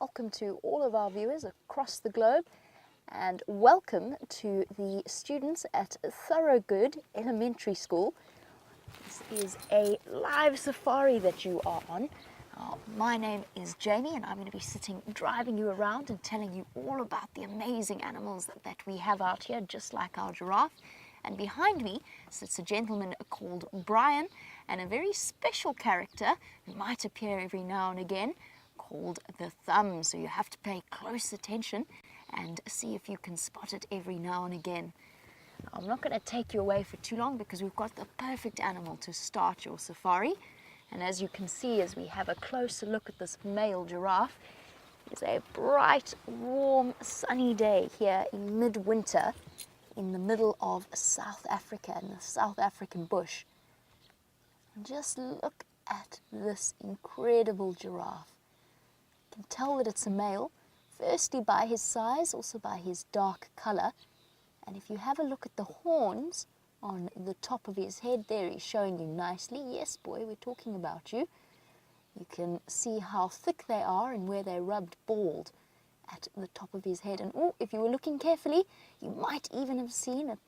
welcome to all of our viewers across the globe, and welcome to the students at Thorogood Elementary School. This is a live safari that you are on. My name is Jamie, and I'm going to be driving you around and telling you all about the amazing animals that we have out here, just like our giraffe. And behind me sits a gentleman called Brian, and a very special character who might appear every now and again, called the Thumb. So you have to pay close attention and see if you can spot it every now and again. I'm not going to take you away for too long because we've got the perfect animal to start your safari. And as you can see, as we have a closer look at this male giraffe, it's a bright, warm, sunny day here in midwinter in the middle of South Africa, in the South African bush. And just look at this incredible giraffe. You can tell that it's a male, firstly by his size, also by his dark color. And if you have a look at the horns on the top of his head, there he's showing you nicely. Yes, boy, we're talking about you. You can see how thick they are and where they're rubbed bald at the top of his head. And oh, if you were looking carefully, you might even have seen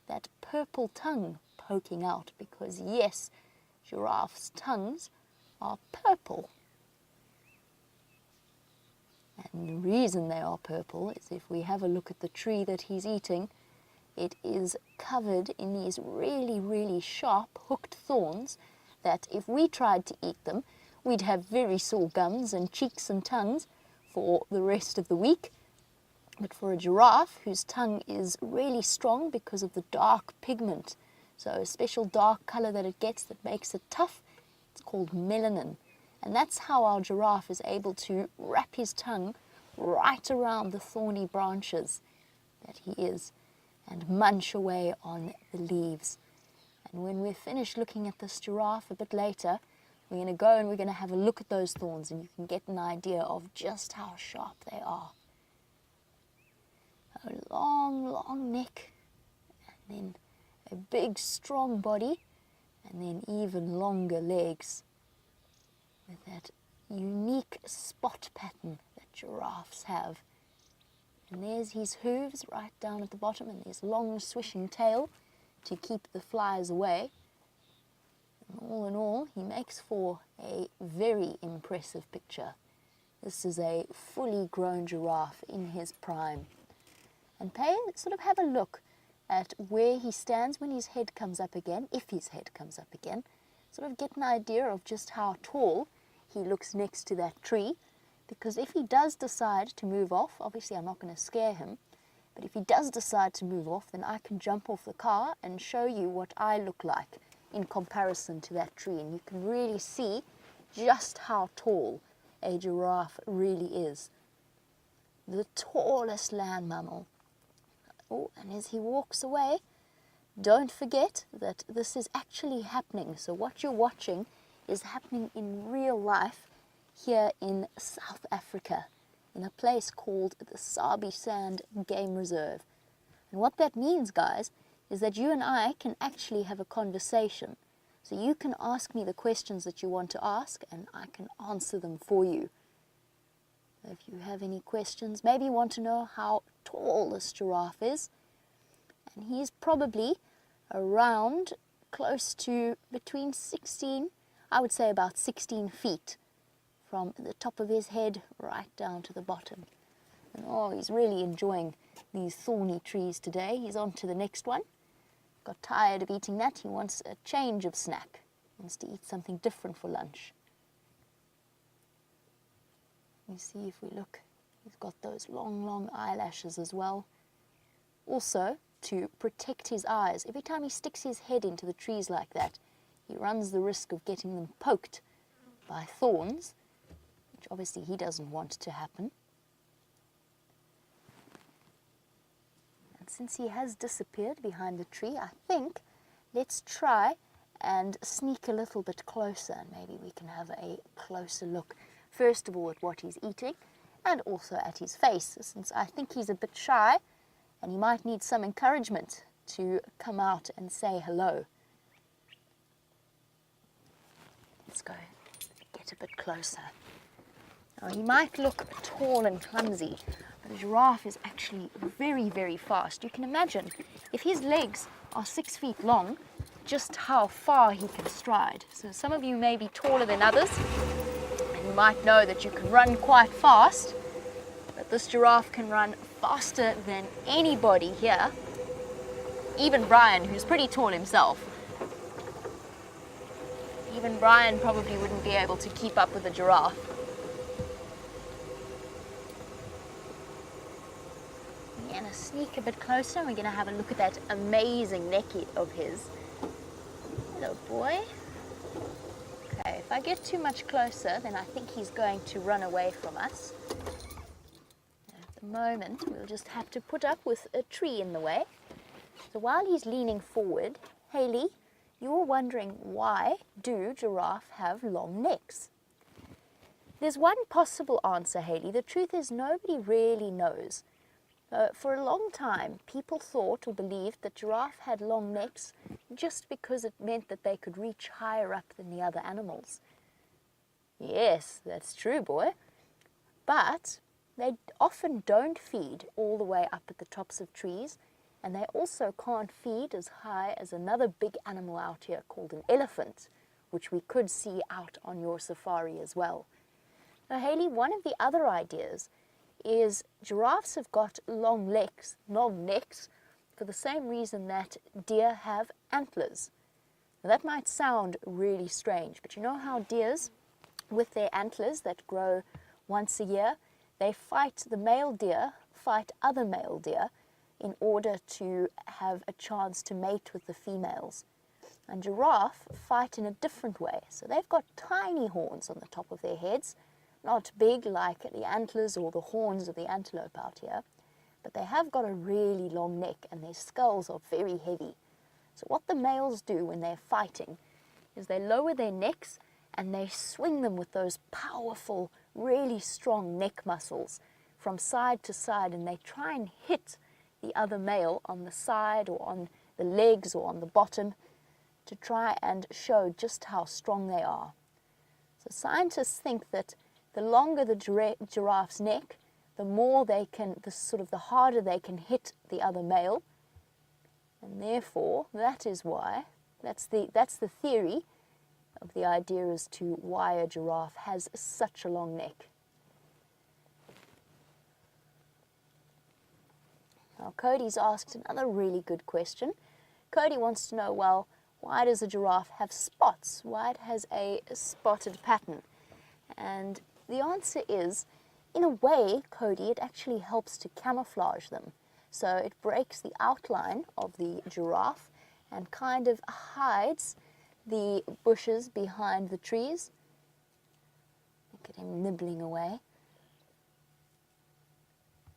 that purple tongue poking out, because yes, giraffes' tongues are purple. And the reason they are purple is if we have a look at the tree that he's eating, it is covered in these really, really sharp hooked thorns that if we tried to eat them, we'd have very sore gums and cheeks and tongues for the rest of the week. But for a giraffe, whose tongue is really strong because of the dark pigment, so a special dark color that it gets that makes it tough, it's called melanin. And that's how our giraffe is able to wrap his tongue right around the thorny branches that he is and munch away on the leaves. And when we're finished looking at this giraffe a bit later, we're going to go and we're going to have a look at those thorns, and you can get an idea of just how sharp they are. A long, long neck, and then a big, strong body, and then even longer legs, with that unique spot pattern that giraffes have. And there's his hooves right down at the bottom, and his long swishing tail to keep the flies away. And all in all, he makes for a very impressive picture. This is a fully grown giraffe in his prime. And have a look at where he stands when his head comes up again, if his head comes up again. Sort of get an idea of just how tall he looks next to that tree. Because if he does decide to move off, obviously I'm not going to scare him, but if he does decide to move off, then I can jump off the car and show you what I look like in comparison to that tree. And you can really see just how tall a giraffe really is. The tallest land mammal. Oh, and as he walks away, don't forget that this is actually happening. So what you're watching is happening in real life here in South Africa, in a place called the Sabi Sand Game Reserve. And what that means, guys, is that you and I can actually have a conversation. So you can ask me the questions that you want to ask, and I can answer them for you. If you have any questions, maybe you want to know how tall this giraffe is, and he's probably around close to between 16, I would say about 16 feet from the top of his head right down to the bottom. And oh, he's really enjoying these thorny trees today. He's on to the next one. Got tired of eating that. He wants a change of snack. He wants to eat something different for lunch. You see, if we look, he's got those long, long eyelashes as well. Also, to protect his eyes, every time he sticks his head into the trees like that, he runs the risk of getting them poked by thorns, which obviously he doesn't want to happen. And since he has disappeared behind the tree, I think let's try and sneak a little bit closer, and maybe we can have a closer look, first of all at what he's eating, and also at his face, since I think he's a bit shy, and he might need some encouragement to come out and say hello. Let's go get a bit closer. Now, he might look tall and clumsy, but a giraffe is actually very, very fast. You can imagine, if his legs are 6 feet long, just how far he can stride. So some of you may be taller than others, and you might know that you can run quite fast, but this giraffe can run faster than anybody here, even Brian, who's pretty tall himself. Even Brian probably wouldn't be able to keep up with a giraffe. We're going to sneak a bit closer and we're going to have a look at that amazing neck of his. Hello, boy. Okay, if I get too much closer, then I think he's going to run away from us. At the moment, we'll just have to put up with a tree in the way. So while he's leaning forward, Hayley, you're wondering, why do giraffes have long necks? There's one possible answer, Hayley. The truth is nobody really knows. For a long time, people thought or believed that giraffes had long necks just because it meant that they could reach higher up than the other animals. Yes, that's true, boy. But they often don't feed all the way up at the tops of trees, and they also can't feed as high as another big animal out here called an elephant, which we could see out on your safari as well. Now, Hayley, one of the other ideas is giraffes have got long necks for the same reason that deer have antlers. Now, that might sound really strange, but you know how deers, with their antlers that grow once a year, they fight, the male deer fight other male deer in order to have a chance to mate with the females. And giraffe fight in a different way. So they've got tiny horns on the top of their heads, not big like the antlers or the horns of the antelope out here, but they have got a really long neck and their skulls are very heavy. So what the males do when they're fighting is they lower their necks and they swing them with those powerful, really strong neck muscles from side to side, and they try and hit the other male on the side or on the legs or on the bottom to try and show just how strong they are. So scientists think that the longer the giraffe's neck, the more they can, the harder they can hit the other male, and therefore that is why, that's the theory of the idea as to why a giraffe has such a long neck. Now, Cody's asked another really good question. Cody wants to know, well, why does a giraffe have spots? Why it has a spotted pattern? And the answer is, in a way, Cody, it actually helps to camouflage them. So it breaks the outline of the giraffe and kind of hides the bushes behind the trees. Look at him nibbling away.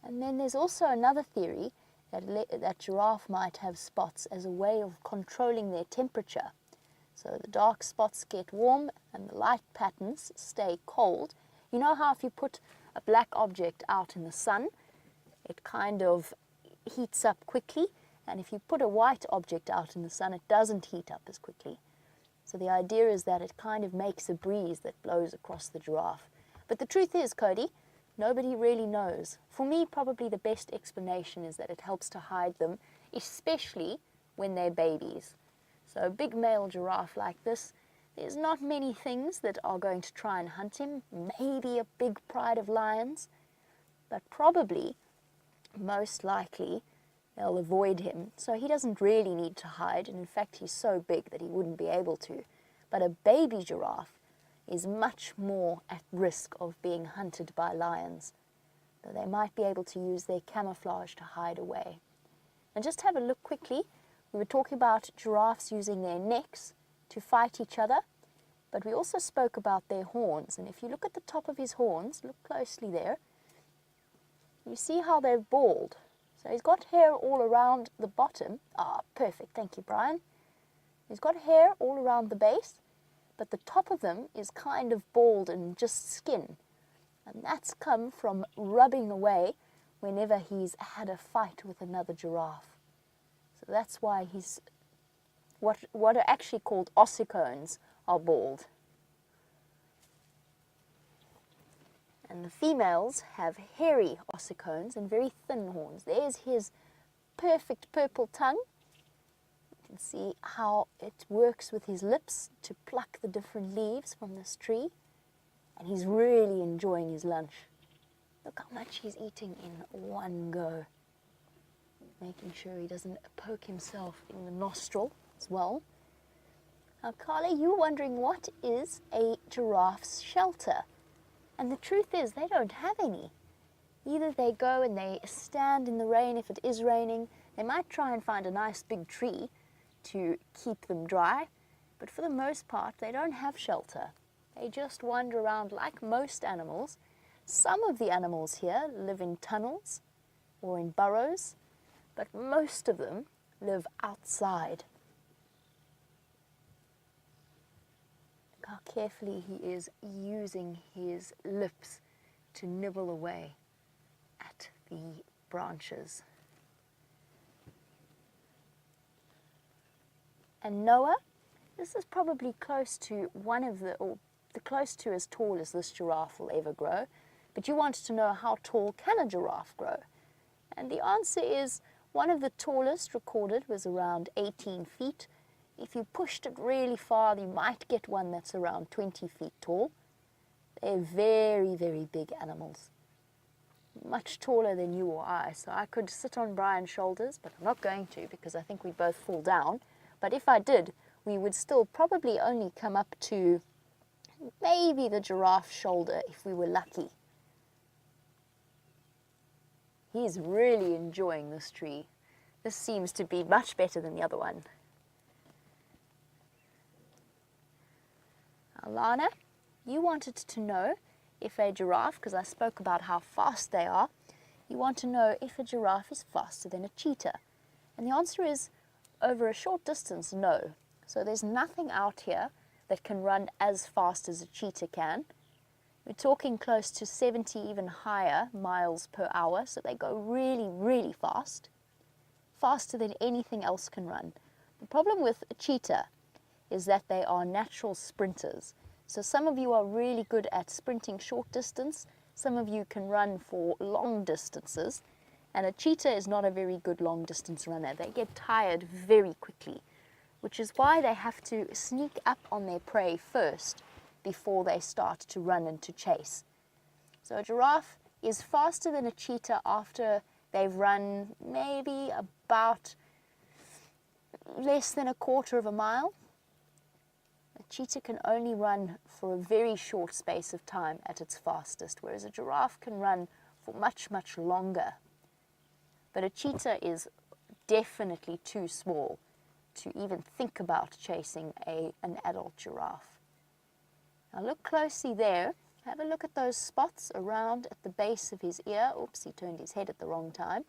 And then there's also another theory that giraffe might have spots as a way of controlling their temperature. So the dark spots get warm and the light patterns stay cold. You know how if you put a black object out in the sun, it kind of heats up quickly, and if you put a white object out in the sun, it doesn't heat up as quickly. So the idea is that it kind of makes a breeze that blows across the giraffe. But the truth is, Cody, nobody really knows. For me, probably the best explanation is that it helps to hide them, especially when they're babies. So a big male giraffe like this, there's not many things that are going to try and hunt him. Maybe a big pride of lions, but probably, most likely, they'll avoid him. So he doesn't really need to hide, and in fact he's so big that he wouldn't be able to. But a baby giraffe is much more at risk of being hunted by lions, though they might be able to use their camouflage to hide away. And just have a look quickly. We were talking about giraffes using their necks to fight each other, but we also spoke about their horns. And if you look at the top of his horns, look closely there, you see how they're bald. So he's got hair all around the bottom. Ah, perfect, thank you, Brian. He's got hair all around the base, but the top of them is kind of bald and just skin. And that's come from rubbing away whenever he's had a fight with another giraffe. So that's why he's, what are actually called ossicones are bald. And the females have hairy ossicones and very thin horns. There's his perfect purple tongue. You can see how it works with his lips to pluck the different leaves from this tree. And he's really enjoying his lunch. Look how much he's eating in one go. Making sure he doesn't poke himself in the nostril as well. Now, Carly, you're wondering, what is a giraffe's shelter? And the truth is, they don't have any. Either they go and they stand in the rain if it is raining. They might try and find a nice big tree to keep them dry. But for the most part, they don't have shelter. They just wander around like most animals. Some of the animals here live in tunnels or in burrows, but most of them live outside. Look how carefully he is using his lips to nibble away at the branches. And Noah, this is probably close to the close to as tall as this giraffe will ever grow. But you wanted to know, how tall can a giraffe grow? And the answer is, one of the tallest recorded was around 18 feet. If you pushed it really far, you might get one that's around 20 feet tall. They're very, very big animals. Much taller than you or I. So I could sit on Brian's shoulders, but I'm not going to because I think we both fall down. But if I did, we would still probably only come up to maybe the giraffe's shoulder if we were lucky. He's really enjoying this tree. This seems to be much better than the other one. Alana, you wanted to know if a giraffe, because I spoke about how fast they are, you want to know if a giraffe is faster than a cheetah. And the answer is, over a short distance, no. So there's nothing out here that can run as fast as a cheetah can. We're talking close to 70, even higher, miles per hour, so they go really, really fast, faster than anything else can run. The problem with a cheetah is that they are natural sprinters. So some of you are really good at sprinting short distance, some of you can run for long distances, and a cheetah is not a very good long distance runner. They get tired very quickly, which is why they have to sneak up on their prey first before they start to run and to chase. So a giraffe is faster than a cheetah after they've run maybe about less than a quarter of a mile. A cheetah can only run for a very short space of time at its fastest, whereas a giraffe can run for much, much longer. But a cheetah is definitely too small to even think about chasing an adult giraffe. Now look closely there. Have a look at those spots around at the base of his ear. Oops, he turned his head at the wrong time.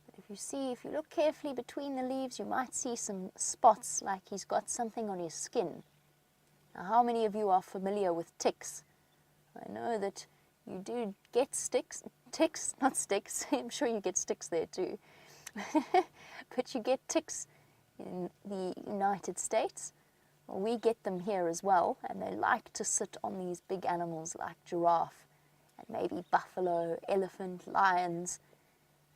But if you look carefully between the leaves, you might see some spots like he's got something on his skin. Now, how many of you are familiar with ticks? I know that you do get ticks, not sticks. I'm sure you get sticks there too. But you get ticks in the United States. Well, we get them here as well, and they like to sit on these big animals like giraffe and maybe buffalo, elephant, lions.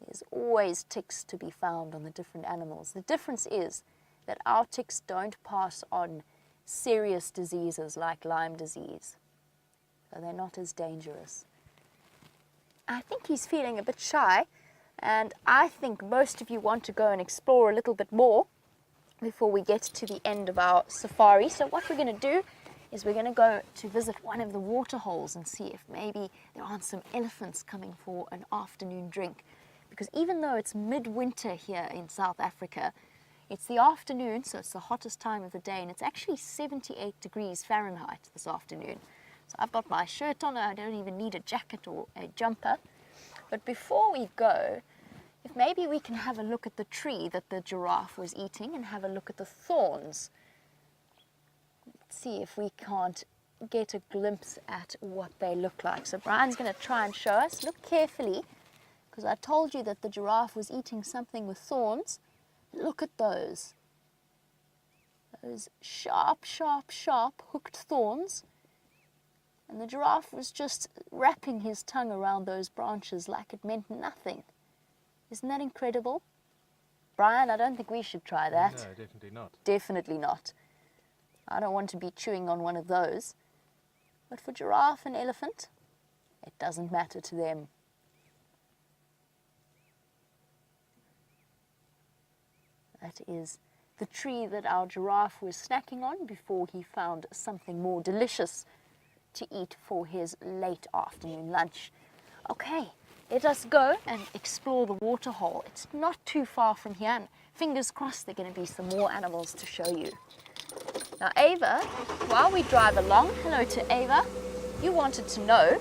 There's always ticks to be found on the different animals. The difference is that our ticks don't pass on serious diseases like Lyme disease, so they're not as dangerous. I think he's feeling a bit shy, and I think most of you want to go and explore a little bit more before we get to the end of our safari. So what we're going to do is we're going to go to visit one of the water holes and see if maybe there aren't some elephants coming for an afternoon drink. Because even though it's midwinter here in South Africa, it's the afternoon, so it's the hottest time of the day, and it's actually 78 degrees Fahrenheit this afternoon. So I've got my shirt on, I don't even need a jacket or a jumper. But before we go, if maybe we can have a look at the tree that the giraffe was eating and have a look at the thorns. Let's see if we can't get a glimpse at what they look like. So Brian's going to try and show us. Look carefully, because I told you that the giraffe was eating something with thorns. Look at those. Those sharp, sharp, sharp hooked thorns. And the giraffe was just wrapping his tongue around those branches like it meant nothing. Isn't that incredible? Brian, I don't think we should try that. No, definitely not. Definitely not. I don't want to be chewing on one of those. But for giraffe and elephant, it doesn't matter to them. That is the tree that our giraffe was snacking on before he found something more delicious to eat for his late afternoon lunch. Okay, let us go and explore the waterhole. It's not too far from here, and fingers crossed there are going to be some more animals to show you. Now Ava, while we drive along, hello to Ava, you wanted to know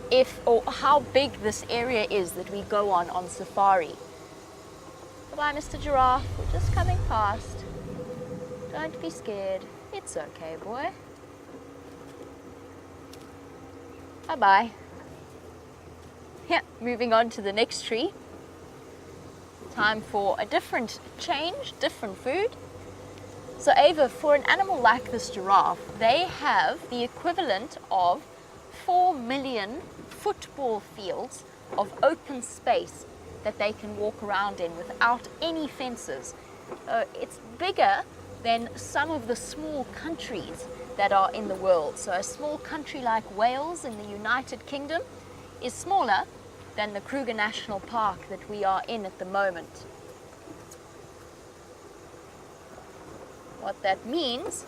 if or how big this area is that we go on safari. Bye-bye, Mr. Giraffe. We're just coming past. Don't be scared. It's okay, boy. Bye-bye. Yeah, moving on to the next tree. Time for a different change, different food. So Ava, for an animal like this giraffe, they have the equivalent of 4 million football fields of open space that they can walk around in without any fences. It's bigger than some of the small countries that are in the world. So a small country like Wales in the United Kingdom is smaller than the Kruger National Park that we are in at the moment. What that means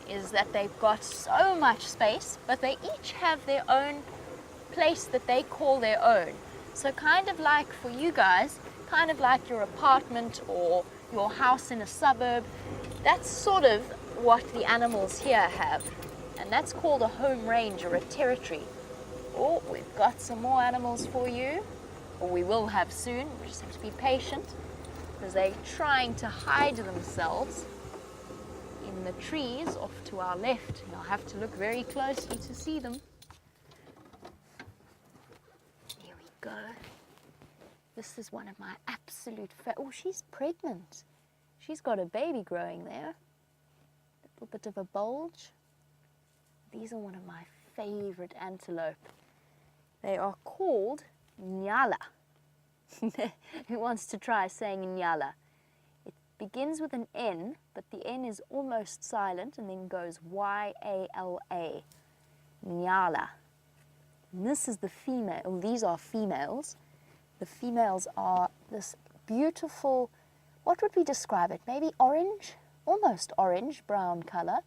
is that they've got so much space, but they each have their own place that they call their own. So kind of like for you guys, kind of like your apartment or your house in a suburb, that's sort of what the animals here have. And that's called a home range or a territory. Oh, we've got some more animals for you, or we will have soon. We just have to be patient because they're trying to hide themselves in the trees off to our left. You'll have to look very closely to see them. There we go. This is one of my absolute oh, she's pregnant. She's got a baby growing there. A little bit of a bulge. These are one of my favorite antelope. They are called Nyala. Who wants to try saying Nyala? It begins with an N, but the N is almost silent and then goes Y-A-L-A. Nyala. And this is the female, oh, these are females. The females are this beautiful, what would we describe it? Maybe orange, almost orange, brown color,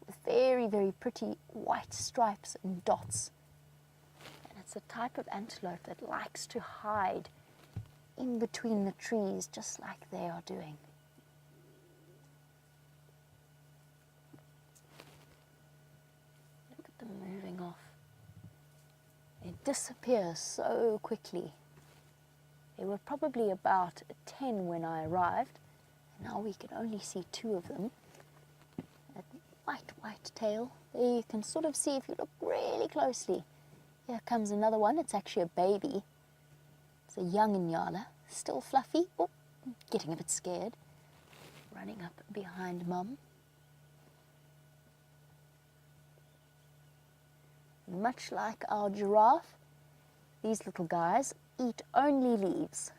with very, very pretty white stripes and dots. And it's a type of antelope that likes to hide in between the trees, just like they are doing. Look at them moving off. They disappear so quickly. There were probably about 10 when I arrived, and now we can only see 2 of them. That white tail, there you can sort of see if you look really closely. Here comes another one. It's actually a baby. It's a young Nyala, still fluffy. Oh, getting a bit scared. Running up behind Mum. Much like our giraffe, these little guys eat only leaves.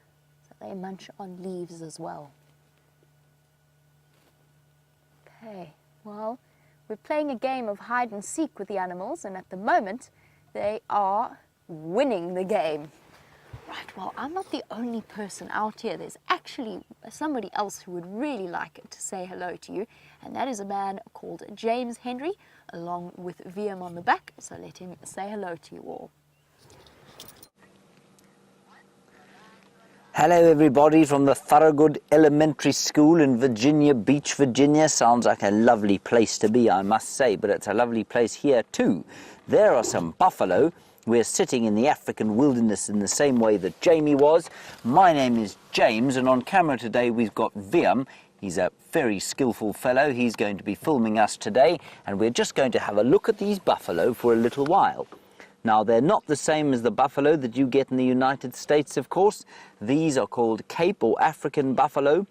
So they munch on leaves as well. Okay, well, we're playing a game of hide and seek with the animals, and at the moment, they are winning the game. Right, well, I'm not the only person out here. There's actually somebody else who would really like to say hello to you, and that is a man called James Henry, along with VM on the back, so let him say hello to you all. Hello everybody from the Thorogood Elementary School in Virginia Beach, Virginia. Sounds like a lovely place to be, I must say, but it's a lovely place here too. There are some buffalo. We're sitting in the African wilderness in the same way that Jamie was. My name is James, and on camera today we've got Viam. He's a very skillful fellow. He's going to be filming us today, and we're just going to have a look at these buffalo for a little while. Now, they're not the same as the buffalo that you get in the United States, of course. These are called Cape or African buffalo,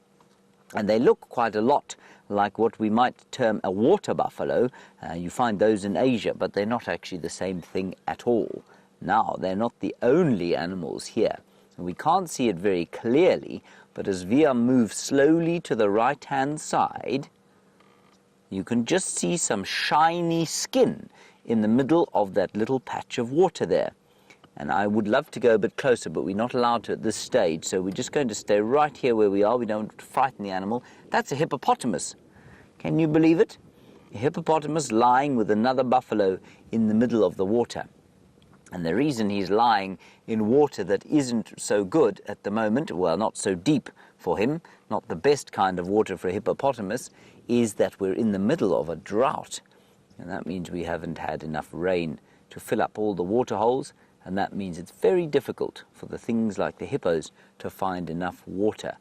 and they look quite a lot like what we might term a water buffalo. You find those in Asia, but they're not actually the same thing at all. Now, they're not the only animals here. And we can't see it very clearly, but as Via moves slowly to the right-hand side, you can just see some shiny skin in the middle of that little patch of water there. And I would love to go a bit closer, but we're not allowed to at this stage, so we're just going to stay right here where we are. We don't want to frighten the animal. That's a hippopotamus. Can you believe it? A hippopotamus lying with another buffalo in the middle of the water. And the reason he's lying in water that isn't so good at the moment, well, not so deep for him, not the best kind of water for a hippopotamus, is that we're in the middle of a drought. And that means we haven't had enough rain to fill up all the water holes, and that means it's very difficult for the things like the hippos to find enough water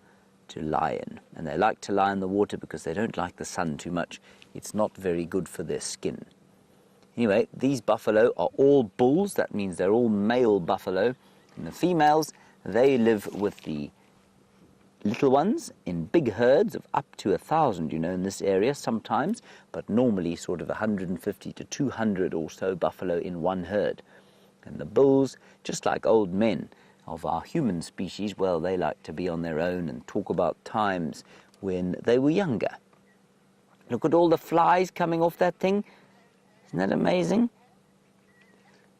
to lie in. And they like to lie in the water because they don't like the sun too much. It's not very good for their skin. Anyway, these buffalo are all bulls. That means they're all male buffalo. And the females, they live with the little ones in big herds of up to 1,000, in this area sometimes, but normally sort of 150 to 200 or so buffalo in one herd. And the bulls, just like old men of our human species, well, they like to be on their own and talk about times when they were younger. Look at all the flies coming off that thing. Isn't that amazing?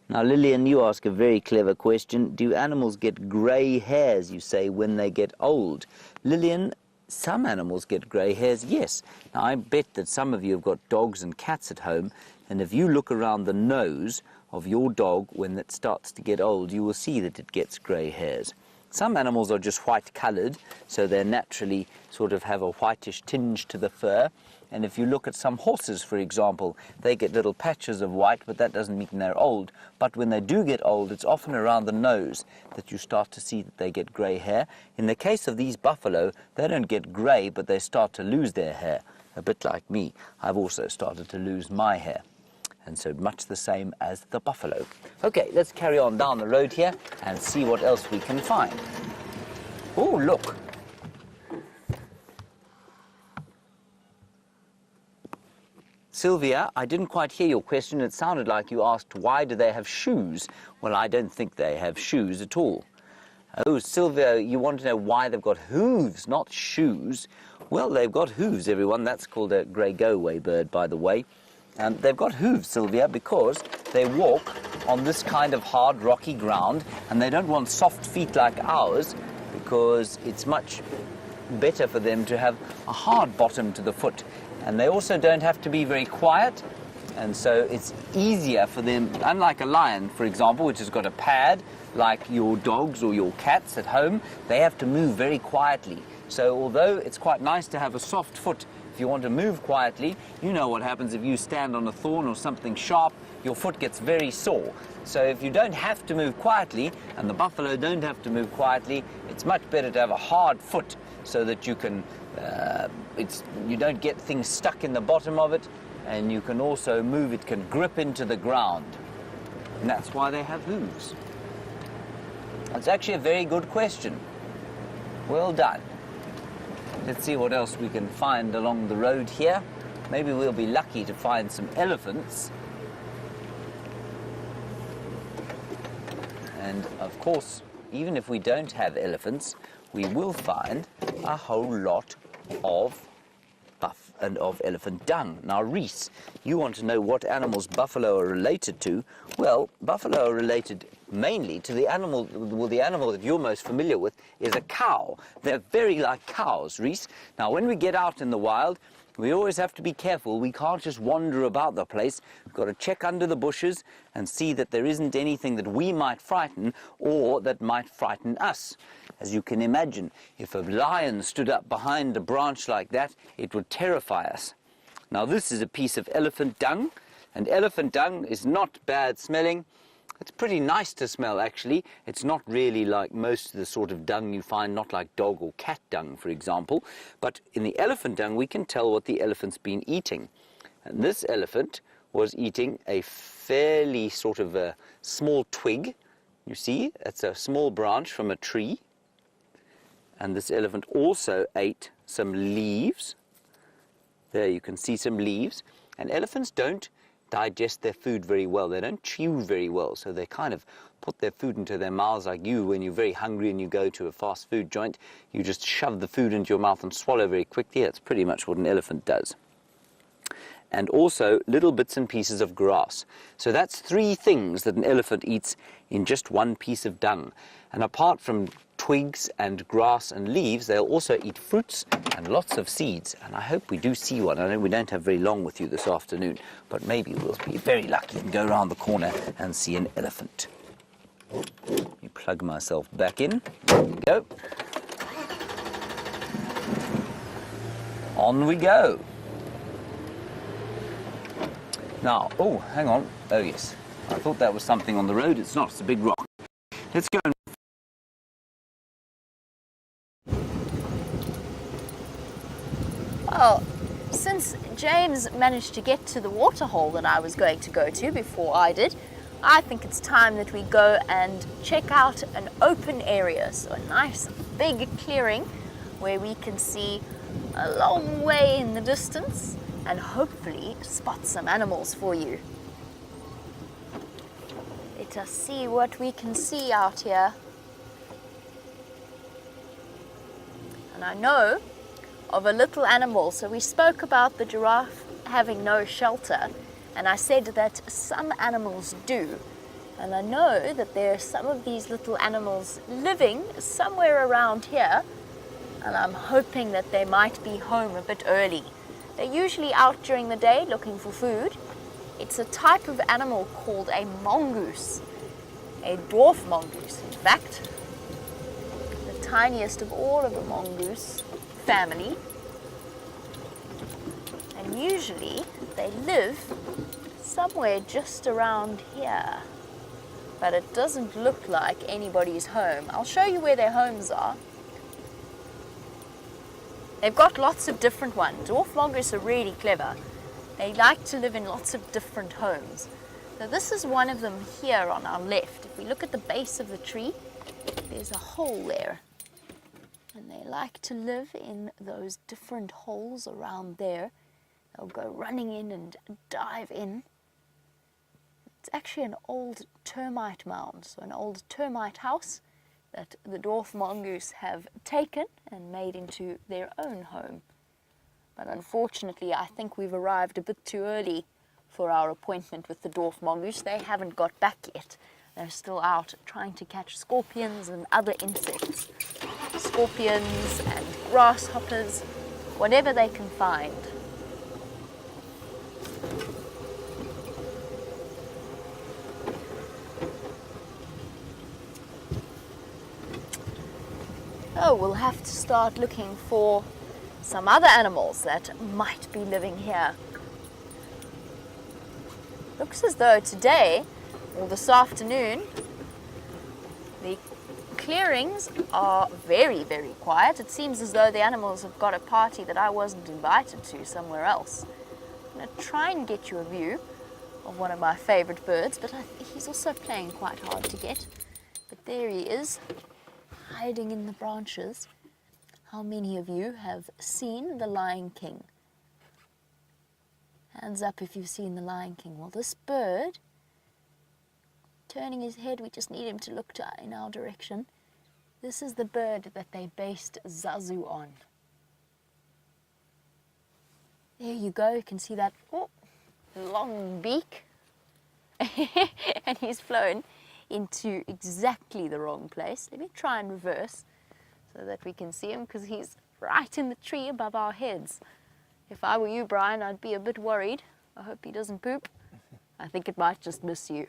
Now, Lillian, you ask a very clever question. Do animals get grey hairs, you say, when they get old? Lillian, some animals get grey hairs, yes. Now, I bet that some of you have got dogs and cats at home, and if you look around the nose of your dog when it starts to get old, you will see that it gets grey hairs. Some animals are just white-coloured, so they naturally sort of have a whitish tinge to the fur. And if you look at some horses, for example, they get little patches of white, but that doesn't mean they're old. But when they do get old, it's often around the nose that you start to see that they get grey hair. In the case of these buffalo, they don't get grey, but they start to lose their hair. A bit like me. I've also started to lose my hair. And so much the same as the buffalo. Okay, let's carry on down the road here and see what else we can find. Oh, look. Sylvia, I didn't quite hear your question. It sounded like you asked, why do they have shoes? Well, I don't think they have shoes at all. Oh, Sylvia, you want to know why they've got hooves, not shoes. Well, they've got hooves, everyone. That's called a grey go-away bird, by the way. They've got hooves, Sylvia, because they walk on this kind of hard, rocky ground, and they don't want soft feet like ours, because it's much better for them to have a hard bottom to the foot. And they also don't have to be very quiet, and so it's easier for them, unlike a lion, for example, which has got a pad, like your dogs or your cats at home, they have to move very quietly. So although it's quite nice to have a soft foot, if you want to move quietly, you know what happens if you stand on a thorn or something sharp, your foot gets very sore. So if you don't have to move quietly, and the buffalo don't have to move quietly, it's much better to have a hard foot so that you can, you don't get things stuck in the bottom of it, and you can also move, it can grip into the ground. And that's why they have hooves. That's actually a very good question. Well done. Let's see what else we can find along the road here. Maybe we'll be lucky to find some elephants. And of course, even if we don't have elephants, we will find a whole lot of elephant dung. Now, Reese, you want to know what animals buffalo are related to. Well, buffalo are related mainly to the animal, well, the animal that you're most familiar with is a cow. They're very like cows, Reese. Now, when we get out in the wild, we always have to be careful. We can't just wander about the place. We've got to check under the bushes and see that there isn't anything that we might frighten or that might frighten us. As you can imagine, if a lion stood up behind a branch like that, it would terrify us. Now, this is a piece of elephant dung, and elephant dung is not bad smelling. It's pretty nice to smell, actually. It's not really like most of the sort of dung you find, not like dog or cat dung, for example. But in the elephant dung, we can tell what the elephant's been eating. And this elephant was eating a fairly sort of a small twig. You see, it's a small branch from a tree. And this elephant also ate some leaves. There you can see some leaves. And elephants don't digest their food very well. They don't chew very well, so they kind of put their food into their mouths like you. When you're very hungry and you go to a fast food joint, you just shove the food into your mouth and swallow very quickly. That's pretty much what an elephant does. And also little bits and pieces of grass. So that's 3 things that an elephant eats in just one piece of dung. And apart from twigs and grass and leaves, they'll also eat fruits and lots of seeds. And I hope we do see one. I know we don't have very long with you this afternoon, but maybe we'll be very lucky and go around the corner and see an elephant. Let me plug myself back in. There we go. On we go. Now, oh, hang on. Oh, yes. I thought that was something on the road. It's not. It's a big rock. Let's go. Well, since James managed to get to the waterhole that I was going to go to before I did, I think it's time that we go and check out an open area. So a nice big clearing where we can see a long way in the distance and hopefully spot some animals for you. Let us see what we can see out here. And I know of a little animal. So we spoke about the giraffe having no shelter, and I said that some animals do. And I know that there are some of these little animals living somewhere around here, and I'm hoping that they might be home a bit early. They're usually out during the day looking for food. It's a type of animal called a mongoose, a dwarf mongoose in fact, the tiniest of all of the mongoose family. And usually they live somewhere just around here, but it doesn't look like anybody's home. I'll show you where their homes are. They've got lots of different ones. Dwarf mongoose are really clever. They like to live in lots of different homes. So this is one of them here on our left. If we look at the base of the tree, there's a hole there. And they like to live in those different holes around there. They'll go running in and dive in. It's actually an old termite mound, so an old termite house that the dwarf mongoose have taken and made into their own home. But unfortunately, I think we've arrived a bit too early for our appointment with the dwarf mongoose. They haven't got back yet. They're still out trying to catch scorpions and other insects. Scorpions and grasshoppers, whatever they can find. Oh, we'll have to start looking for some other animals that might be living here. Looks as though today, or this afternoon, the clearings are very, very quiet. It seems as though the animals have got a party that I wasn't invited to somewhere else. I'm going to try and get you a view of one of my favorite birds, but he's also playing quite hard to get. But there he is, hiding in the branches. How many of you have seen The Lion King? Hands up if you've seen The Lion King. Well, this bird, turning his head, we just need him to look in our direction. This is the bird that they based Zazu on. There you go, you can see that long beak. And he's flown into exactly the wrong place. Let me try and reverse so that we can see him, because he's right in the tree above our heads. If I were you, Brian, I'd be a bit worried. I hope he doesn't poop. I think it might just miss you.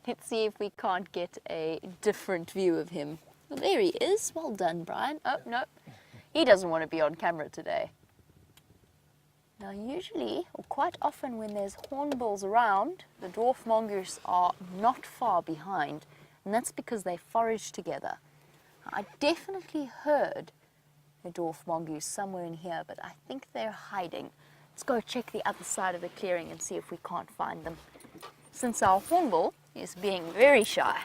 Let's see if we can't get a different view of him. Well, there he is. Well done, Brian. Oh, no. He doesn't want to be on camera today. Now, usually, or quite often when there's hornbills around, the dwarf mongoose are not far behind, and that's because they forage together. I definitely heard a dwarf mongoose somewhere in here, but I think they're hiding. Let's go check the other side of the clearing and see if we can't find them. Since our hornbill is being very shy.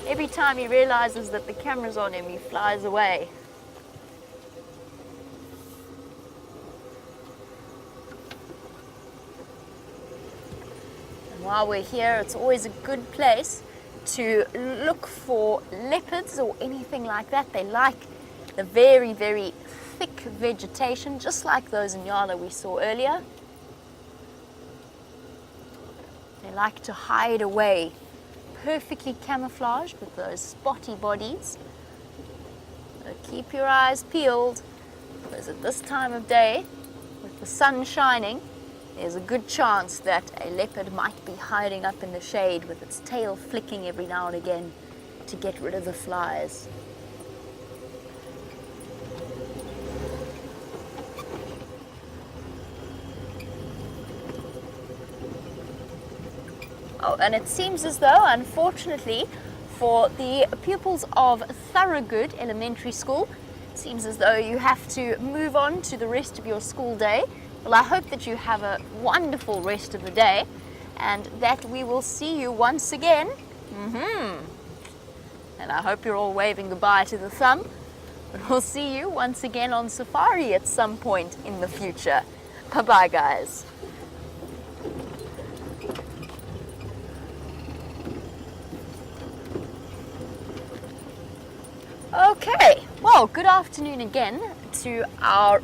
Every time he realizes that the camera's on him, he flies away. While we're here, it's always a good place to look for leopards or anything like that. They like the very, very thick vegetation, just like those Nyala we saw earlier. They like to hide away, perfectly camouflaged with those spotty bodies. So keep your eyes peeled, because at this time of day, with the sun shining, there's a good chance that a leopard might be hiding up in the shade with its tail flicking every now and again to get rid of the flies. Oh, and it seems as though, unfortunately, for the pupils of Thorogood Elementary School, it seems as though you have to move on to the rest of your school day. Well, I hope that you have a wonderful rest of the day and that we will see you once again. And I hope you're all waving goodbye to the thumb. But we'll see you once again on safari at some point in the future. Bye-bye, guys. Okay, well, good afternoon again to our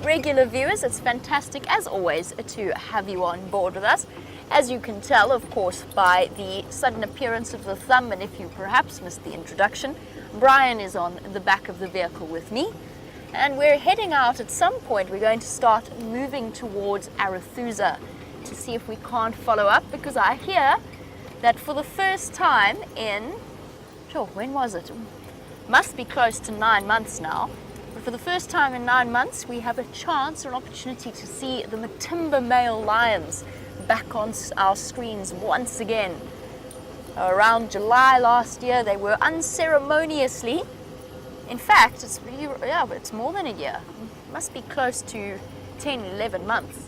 regular viewers. It's fantastic, as always, to have you on board with us. As you can tell, of course, by the sudden appearance of the thumb, and if you perhaps missed the introduction, Brian is on the back of the vehicle with me, and we're heading out at some point. We're going to start moving towards Arathusa to see if we can't follow up, because I hear that for the first time in, when was it? Must be close to 9 months now. But for the first time in 9 months, we have a chance or an opportunity to see the Matimba male lions back on our screens once again. Around July last year, they were unceremoniously, in fact, it's more than a year. It must be close to 10, 11 months.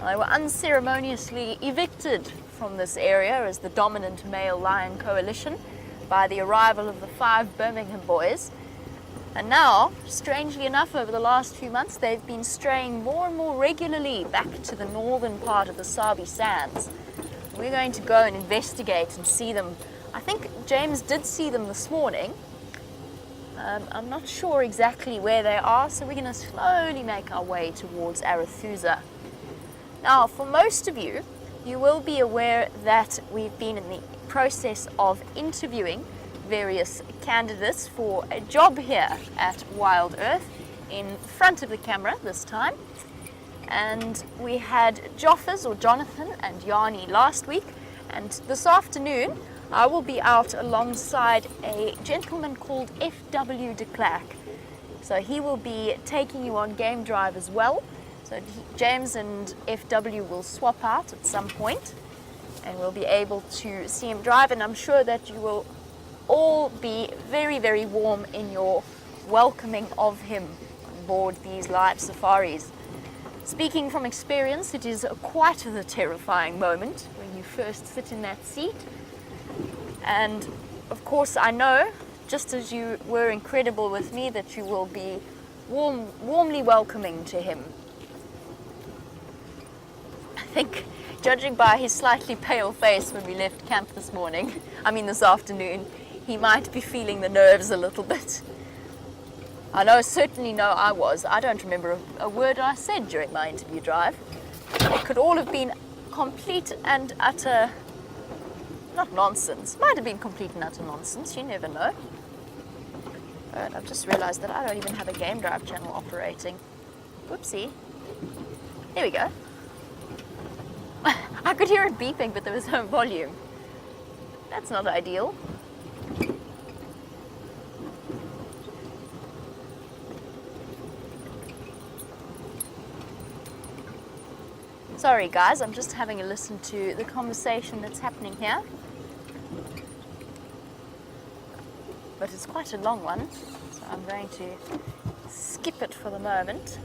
They were unceremoniously evicted from this area as the dominant male lion coalition by the arrival of the 5 Birmingham boys. And now, strangely enough, over the last few months, they've been straying more and more regularly back to the northern part of the Sabi Sands. We're going to go and investigate and see them. I think James did see them this morning. I'm not sure exactly where they are, so we're going to slowly make our way towards Arathusa. Now, for most of you, you will be aware that we've been in the process of interviewing various candidates for a job here at Wild Earth in front of the camera this time. And we had Jonathan and Yanni last week, and this afternoon I will be out alongside a gentleman called F.W. de Klerk. So he will be taking you on game drive as well. So James and F.W. will swap out at some point, and we'll be able to see him drive, and I'm sure that you will all be very, very warm in your welcoming of him on board these live safaris. Speaking from experience, it is quite the terrifying moment when you first sit in that seat. And of course, I know, just as you were incredible with me, that you will be warmly welcoming to him. I think, judging by his slightly pale face when we left camp this afternoon, he might be feeling the nerves a little bit. Certainly I was. I don't remember a word I said during my interview drive. It could all have been complete and utter, not nonsense. Might have been complete and utter nonsense, you never know. But I've just realized that I don't even have a game drive channel operating. Whoopsie. There we go. I could hear it beeping, but there was no volume. That's not ideal. Sorry guys, I'm just having a listen to the conversation that's happening here. But it's quite a long one, so I'm going to skip it for the moment.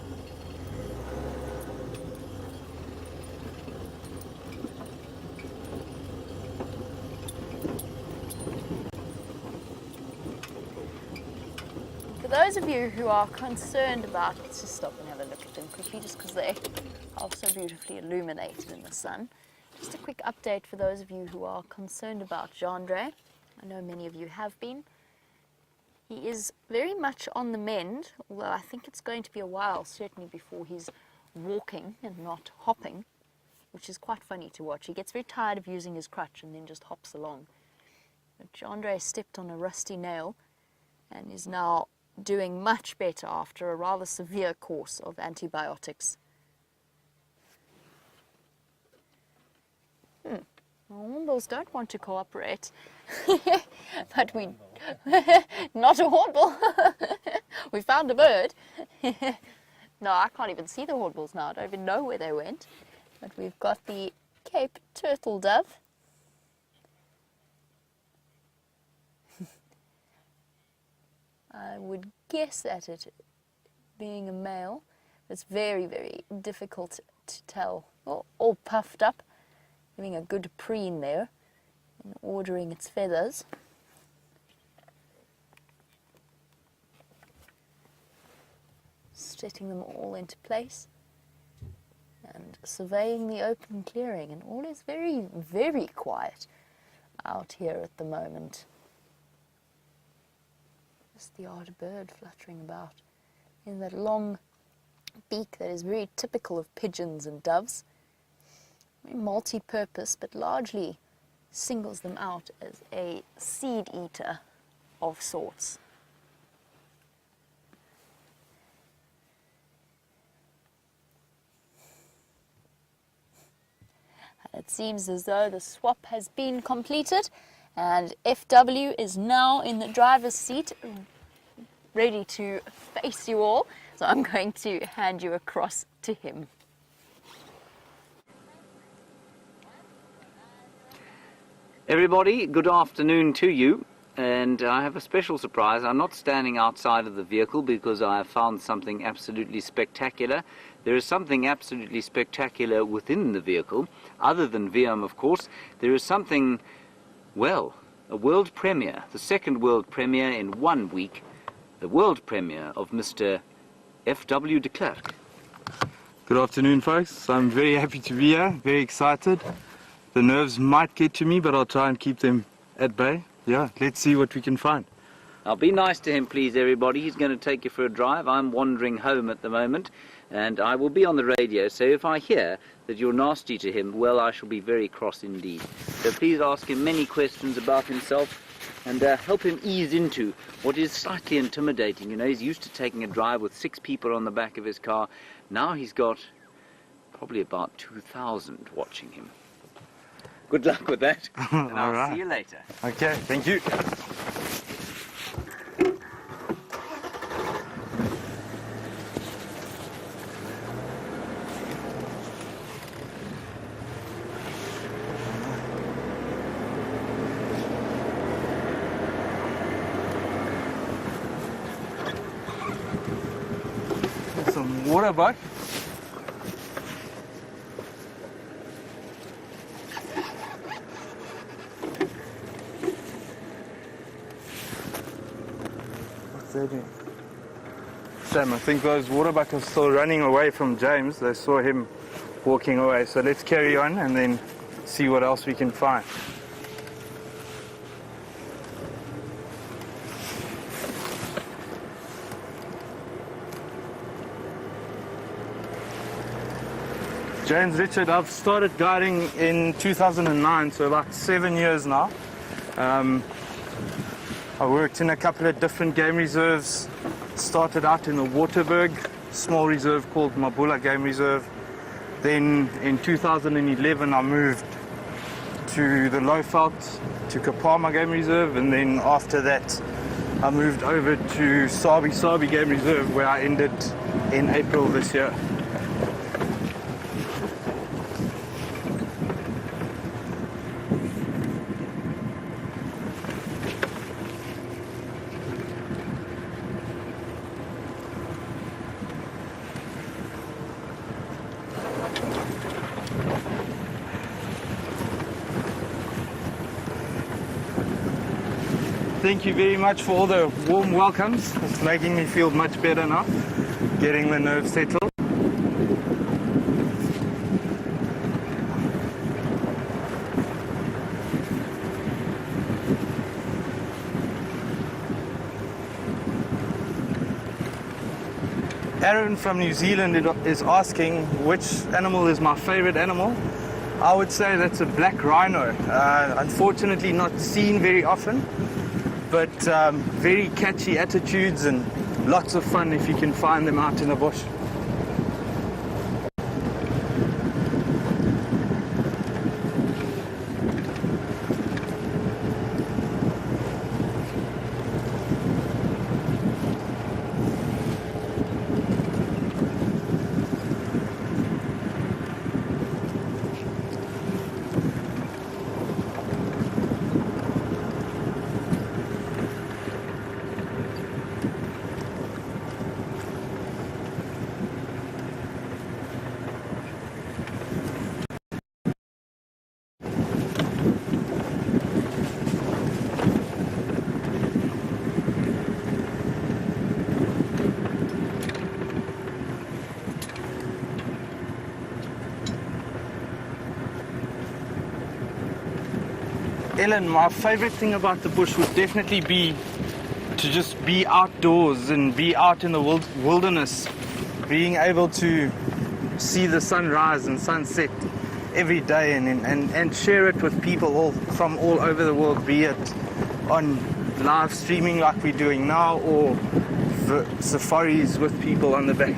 For those of you who are concerned about, let's just stop and have a look at them quickly, just because they are so beautifully illuminated in the sun. Just a quick update for those of you who are concerned about Jandre. I know many of you have been. He is very much on the mend, although I think it's going to be a while, certainly, before he's walking and not hopping, which is quite funny to watch. He gets very tired of using his crutch and then just hops along. But Jandre stepped on a rusty nail and is now doing much better after a rather severe course of antibiotics. Hornbills don't want to cooperate, but we, not a hornbill. We found a bird. No, I can't even see the hornbills now. I don't even know where they went. But we've got the Cape turtle dove. I would guess at it being a male. It's very, very difficult to tell. Oh, all puffed up, having a good preen there and ordering its feathers. Setting them all into place and surveying the open clearing, and all is very, very quiet out here at the moment. Just the odd bird fluttering about in that long beak that is very typical of pigeons and doves. Very multi-purpose, but largely singles them out as a seed eater of sorts. It seems as though the swap has been completed and FW is now in the driver's seat, ready to face you all. So I'm going to hand you across to him. Everybody, good afternoon to you. And I have a special surprise. I'm not standing outside of the vehicle because I have found something absolutely spectacular. There is something absolutely spectacular within the vehicle, other than VM, of course. There is something, well, a world premiere, the second world premiere in 1 week, the world premiere of Mr. F.W. de Klerk. Good afternoon, folks. I'm very happy to be here, very excited. The nerves might get to me, but I'll try and keep them at bay. Yeah, let's see what we can find. Now, be nice to him, please, everybody. He's going to take you for a drive. I'm wandering home at the moment, and I will be on the radio, so if I hear that you're nasty to him, well, I shall be very cross indeed. So please ask him many questions about himself and help him ease into what is slightly intimidating. You know, he's used to taking a drive with 6 people on the back of his car. Now he's got probably about 2,000 watching him. Good luck with that, and I'll right. see you later. Okay, thank you. Some water buck. Sam, I think those waterbuck are still running away from James. They saw him walking away. So let's carry on and then see what else we can find. James Richard, I've started guiding in 2009, so about 7 years now. I worked in a couple of different game reserves. Started out in the Waterberg small reserve called Mabula Game Reserve. Then in 2011 I moved to the Lowveld, to Kapama Game Reserve, and then after that I moved over to Sabi Game Reserve, where I ended in April this year. Thank you very much for all the warm welcomes. It's making me feel much better now, getting the nerves settled. Aaron from New Zealand is asking which animal is my favorite animal. I would say that's a black rhino. Unfortunately not seen very often, but very catchy attitudes and lots of fun if you can find them out in the bush. Ellen, my favorite thing about the bush would definitely be to just be outdoors and be out in the wilderness, being able to see the sunrise and sunset every day and share it with people from all over the world, be it on live streaming like we're doing now or the safaris with people on the back.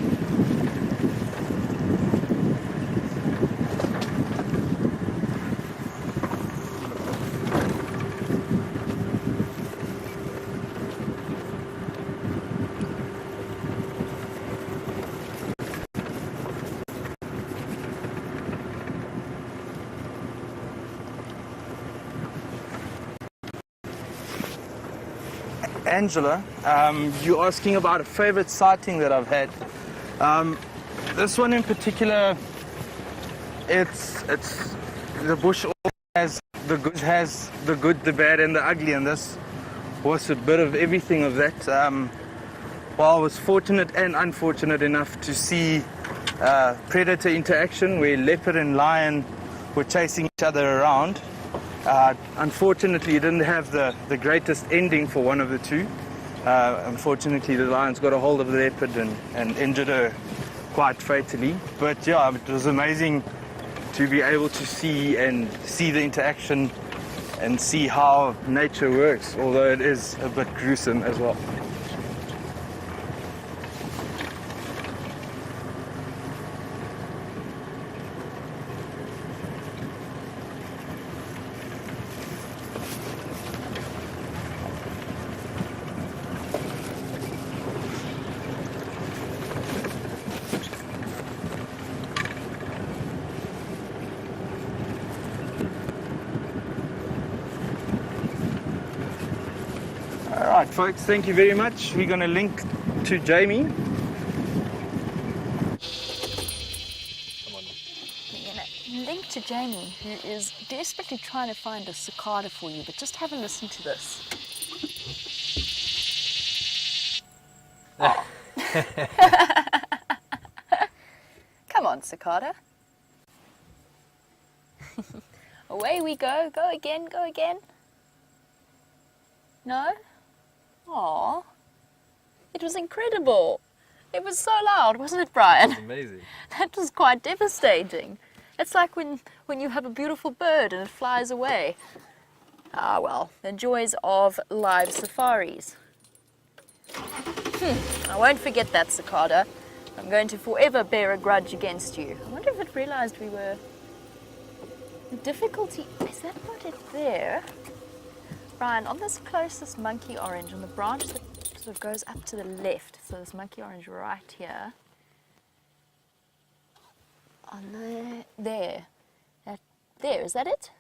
Angela, you're asking about a favorite sighting that I've had. This one in particular, it's the bush has the good, the bad, and the ugly, and this was a bit of everything of that. Well, I was fortunate and unfortunate enough to see predator interaction where leopard and lion were chasing each other around. Unfortunately, it didn't have the greatest ending for one of the two. Unfortunately, the lions got a hold of the leopard and injured her quite fatally. But yeah, it was amazing to be able to see the interaction and see how nature works, although it is a bit gruesome as well. All right, folks, thank you very much. We're going to link to Jamie. We're going to link to Jamie, who is desperately trying to find a cicada for you, but just have a listen to this. Oh. Come on, cicada. Away we go. Go again, go again. No? Aw. It was incredible. It was so loud, wasn't it, Brian? It was amazing. That was quite devastating. It's like when you have a beautiful bird and it flies away. Ah, well, the joys of live safaris. I won't forget that, cicada. I'm going to forever bear a grudge against you. I wonder if it realized we were... The difficulty... Is that not it there? Brian, on this closest monkey orange, on the branch that sort of goes up to the left, so this monkey orange right here, on there, is that it?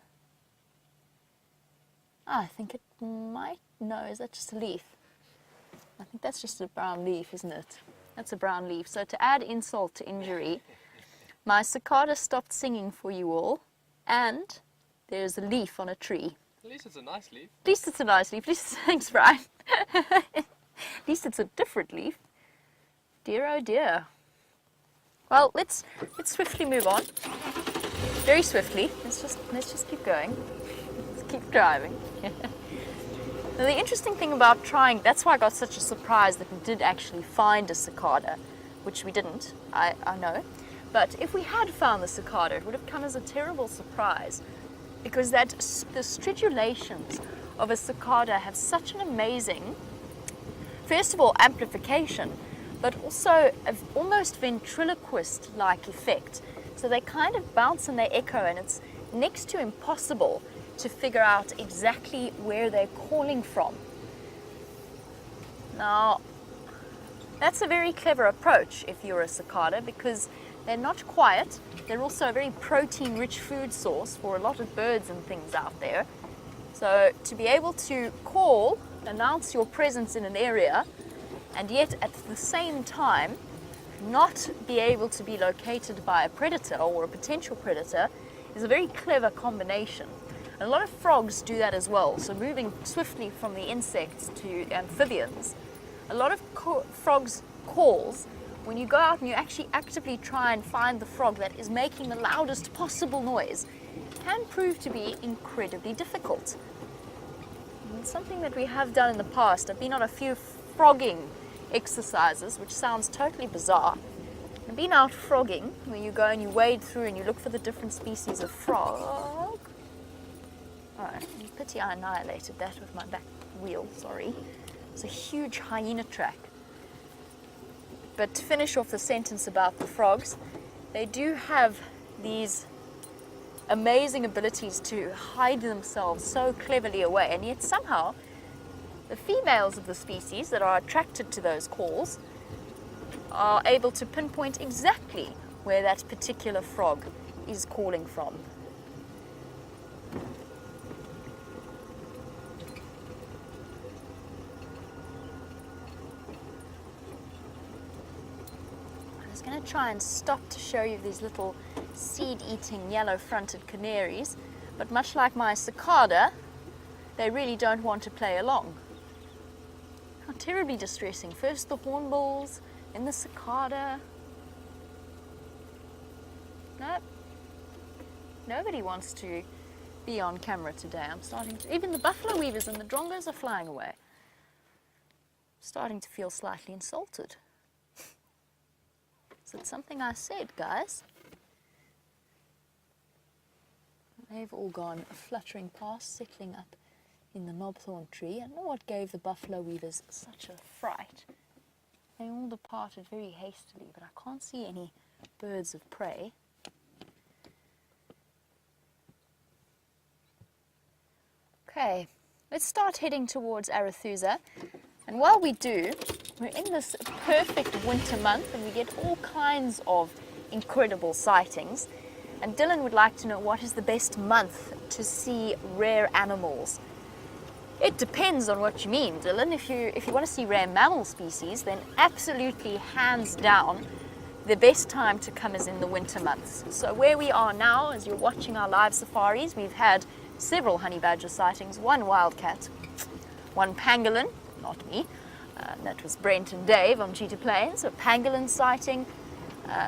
I think it might, no, is that just a leaf? I think that's just a brown leaf, isn't it? That's a brown leaf. So to add insult to injury, my cicada stopped singing for you all, and there's a leaf on a tree. At least it's a nice leaf. At least it's a nice leaf. Thanks, Brian. At least it's a different leaf. Dear, oh dear. Well, let's swiftly move on. Very swiftly. Let's just keep going. Let's keep driving. Now, the interesting thing about trying, that's why I got such a surprise that we did actually find a cicada, which we didn't, I know. But if we had found the cicada, it would have come as a terrible surprise, because the stridulations of a cicada have such an amazing, first of all, amplification, but also an almost ventriloquist-like effect. So they kind of bounce and they echo, and it's next to impossible to figure out exactly where they're calling from. Now, that's a very clever approach if you're a cicada, because they're not quiet. They're also a very protein-rich food source for a lot of birds and things out there. So to be able to call, announce your presence in an area, and yet at the same time not be able to be located by a predator or a potential predator is a very clever combination. And a lot of frogs do that as well. So moving swiftly from the insects to amphibians, a lot of frogs' calls, when you go out and you actually actively try and find the frog that is making the loudest possible noise, can prove to be incredibly difficult. And it's something that we have done in the past. I've been on a few frogging exercises, which sounds totally bizarre. I've been out frogging, where you go and you wade through and you look for the different species of frog. Oh, pity I annihilated that with my back wheel, sorry. It's a huge hyena track. But to finish off the sentence about the frogs, they do have these amazing abilities to hide themselves so cleverly away, and yet somehow the females of the species that are attracted to those calls are able to pinpoint exactly where that particular frog is calling from. I was going to try and stop to show you these little seed-eating yellow-fronted canaries, but much like my cicada, they really don't want to play along. How terribly distressing. First the hornbills, then the cicada. Nope. Nobody wants to be on camera today. I'm starting to, even the buffalo weavers and the drongos are flying away. Starting to feel slightly insulted. Is it something I said, guys? They've all gone fluttering past, settling up in the knobthorn tree. I don't know what gave the buffalo weavers such a fright. They all departed very hastily, but I can't see any birds of prey. Okay, let's start heading towards Arethusa. And while we do, we're in this perfect winter month and we get all kinds of incredible sightings. And Dylan would like to know, what is the best month to see rare animals? It depends on what you mean, Dylan. If you want to see rare mammal species, then absolutely, hands down, the best time to come is in the winter months. So where we are now, as you're watching our live safaris, we've had several honey badger sightings, one wildcat, one pangolin, not me, that was Brent and Dave on Cheetah Plains, a pangolin sighting,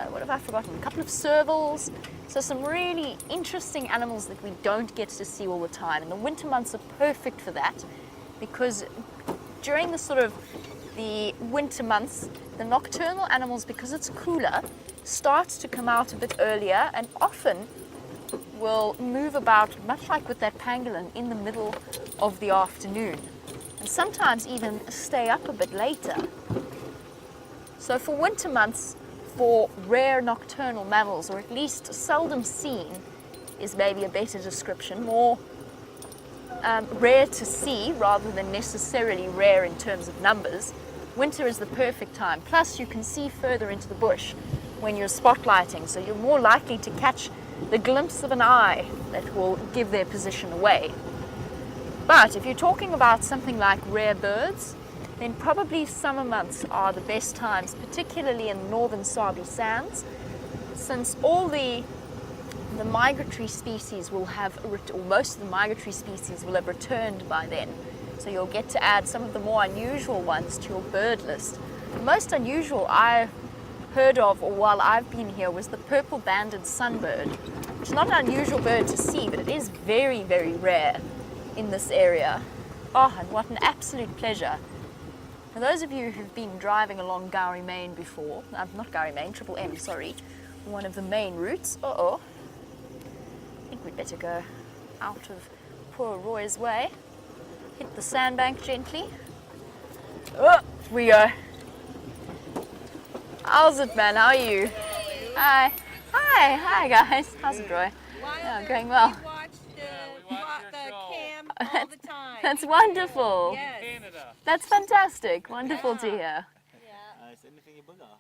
what have I forgotten, a couple of servals. So some really interesting animals that we don't get to see all the time. And the winter months are perfect for that, because during the winter months, the nocturnal animals, because it's cooler, start to come out a bit earlier and often will move about, much like with that pangolin, in the middle of the afternoon. And sometimes even stay up a bit later. So for winter months, for rare nocturnal mammals, or at least seldom seen, is maybe a better description, more rare to see rather than necessarily rare in terms of numbers. Winter is the perfect time. Plus you can see further into the bush when you're spotlighting, so you're more likely to catch the glimpse of an eye that will give their position away. But if you're talking about something like rare birds, then probably summer months are the best times, particularly in northern Sabi sands, since all the migratory species will have, or most of the migratory species will have returned by then. So you'll get to add some of the more unusual ones to your bird list. The most unusual I heard of, or while I've been here, was the purple-banded sunbird, which is not an unusual bird to see, but it is very, very rare in this area. Oh, and what an absolute pleasure For those of you who've been driving along Gowrie Main before, not Gowrie Main, Triple M, sorry, one of the main routes, I think we'd better go out of poor Roy's way. Hit the sandbank gently. Oh, we go. How's it, man? How are you? Hi. Hi guys. How's it, Roy? Yeah, going well. We watch the cam all the time. That's wonderful. Yes. That's fantastic. Wonderful to hear. Yeah. Is anything bigger?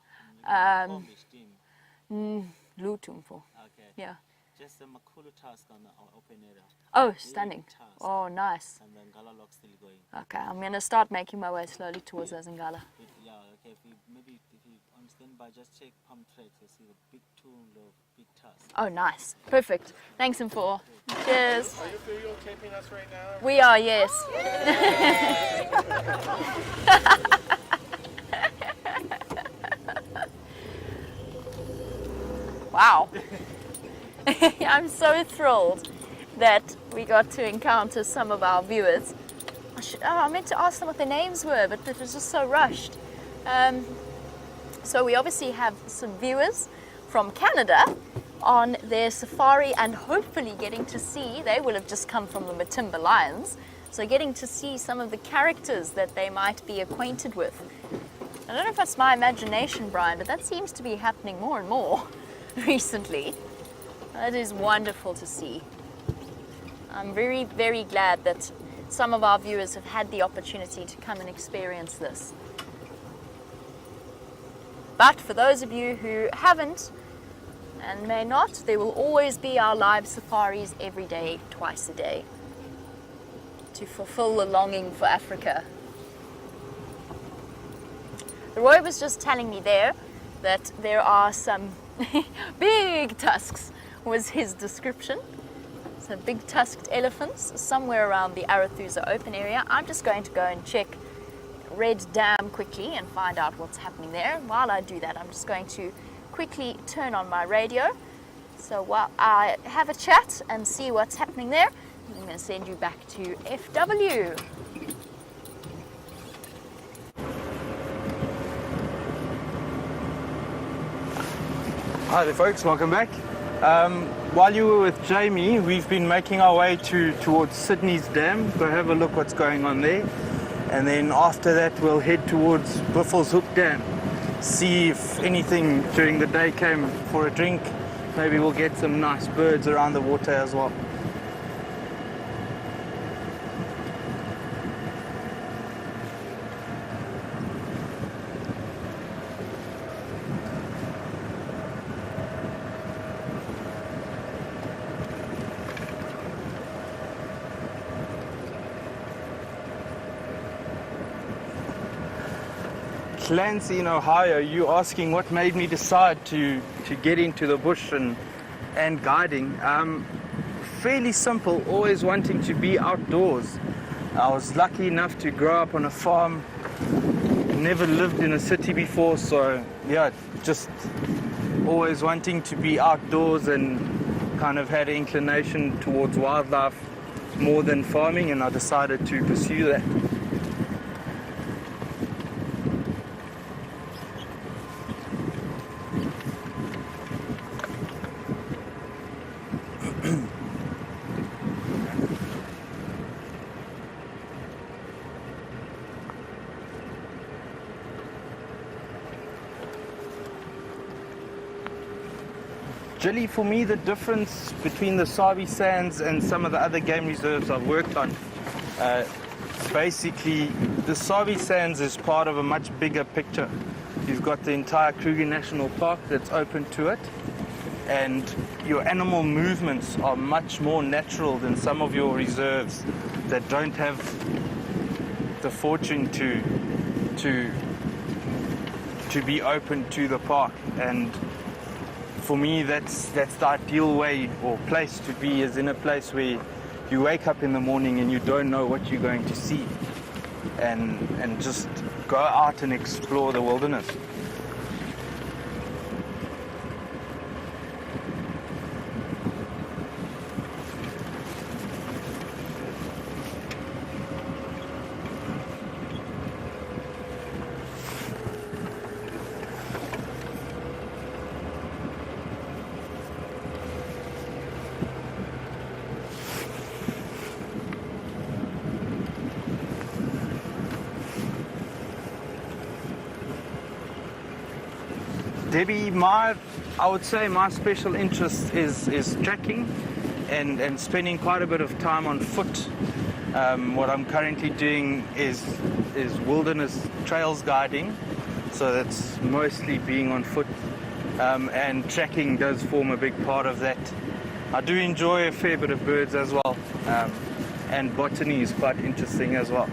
Lutumful. Okay. Yeah. Just a makulu task on the open area. Oh, stunning. Oh, nice. And then Gala Lock still going. Okay, I'm going to start making my way slowly towards Azangala. Yeah, okay. If you on standby, just check palm tracks. You see the big tool, the big task. Oh, nice. Perfect. Thanks, Info. Cheers. Are you videotaping us right now? We are, yes. Wow. I'm so thrilled that we got to encounter some of our viewers. I meant to ask them what their names were, but it was just so rushed. So we obviously have some viewers from Canada on their safari, and hopefully getting to see, they will have just come from the Matimba Lions, so getting to see some of the characters that they might be acquainted with. I don't know if that's my imagination, Brian, but that seems to be happening more and more recently. That is wonderful to see. I'm very, very glad that some of our viewers have had the opportunity to come and experience this. But for those of you who haven't and may not, there will always be our live safaris every day, twice a day, to fulfill the longing for Africa. Roy was just telling me there that there are some big tusks, was his description. So big tusked elephants somewhere around the Arathusa open area. I'm just going to go and check Red Dam quickly and find out what's happening there. While I do that, I'm just going to quickly turn on my radio. So while I have a chat and see what's happening there, I'm going to send you back to FW. Hi there folks, welcome back. While you were with Jamie, we've been making our way towards Sydney's Dam. Go have a look what's going on there. And then after that we'll head towards Buffels Hook Dam. See if anything during the day came for a drink. Maybe we'll get some nice birds around the water as well. Clancy in Ohio, you asking what made me decide to get into the bush and guiding. Fairly simple, always wanting to be outdoors. I was lucky enough to grow up on a farm, never lived in a city before, so yeah, just always wanting to be outdoors and kind of had an inclination towards wildlife more than farming, and I decided to pursue that. Really, for me, the difference between the Sabi Sands and some of the other game reserves I've worked on, basically, the Sabi Sands is part of a much bigger picture. You've got the entire Kruger National Park that's open to it, and your animal movements are much more natural than some of your reserves that don't have the fortune to be open to the park. And for me, that's the ideal way or place to be, is in a place where you wake up in the morning and you don't know what you're going to see, and just go out and explore the wilderness. Debbie, I would say my special interest is trekking and spending quite a bit of time on foot. What I'm currently doing is wilderness trails guiding, so that's mostly being on foot, and trekking does form a big part of that. I do enjoy a fair bit of birds as well, and botany is quite interesting as well.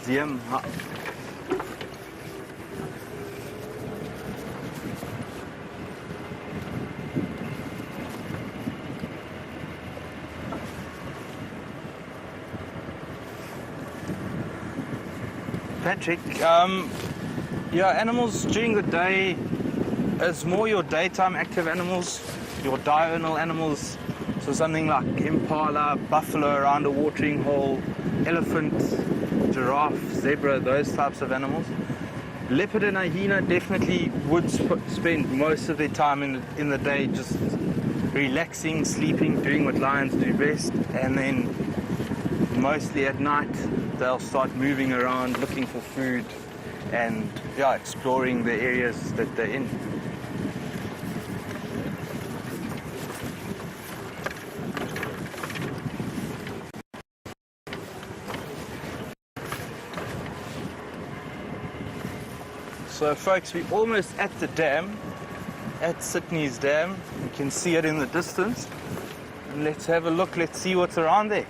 Ziem, Patrick, yeah, animals during the day is more your daytime active animals, your diurnal animals, so something like impala, buffalo around a watering hole, elephant, giraffe, zebra, those types of animals. Leopard and hyena definitely would spend most of their time in the day just relaxing, sleeping, doing what lions do best, and then mostly at night they'll start moving around looking for food and yeah, exploring the areas that they're in. So folks, we're almost at the dam, at Sydney's dam. You can see it in the distance. And let's have a look, let's see what's around there.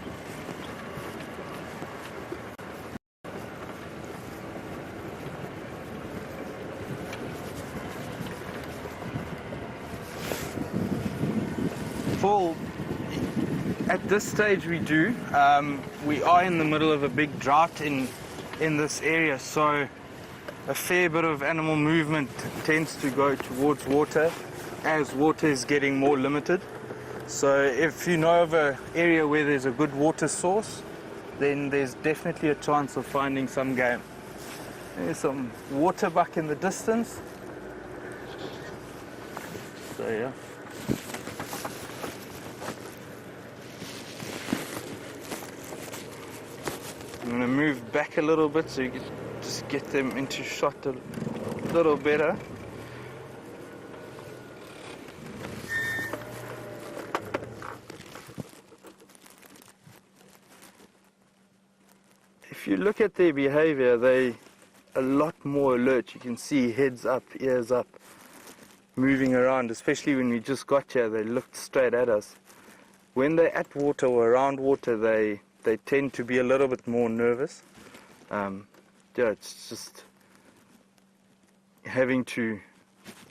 Full. At this stage we do. We are in the middle of a big drought in this area, so a fair bit of animal movement tends to go towards water as water is getting more limited. So if you know of an area where there's a good water source, then there's definitely a chance of finding some game. There's some water buck in the distance. So yeah. I'm going to move back a little bit so you can just get them into shot a little better. If you look at their behavior, they're a lot more alert. You can see heads up, ears up, moving around, especially when we just got here, they looked straight at us. When they're at water or around water, they tend to be a little bit more nervous. Yeah, it's just having to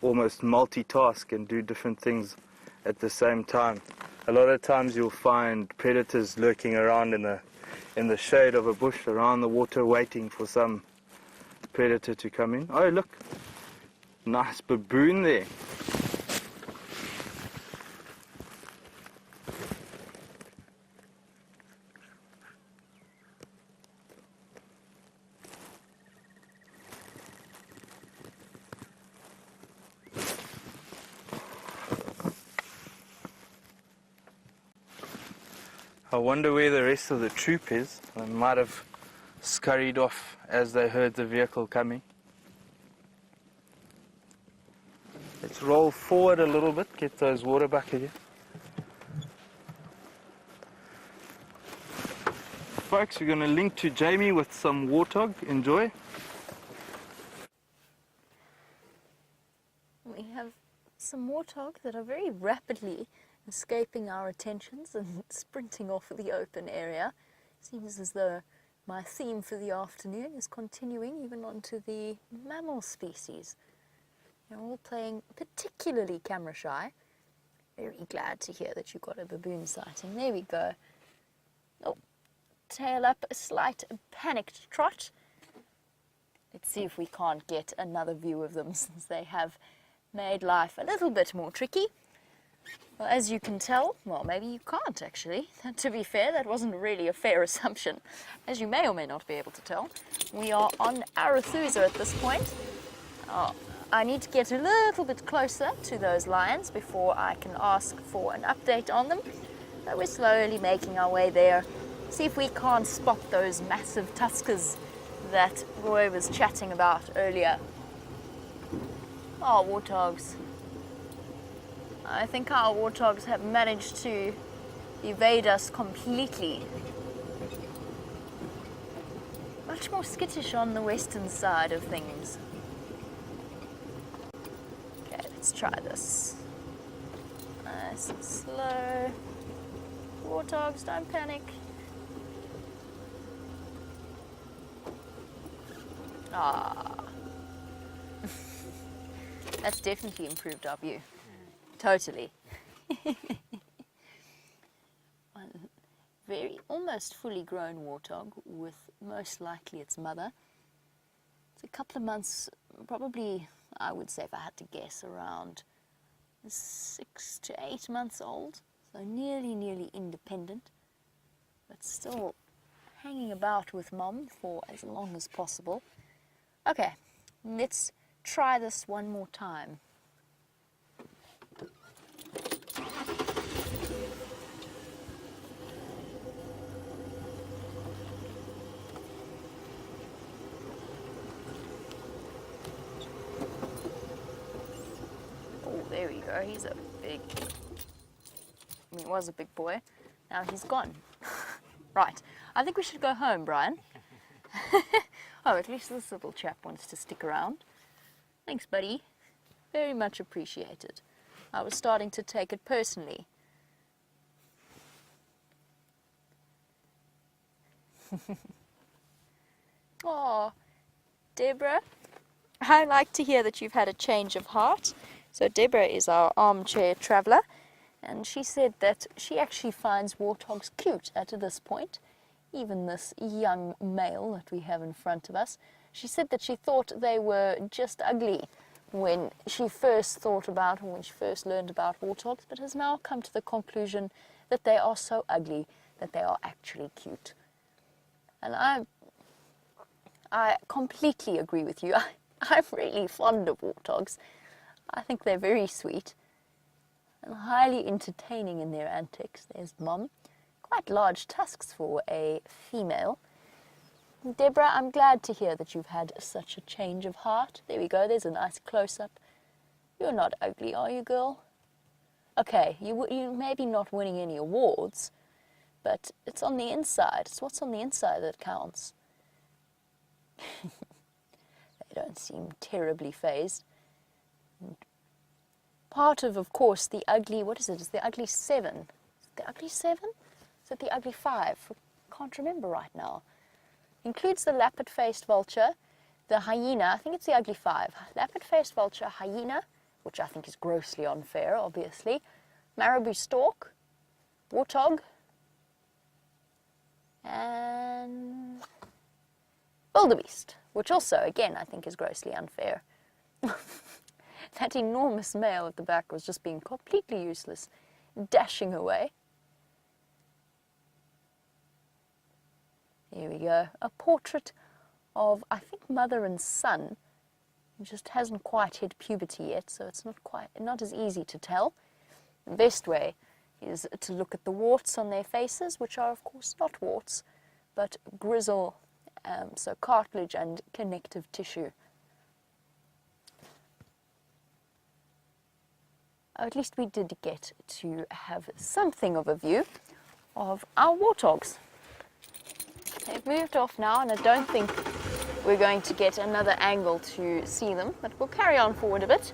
almost multitask and do different things at the same time. A lot of times you'll find predators lurking around in the shade of a bush around the water waiting for some predator to come in. Oh look, nice baboon there. I wonder where the rest of the troop is. They might have scurried off as they heard the vehicle coming. Let's roll forward a little bit, get those water bucket here. Folks, we're going to link to Jamie with some warthog. Enjoy. We have some warthog that are very rapidly escaping our attentions and sprinting off the open area. Seems as though my theme for the afternoon is continuing even onto the mammal species. They're all playing particularly camera shy. Very glad to hear that you got a baboon sighting. There we go. Oh, tail up, a slight panicked trot. Let's see if we can't get another view of them since they have made life a little bit more tricky. Well, as you can tell, well, maybe you can't actually. To be fair, that wasn't really a fair assumption. As you may or may not be able to tell, we are on Arathusa at this point. I need to get a little bit closer to those lions before I can ask for an update on them. But we're slowly making our way there. See if we can't spot those massive tuskers that Roy was chatting about earlier. Oh, warthogs. I think our warthogs have managed to evade us completely. Much more skittish on the western side of things. Okay, let's try this. Nice and slow. Warthogs, don't panic. Ah, that's definitely improved our view. Totally. One very, almost fully grown warthog with most likely its mother. It's a couple of months, probably, I would say if I had to guess, around 6 to 8 months old. So nearly independent, but still hanging about with mom for as long as possible. Okay, let's try this one more time. Oh, there we go. He's a big, I mean, he was a big boy. Now he's gone. Right, I think we should go home, Brian. Oh, at least this little chap wants to stick around. Thanks, buddy. Very much appreciated. I was starting to take it personally. Oh, Deborah, I like to hear that you've had a change of heart. So Deborah is our armchair traveller, and she said that she actually finds warthogs cute at this point. Even this young male that we have in front of us. She said that she thought they were just ugly when she first thought about, or when she first learned about warthogs, but has now come to the conclusion that they are so ugly that they are actually cute. And I completely agree with you. I'm really fond of warthogs. I think they're very sweet and highly entertaining in their antics. There's Mom. Quite large tusks for a female. Deborah, I'm glad to hear that you've had such a change of heart. There we go, there's a nice close-up. You're not ugly, are you, girl? Okay, you maybe not winning any awards, but it's on the inside. It's what's on the inside that counts. They don't seem terribly fazed. And part of course, the ugly, what is it? It's the ugly 7. Is it the ugly 7? Is it the ugly 5? I can't remember right now. Includes the lappet-faced vulture, the hyena, I think it's the ugly 5. Lappet-faced vulture, hyena, which I think is grossly unfair, obviously. Marabou stork, warthog, and wildebeest, which also, again, I think is grossly unfair. That enormous male at the back was just being completely useless, dashing away. Here we go, a portrait of, I think, mother and son. It just hasn't quite hit puberty yet, so it's not as easy to tell. The best way is to look at the warts on their faces, which are, of course, not warts, but gristle, so cartilage and connective tissue. At least we did get to have something of a view of our warthogs. They've moved off now, and I don't think we're going to get another angle to see them, but we'll carry on forward a bit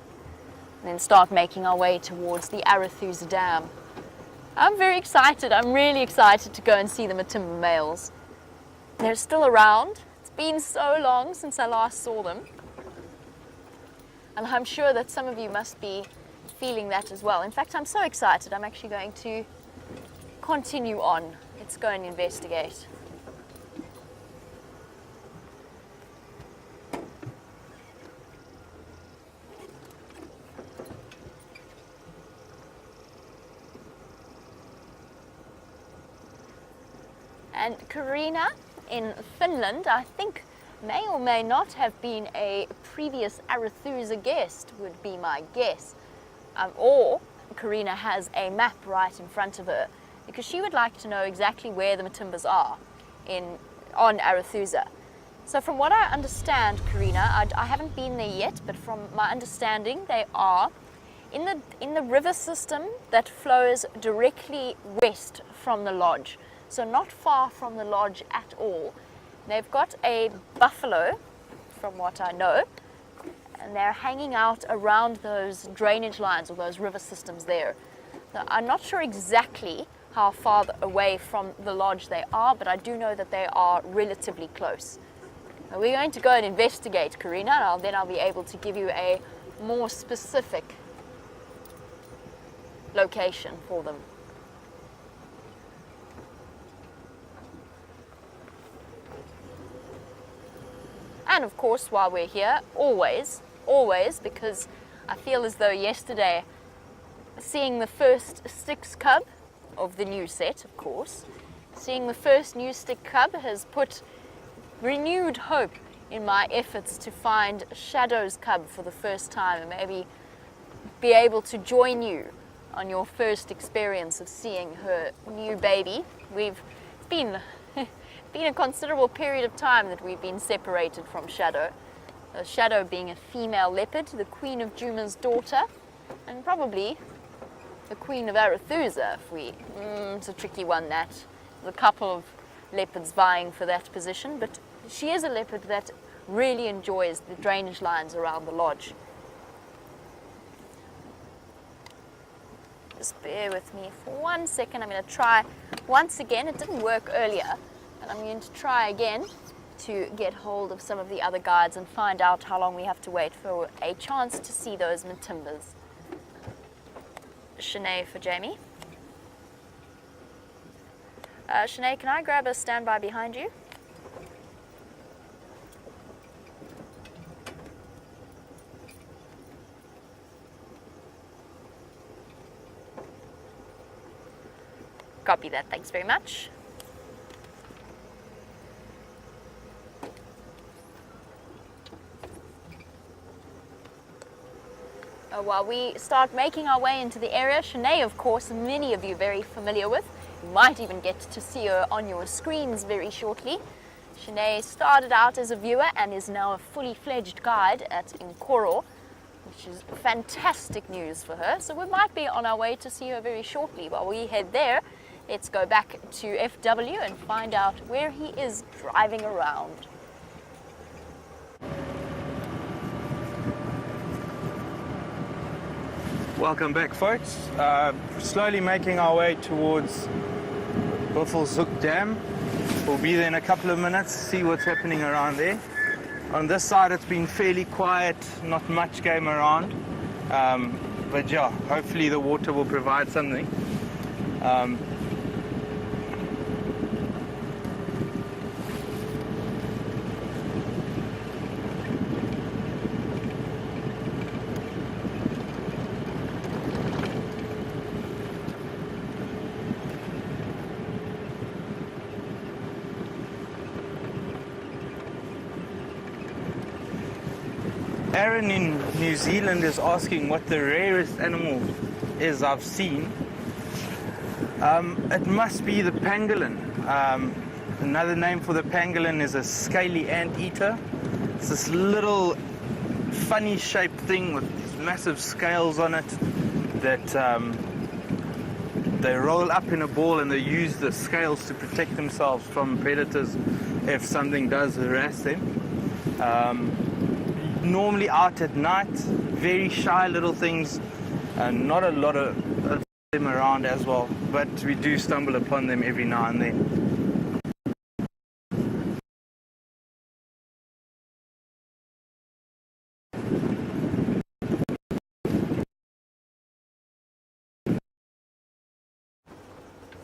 and then start making our way towards the Arathusa Dam. I'm very excited. I'm really excited to go and see the Matimba males. They're still around. It's been so long since I last saw them. And I'm sure that some of you must be feeling that as well. In fact, I'm so excited, I'm actually going to continue on. Let's go and investigate. And Karina in Finland, I think, may or may not have been a previous Arethusa guest, would be my guess. Or Karina has a map right in front of her, because she would like to know exactly where the Matimbas are on Arethusa. So from what I understand, Karina, I haven't been there yet, but from my understanding, they are in the river system that flows directly west from the lodge. So not far from the lodge at all. They've got a buffalo, from what I know, and they're hanging out around those drainage lines or those river systems there. Now, I'm not sure exactly how far away from the lodge they are, but I do know that they are relatively close. Now, we're going to go and investigate, Karina, and then I'll be able to give you a more specific location for them. And of course, while we're here, always, because I feel as though yesterday, seeing the first Styx cub of the new set, of course, seeing the first new Styx cub has put renewed hope in my efforts to find Shadow's cub for the first time and maybe be able to join you on your first experience of seeing her new baby. We've been a considerable period of time that we've been separated from Shadow. Shadow being a female leopard, the Queen of Juma's daughter, and probably the Queen of Arethusa, if we... it's a tricky one, that. There's a couple of leopards vying for that position, but she is a leopard that really enjoys the drainage lines around the lodge. Just bear with me for 1 second. I'm going to try once again. It didn't work earlier, and I'm going to try again to get hold of some of the other guides and find out how long we have to wait for a chance to see those Matimbas. Shanae for Jamie. Shanae, can I grab a standby behind you? Copy that, thanks very much. While we start making our way into the area, Shanae, of course, many of you very familiar with. You might even get to see her on your screens very shortly. Shanae started out as a viewer and is now a fully fledged guide at Nkoro, which is fantastic news for her. So we might be on our way to see her very shortly. While we head there, let's go back to FW and find out where he is driving around. Welcome back, folks. Slowly making our way towards Buffelshoek Dam. We'll be there in a couple of minutes, see what's happening around there. On this side it's been fairly quiet, not much game around. But yeah, hopefully the water will provide something. Aaron in New Zealand is asking what the rarest animal is I've seen. It must be the pangolin. Another name for the pangolin is a scaly anteater. It's this little funny shaped thing with these massive scales on it that they roll up in a ball, and they use the scales to protect themselves from predators if something does harass them. Normally out at night, very shy little things, and not a lot of them around as well, but we do stumble upon them every now and then.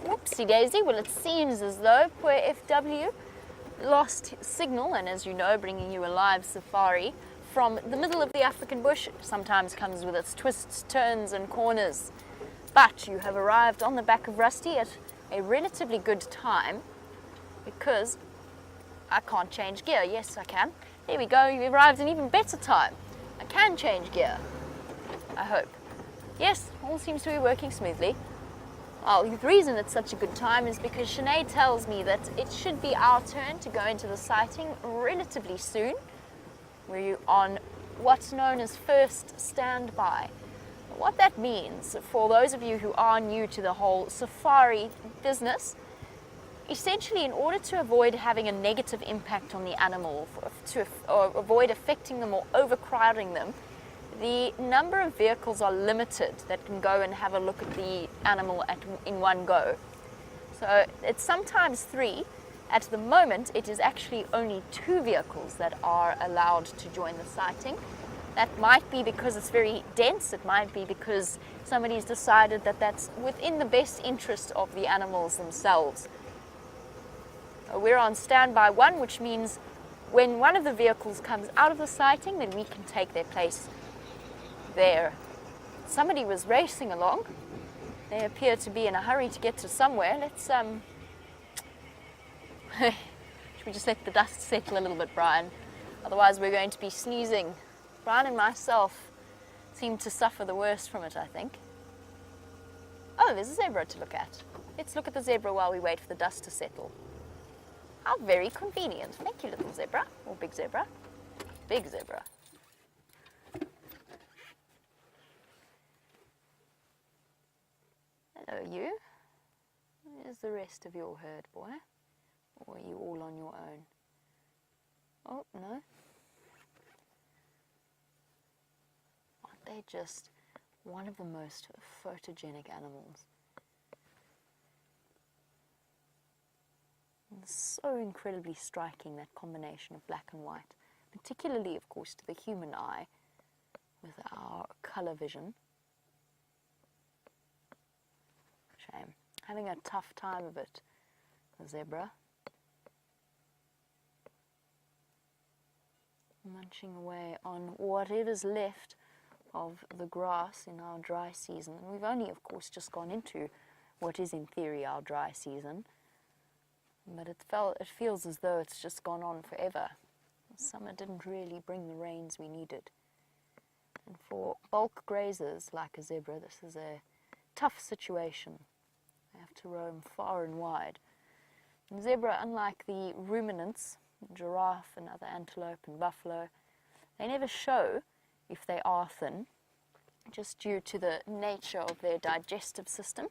Whoopsie daisy, well it seems as though poor FW lost signal, and as you know, bringing you a live safari from the middle of the African bush sometimes comes with its twists, turns and corners. But you have arrived on the back of Rusty at a relatively good time. because I can't change gear. Yes, I can. There we go, you arrived in even better time. I can change gear, I hope. Yes, all seems to be working smoothly. Well, the reason it's such a good time is because Sinead tells me that it should be our turn to go into the sighting relatively soon. We're on what's known as first standby. What that means, for those of you who are new to the whole safari business, essentially in order to avoid having a negative impact on the animal, or avoid affecting them or overcrowding them, the number of vehicles are limited that can go and have a look at the animal in one go. So it's sometimes 3. At the moment, it is actually only 2 vehicles that are allowed to join the sighting. That might be because it's very dense. It might be because somebody's decided that that's within the best interest of the animals themselves. We're on standby 1, which means when one of the vehicles comes out of the sighting, then we can take their place there. Somebody was racing along. They appear to be in a hurry to get to somewhere. Let's should we just let the dust settle a little bit, Brian? Otherwise we're going to be sneezing. Brian and myself seem to suffer the worst from it, I think. Oh, there's a zebra to look at. Let's look at the zebra while we wait for the dust to settle. How very convenient. Thank you, little zebra. Or big zebra. Big zebra. Hello, you. Where's the rest of your herd, boy? Or are you all on your own? Oh, no. Aren't they just one of the most photogenic animals? And so incredibly striking, that combination of black and white, particularly, of course, to the human eye with our colour vision. Shame. Having a tough time of it, the zebra. Munching away on whatever is left of the grass in our dry season. And we've only, of course, just gone into what is in theory our dry season. But it feels as though it's just gone on forever. Summer didn't really bring the rains we needed. And for bulk grazers like a zebra, this is a tough situation. They have to roam far and wide. And zebra, unlike the ruminants, giraffe and other antelope and buffalo, they never show if they are thin, just due to the nature of their digestive system,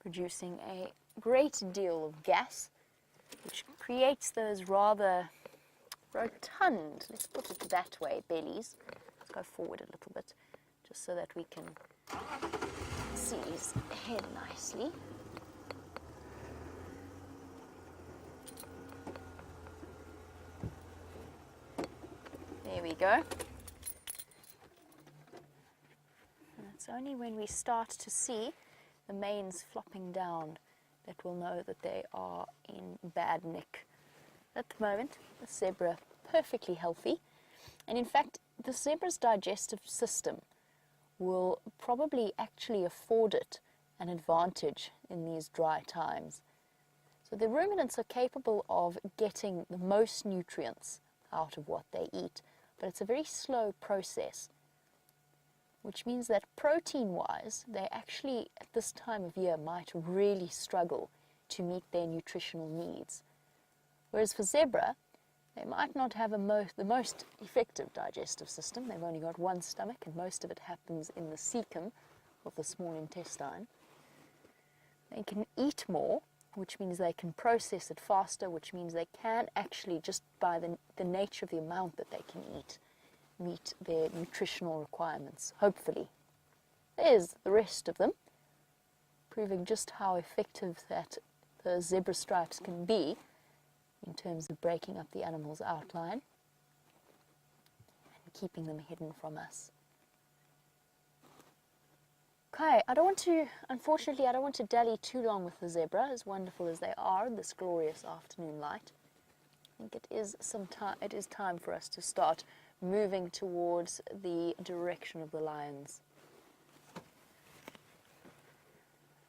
producing a great deal of gas, which creates those rather rotund, let's put it that way, bellies. Let's go forward a little bit, just so that we can see his head nicely. There we go. And it's only when we start to see the manes flopping down that we'll know that they are in bad nick. At the moment, the zebra perfectly healthy, and in fact the zebra's digestive system will probably actually afford it an advantage in these dry times. So the ruminants are capable of getting the most nutrients out of what they eat, but it's a very slow process, which means that protein-wise, they actually, at this time of year, might really struggle to meet their nutritional needs. Whereas for zebra, they might not have the most effective digestive system. They've only got one stomach, and most of it happens in the cecum of the small intestine. They can eat more, which means they can process it faster, which means they can actually, just by the nature of the amount that they can eat, meet their nutritional requirements, hopefully. There's the rest of them, proving just how effective that the zebra stripes can be in terms of breaking up the animal's outline and keeping them hidden from us. Okay, unfortunately, I don't want to dally too long with the zebra, as wonderful as they are in this glorious afternoon light. I think it is time for us to start moving towards the direction of the lions.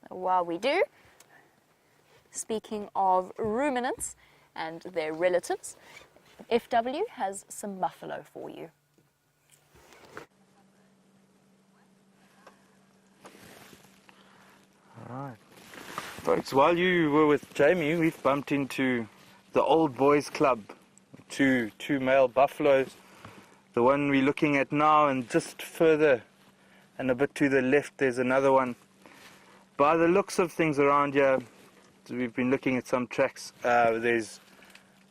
While we do, speaking of ruminants and their relatives, FW has some buffalo for you. Alright. Folks, while you were with Jamie, we've bumped into the Old Boys Club. Two male buffaloes. The one we're looking at now, and just further and a bit to the left there's another one. By the looks of things around here, we've been looking at some tracks, there's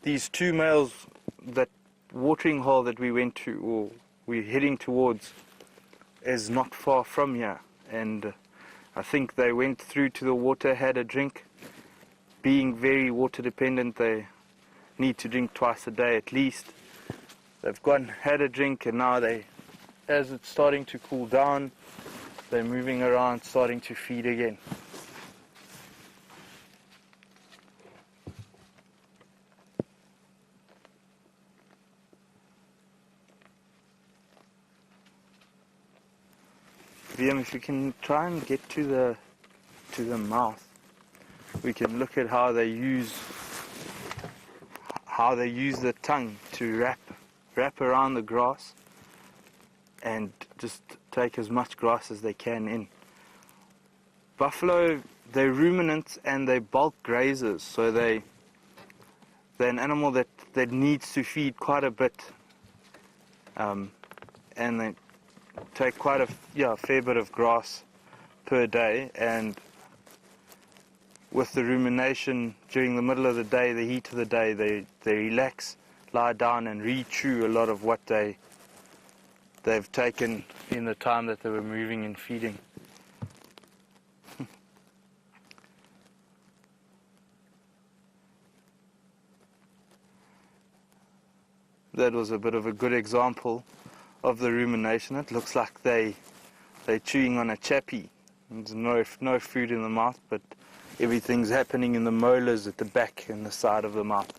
these two males. That watering hole that we went to, or we're heading towards, is not far from here, and I think they went through to the water, had a drink. Being very water dependent, they need to drink twice a day at least. They've gone, had a drink, and now as it's starting to cool down, they're moving around, starting to feed again. Liam, if you can try and get to the mouth, we can look at how they use the tongue to wrap around the grass and just take as much grass as they can in. Buffalo, they're ruminants and they're bulk grazers, so they're an animal that needs to feed quite a bit, and they take quite a fair bit of grass per day. And with the rumination during the middle of the day, the heat of the day, they relax, lie down and re-chew a lot of what they've taken in the time that they were moving and feeding. That was a bit of a good example of the rumination. It looks like they're chewing on a chappie. There's no food in the mouth, but everything's happening in the molars at the back and the side of the mouth.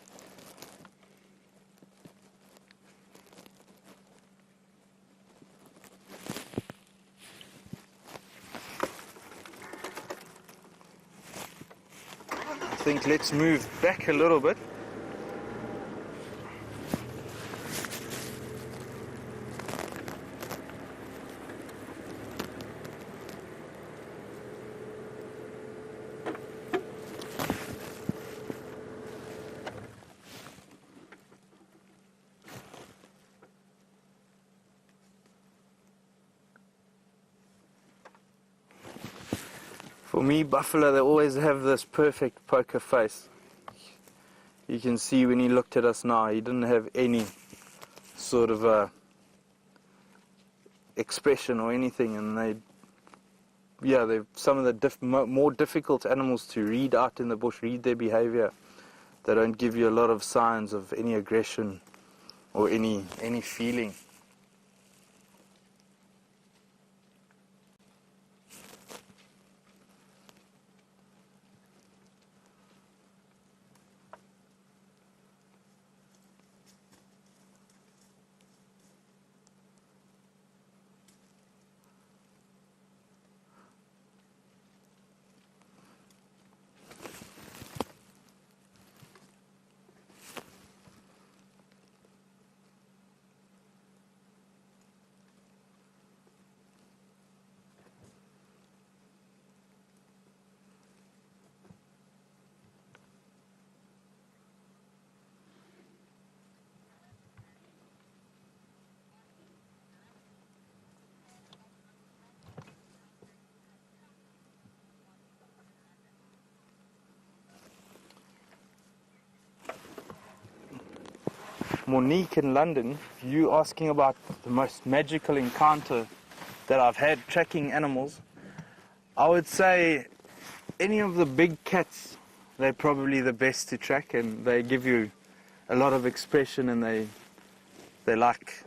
I think let's move back a little bit. For me, buffalo, they always have this perfect poker face. You can see when he looked at us now, he didn't have any sort of expression or anything, and they're some of the more difficult animals to read out in the bush, read their behavior. They don't give you a lot of signs of any aggression or any feeling. Monique in London, you asking about the most magical encounter that I've had tracking animals. I would say any of the big cats, they're probably the best to track, and they give you a lot of expression, and they like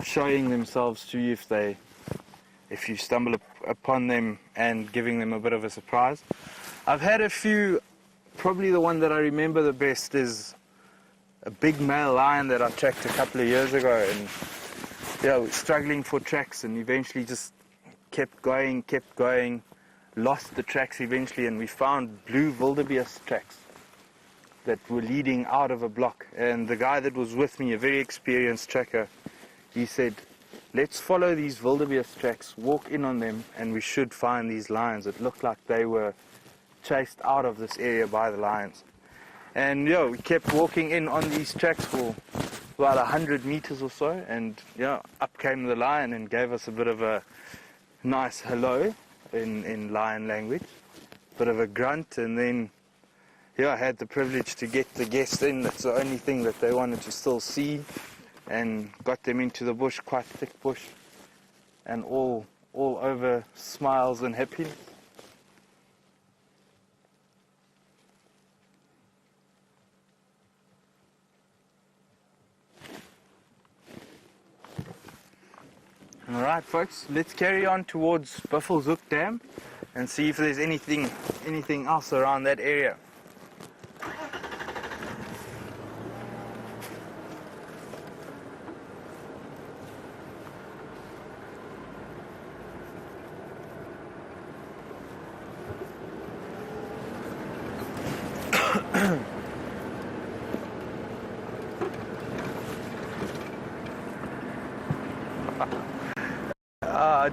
showing themselves to you if you stumble upon them and giving them a bit of a surprise. I've had a few. Probably the one that I remember the best is a big male lion that I tracked a couple of years ago, and yeah, struggling for tracks, and eventually just kept going, lost the tracks eventually, and we found blue wildebeest tracks that were leading out of a block. And the guy that was with me, a very experienced tracker, he said, let's follow these wildebeest tracks, walk in on them, and we should find these lions. It looked like they were chased out of this area by the lions. And yeah, we kept walking in on these tracks for about 100 meters or so, and yeah, up came the lion and gave us a bit of a nice hello in lion language, bit of a grunt, and then yeah, I had the privilege to get the guests in. That's the only thing that they wanted to still see, and got them into the bush, quite thick bush, and all over smiles and happiness. All right, folks, let's carry on towards Buffelshoek Dam and see if there's anything else around that area.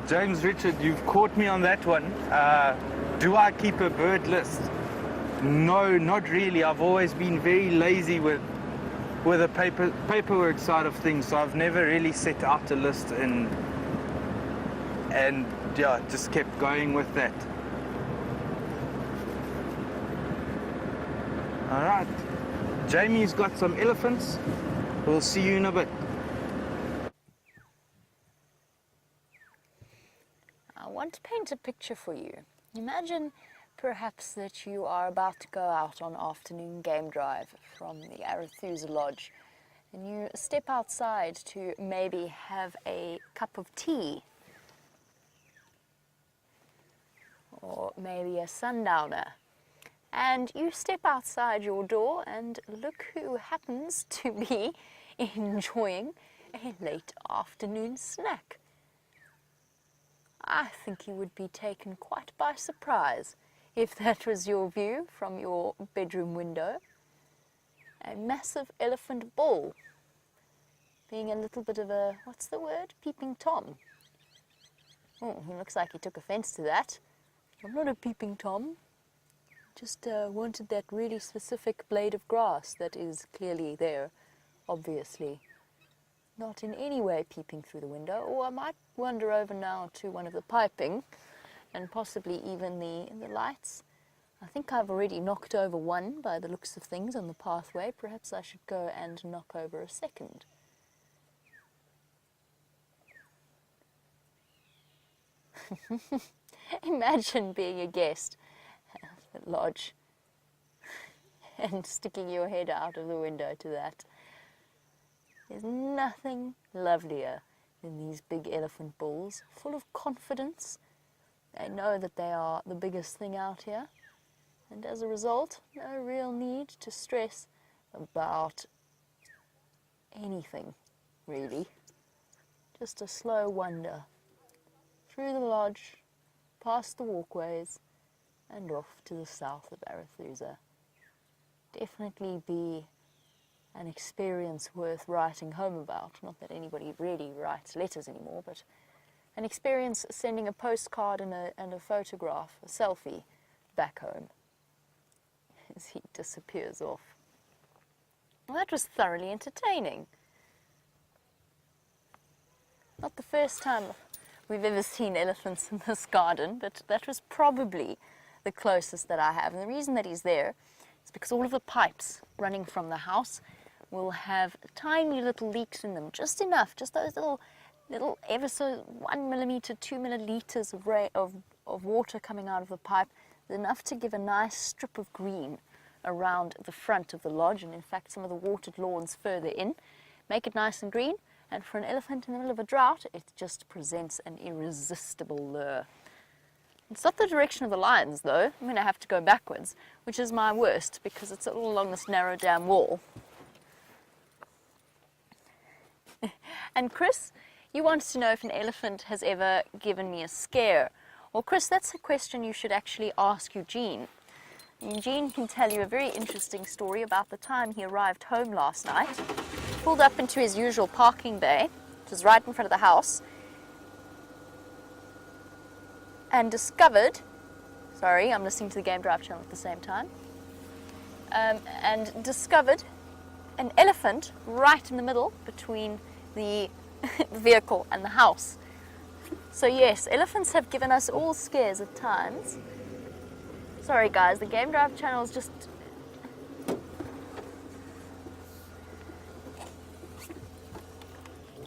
James Richard, you've caught me on that one. Do I keep a bird list? No, not really. I've always been very lazy with the paperwork side of things, so I've never really set out a list and yeah, just kept going with that. All right, Jamie's got some elephants. We'll see you in a bit. I want to paint a picture for you. Imagine perhaps that you are about to go out on afternoon game drive from the Arathusa Lodge, and you step outside to maybe have a cup of tea, or maybe a sundowner, and you step outside your door and look who happens to be enjoying a late afternoon snack. I think you would be taken quite by surprise if that was your view from your bedroom window. A massive elephant bull, being a little bit of a, what's the word, peeping Tom. Oh, he looks like he took offense to that. I'm not a peeping Tom, just wanted that really specific blade of grass that is clearly there, obviously. Not in any way peeping through the window, or I might wander over now to one of the piping and possibly even the lights. I think I've already knocked over one by the looks of things on the pathway. Perhaps I should go and knock over a second. Imagine being a guest at the lodge and sticking your head out of the window to that. There's nothing lovelier than these big elephant bulls, full of confidence. They know that they are the biggest thing out here, and as a result, no real need to stress about anything, really. Just a slow wander through the lodge, past the walkways, and off to the south of Arathusa. Definitely be an experience worth writing home about. Not that anybody really writes letters anymore, but an experience sending a postcard and a photograph, a selfie, back home as he disappears off. Well, that was thoroughly entertaining. Not the first time we've ever seen elephants in this garden, but that was probably the closest that I have. And the reason that he's there is because all of the pipes running from the house will have tiny little leaks in them, just enough, just those little ever so 1 millimeter, 2 milliliters of water coming out of the pipe, enough to give a nice strip of green around the front of the lodge, and in fact some of the watered lawns further in, make it nice and green, and for an elephant in the middle of a drought, it just presents an irresistible lure. It's not the direction of the lions though. I'm going to have to go backwards, which is my worst because it's all along this narrow dam wall. And Chris, you wanted to know if an elephant has ever given me a scare. Well, Chris, that's a question you should actually ask Eugene. Eugene can tell you a very interesting story about the time he arrived home last night, pulled up into his usual parking bay, which is right in front of the house, and discovered, sorry, I'm listening to the Game Drive channel at the same time, and discovered an elephant right in the middle between the vehicle and the house. So yes, elephants have given us all scares at times. Sorry guys, the Game Drive channel is just...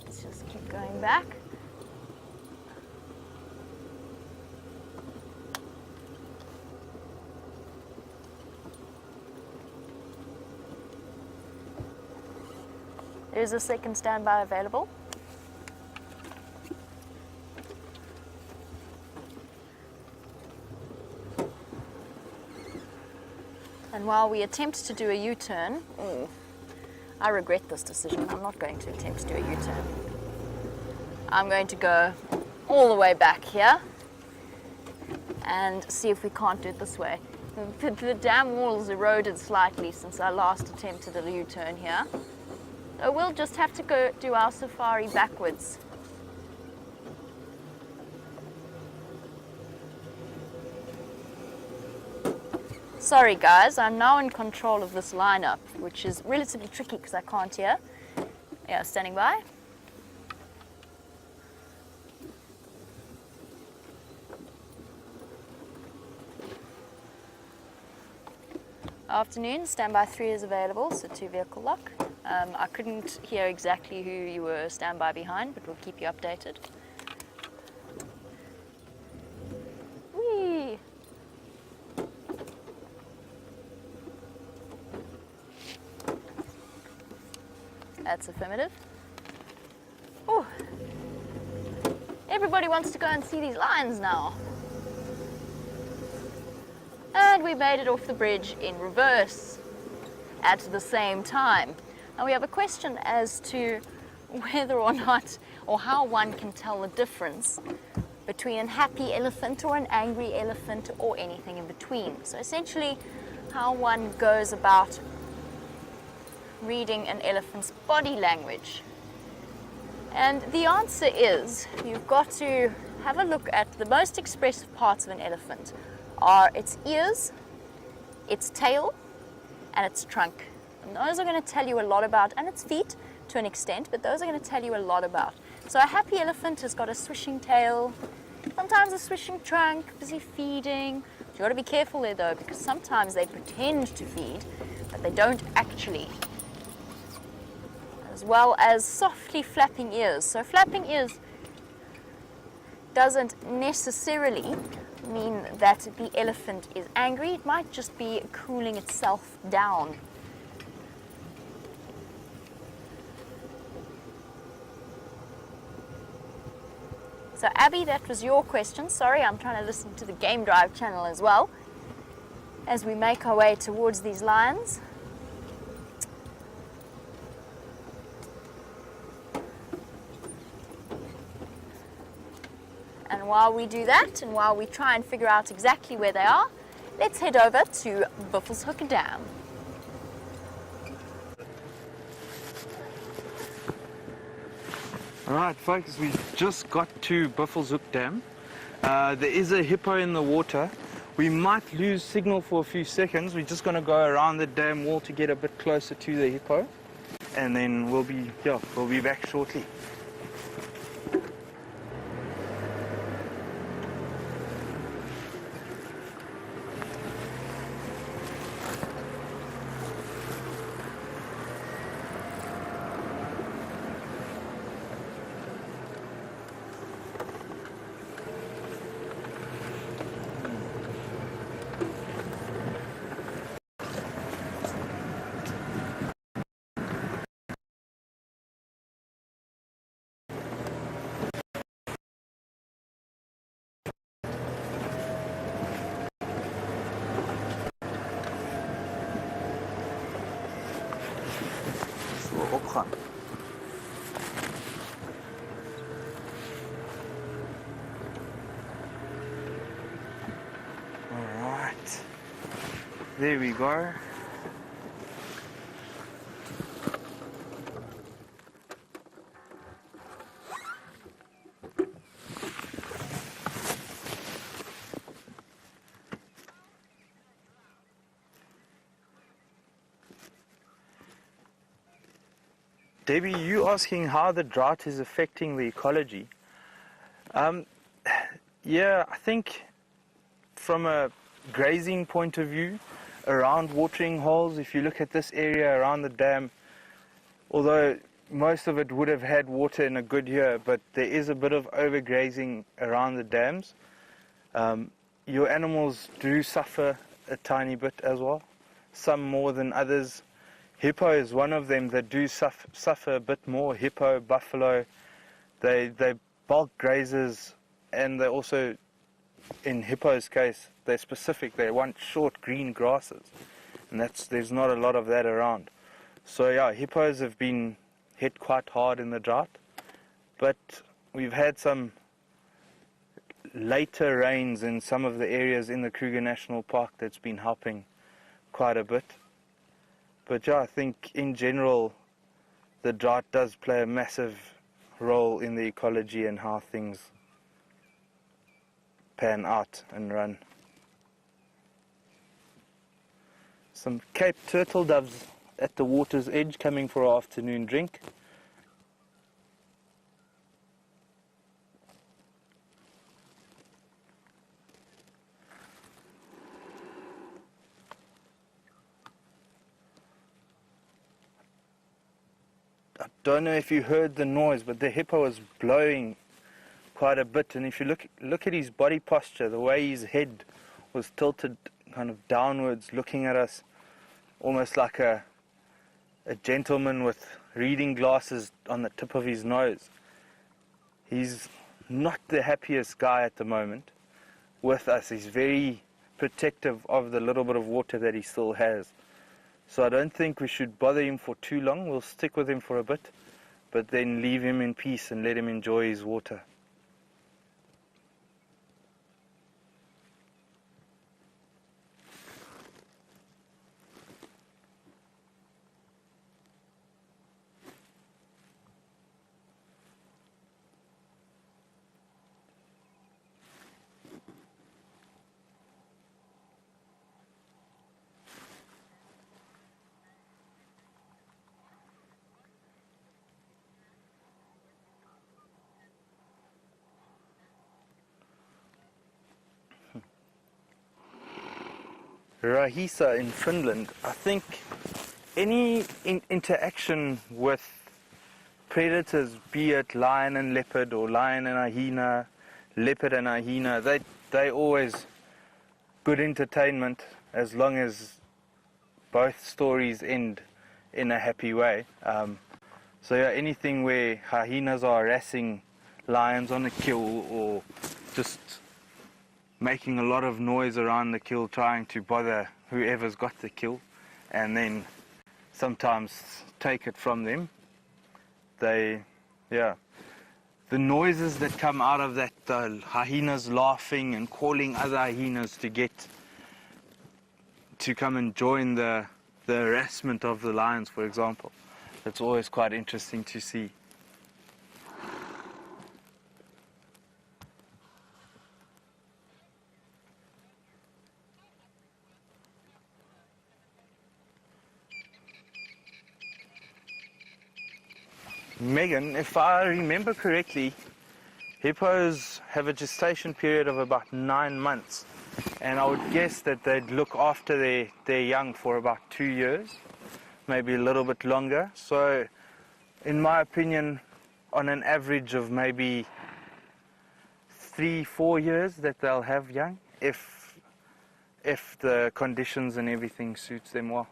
Let's just keep going back. There's a second standby available. And while we attempt to do a U-turn, I regret this decision. I'm not going to attempt to do a U-turn. I'm going to go all the way back here and see if we can't do it this way. The dam wall has eroded slightly since I last attempted a U-turn here. So we'll just have to go do our safari backwards. Sorry guys, I'm now in control of this lineup, which is relatively tricky because I can't hear. Yeah, standing by. Afternoon, standby 3 is available, so 2 vehicle lock. I couldn't hear exactly who you were standby behind, but we'll keep you updated. Whee! That's affirmative. Ooh. Everybody wants to go and see these lions now. And we made it off the bridge in reverse at the same time. Now we have a question as to whether or not, or how one can tell the difference between an happy elephant or an angry elephant or anything in between. So essentially how one goes about reading an elephant's body language. And the answer is, you've got to have a look at the most expressive parts of an elephant are its ears, its tail, and its trunk. And those are going to tell you a lot about, and its feet to an extent, but those are going to tell you a lot about. So a happy elephant has got a swishing tail, sometimes a swishing trunk, busy feeding. You've got to be careful there though, because sometimes they pretend to feed, but they don't actually. As well as softly flapping ears. So flapping ears doesn't necessarily mean that the elephant is angry. It might just be cooling itself down. So Abby, that was your question. Sorry, I'm trying to listen to the Game Drive channel as well as we make our way towards these lions. And while we do that, and while we try and figure out exactly where they are, let's head over to Buffelshoek Dam. Alright folks, we've just got to Buffelshoek Dam. There is a hippo in the water. We might lose signal for a few seconds. We're just going to go around the dam wall to get a bit closer to the hippo. And then we'll be back shortly. Opgaan. There we go. Debbie, you asking how the drought is affecting the ecology. Yeah, I think from a grazing point of view, around watering holes, if you look at this area around the dam, although most of it would have had water in a good year, but there is a bit of overgrazing around the dams. Your animals do suffer a tiny bit as well, some more than others. Hippo is one of them that do suffer a bit more. Hippo, buffalo, they bulk grazers, and they also, in hippo's case, they're specific. They want short green grasses, and there's not a lot of that around. So yeah, hippos have been hit quite hard in the drought, but we've had some later rains in some of the areas in the Kruger National Park that's been helping quite a bit. But yeah, I think in general the drought does play a massive role in the ecology and how things pan out and run. Some Cape turtle doves at the water's edge coming for our afternoon drink. I don't know if you heard the noise, but the hippo was blowing quite a bit, and if you look at his body posture, the way his head was tilted kind of downwards, looking at us almost like a gentleman with reading glasses on the tip of his nose. He's not the happiest guy at the moment with us. He's very protective of the little bit of water that he still has. So I don't think we should bother him for too long. We'll stick with him for a bit, but then leave him in peace and let him enjoy his water. Rahisa in Finland, I think any interaction with predators, be it lion and leopard or lion and hyena, leopard and hyena, they always good entertainment as long as both stories end in a happy way. So yeah, anything where hyenas are harassing lions on a kill or just making a lot of noise around the kill, trying to bother whoever's got the kill, and then sometimes take it from them. The noises that come out of that, the hyenas laughing and calling other hyenas to come and join the harassment of the lions, for example. That's always quite interesting to see. Megan, if I remember correctly, hippos have a gestation period of about 9 months, and I would guess that they'd look after their young for about 2 years, maybe a little bit longer. So in my opinion, on an average of maybe 3-4 years that they'll have young, if the conditions and everything suits them well.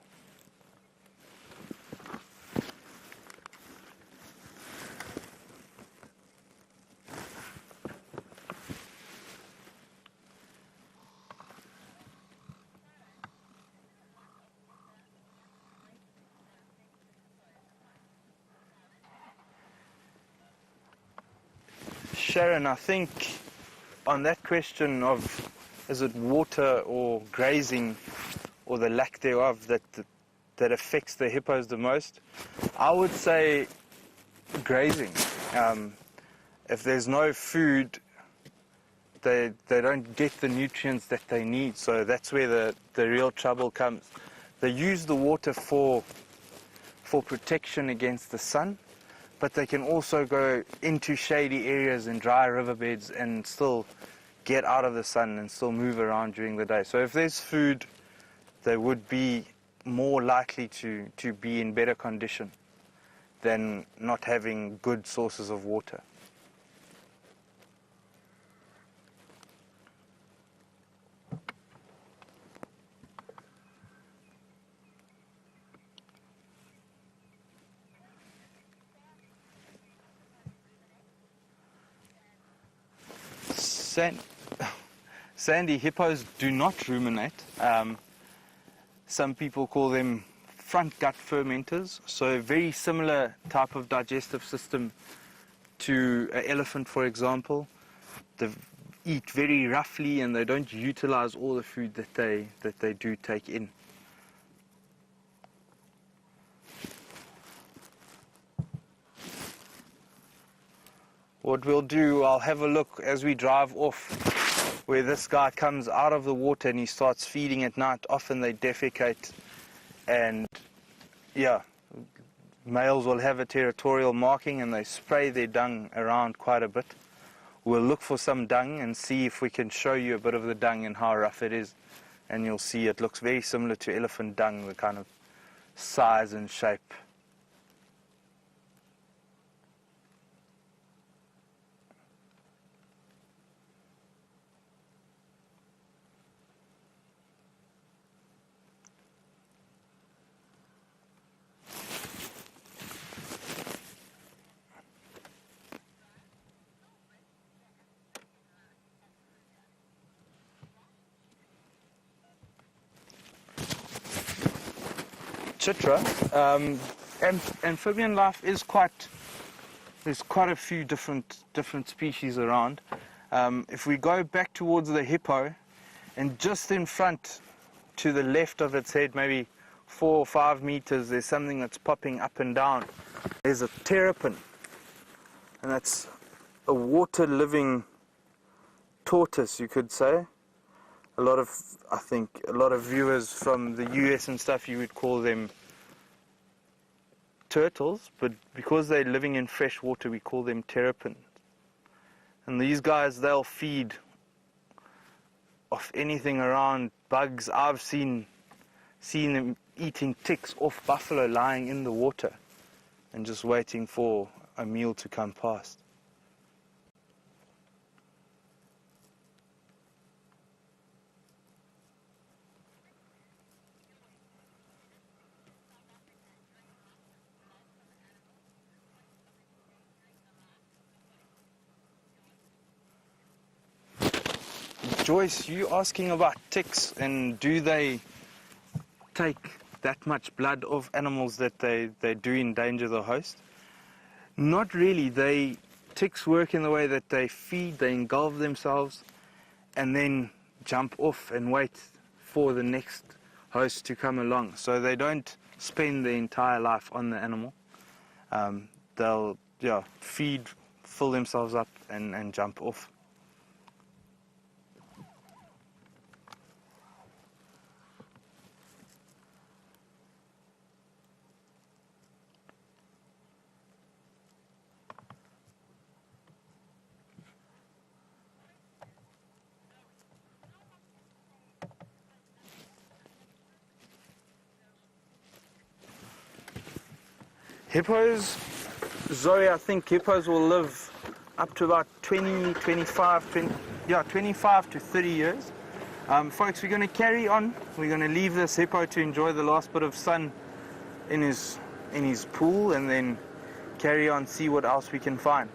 Sharon, I think on that question of is it water or grazing or the lack thereof that affects the hippos the most? I would say grazing. If there's no food, they don't get the nutrients that they need, so that's where the real trouble comes. They use the water for protection against the sun, but they can also go into shady areas and dry riverbeds and still get out of the sun and still move around during the day. So if there's food, they would be more likely to be in better condition than not having good sources of water. Sandy, hippos do not ruminate. Some people call them front gut fermenters, so a very similar type of digestive system to an elephant, for example. They eat very roughly and they don't utilize all the food that they do take in. What we'll do, I'll have a look as we drive off where this guy comes out of the water and he starts feeding at night. Often they defecate, and yeah, males will have a territorial marking and they spray their dung around quite a bit. We'll look for some dung and see if we can show you a bit of the dung and how rough it is, and you'll see it looks very similar to elephant dung, the kind of size and shape. Chitra, amphibian life is there's quite a few different species around. If we go back towards the hippo, and just in front to the left of its head, maybe 4 or 5 meters, there's something that's popping up and down. There's a terrapin, and that's a water-living tortoise, you could say. I think a lot of viewers from the US and stuff, you would call them turtles, but because they're living in fresh water, we call them terrapins. And these guys, they'll feed off anything around bugs. I've seen them eating ticks off buffalo lying in the water and just waiting for a meal to come past. Joyce, you asking about ticks, and do they take that much blood of animals that they do endanger the host? Not really. Ticks work in the way that they feed, they engulf themselves, and then jump off and wait for the next host to come along. So they don't spend their entire life on the animal. They'll feed, fill themselves up, and jump off. Hippos, Zoe, I think hippos will live up to about 25 to 30 years. Folks, we're going to carry on. We're going to leave this hippo to enjoy the last bit of sun in his pool, and then carry on, see what else we can find.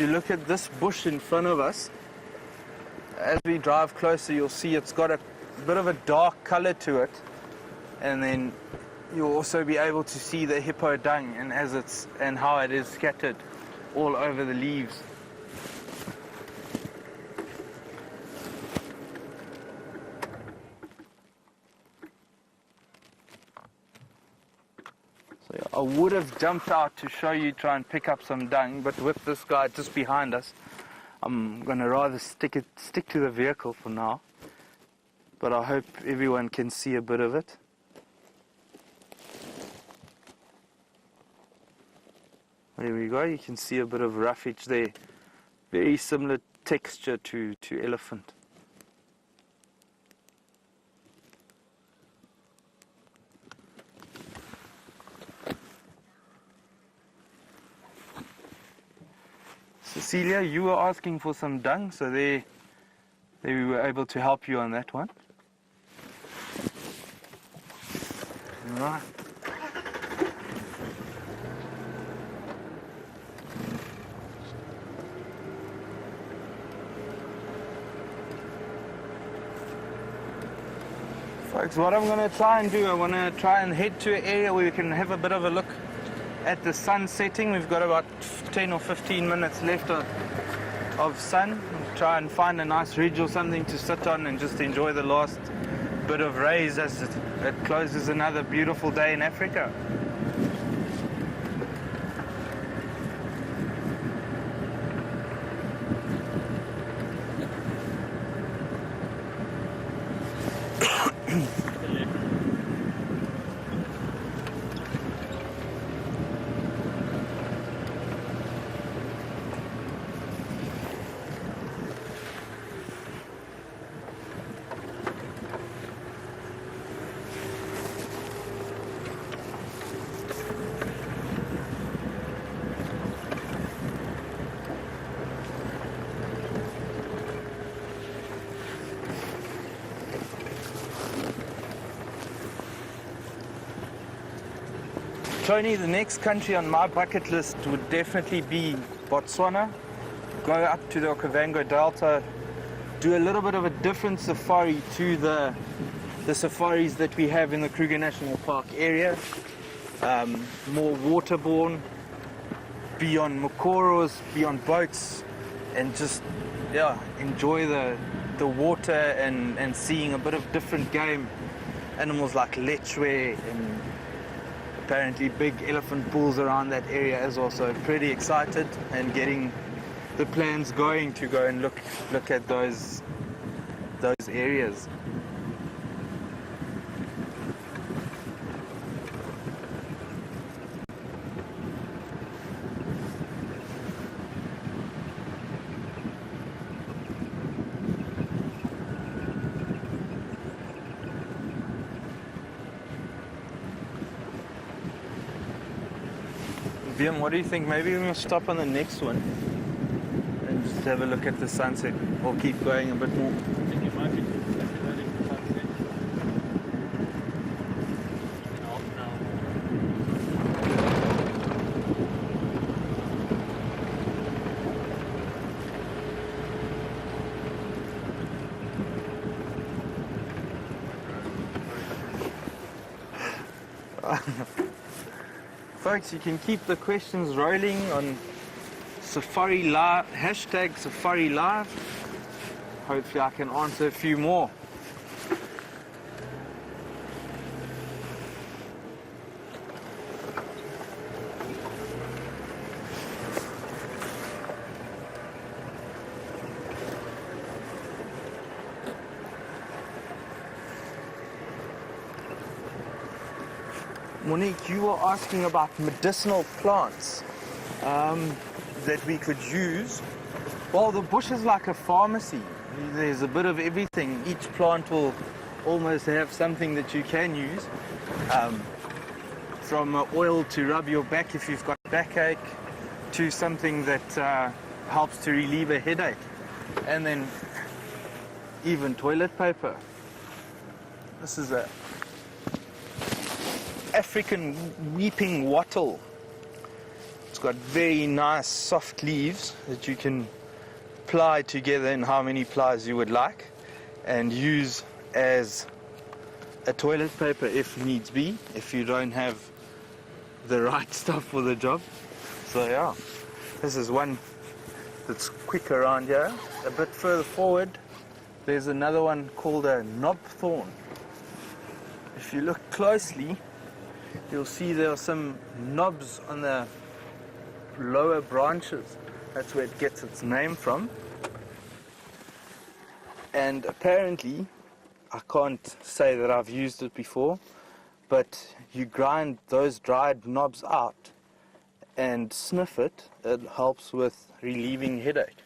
you look at this bush in front of us, as we drive closer, you'll see it's got a bit of a dark color to it, and then you'll also be able to see the hippo dung and how it is scattered all over the leaves. So yeah, I would have jumped out to show you, try and pick up some dung, but with this guy just behind us, I'm going to rather stick to the vehicle for now. But I hope everyone can see a bit of it. There we go, you can see a bit of roughage there. Very similar texture to elephant. Cecilia, you were asking for some dung, so there we were able to help you on that one. Right. Folks, what I'm going to try and do, I want to try and head to an area where we can have a bit of a look at the sun setting. We've got about 10 or 15 minutes left of sun. We'll try and find a nice ridge or something to sit on and just enjoy the last bit of rays as it closes another beautiful day in Africa. Tony, the next country on my bucket list would definitely be Botswana. Go up to the Okavango Delta, do a little bit of a different safari to the safaris that we have in the Kruger National Park area. More waterborne, be on mokoros, be on boats, and just enjoy the water and seeing a bit of different game. Animals like lechwe and apparently big elephant bulls around that as well. Also pretty excited and getting the plans going to go and look at those areas. What do you think? Maybe we'll stop on the next one and just have a look at the sunset, or keep going a bit more. I think it might be speculating the sunset. Folks, you can keep the questions rolling on Safari Live, hashtag Safari Live. Hopefully I can answer a few more. Monique, you were asking about medicinal plants that we could use. Well, the bush is like a pharmacy. There's a bit of everything. Each plant will almost have something that you can use. From oil to rub your back if you've got backache, to something that helps to relieve a headache. And then even toilet paper. This is a African weeping wattle. It's got very nice soft leaves that you can ply together in how many plies you would like and use as a toilet paper if needs be, if you don't have the right stuff for the job. So yeah, this is one that's quick around here. A bit further forward, there's another one called a knob thorn. If you look closely, you'll see there are some knobs on the lower branches. That's where it gets its name from. And apparently, I can't say that I've used it before, but you grind those dried knobs out and sniff it. It helps with relieving headache.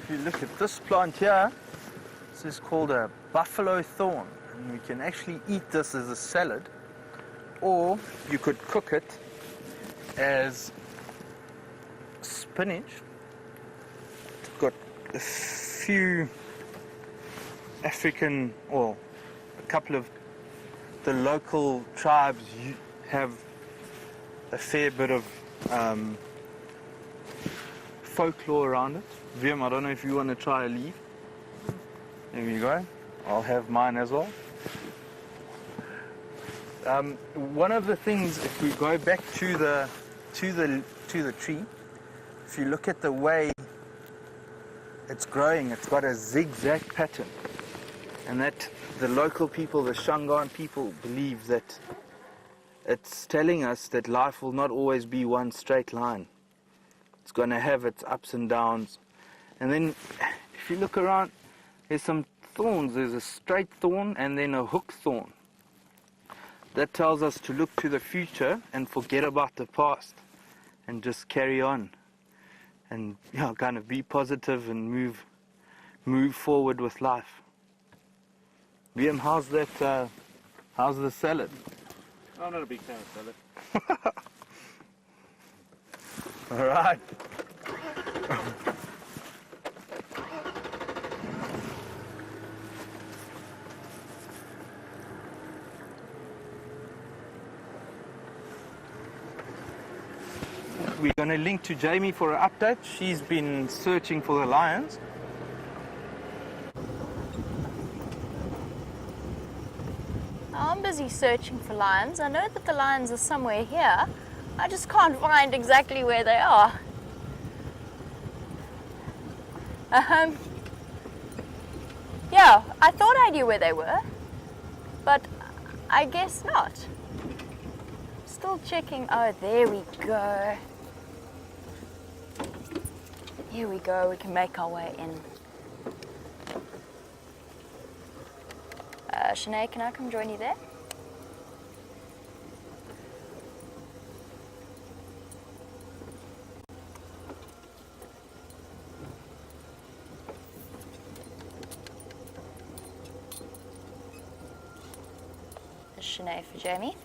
If you look at this plant here, this is called a buffalo thorn, and you can actually eat this as a salad, or you could cook it as spinach. It's got a few African, or a couple of the local tribes have a fair bit of folklore around it. Vim, I don't know if you want to try a leaf. There you go. I'll have mine as well. One of the things, if we go back to the tree, if you look at the way it's growing, it's got a zigzag pattern, and that the local people, the Shangaan people, believe that it's telling us that life will not always be one straight line. It's going to have its ups and downs. And then if you look around, there's some thorns. There's a straight thorn and then a hook thorn. That tells us to look to the future and forget about the past and just carry on and kind of be positive and move forward with life. Liam, how's the salad? I'm not a big fan of salad. All right. We're going to link to Jamie for an update. She's been searching for the lions. I'm busy searching for lions. I know that the lions are somewhere here. I just can't find exactly where they are. Yeah, I thought I knew where they were, but I guess not. Still checking. Oh, there we go. Here we go. We can make our way in. Shanae, can I come join you there? This is Shanae for Jamie.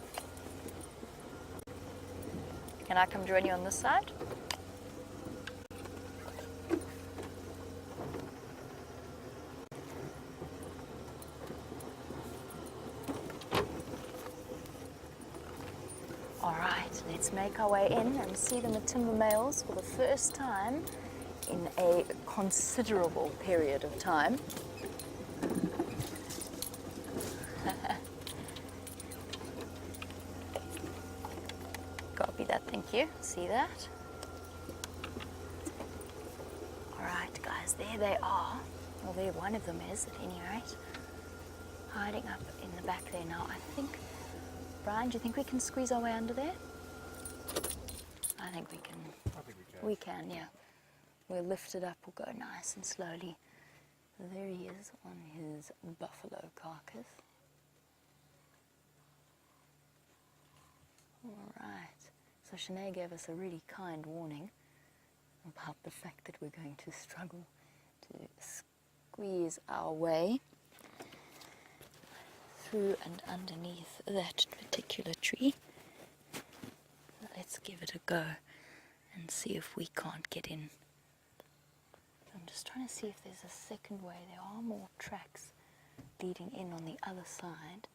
Can I come join you on this side? Alright, let's make our way in and see the Matimba males for the first time in a considerable period of time. Copy that, thank you. See that? Alright guys, there they are. Well, there one of them is, at any rate. Hiding up in the back there now. I think, Brian, do you think we can squeeze our way under there? I think we can. I think we can. We can, yeah. We'll lift it up, we'll go nice and slowly. There he is on his buffalo carcass. Alright. So Shanae gave us a really kind warning about the fact that we're going to struggle to squeeze our way through and underneath that particular tree. Let's give it a go and see if we can't get in. I'm just trying to see if there's a second way. There are more tracks leading in on the other side.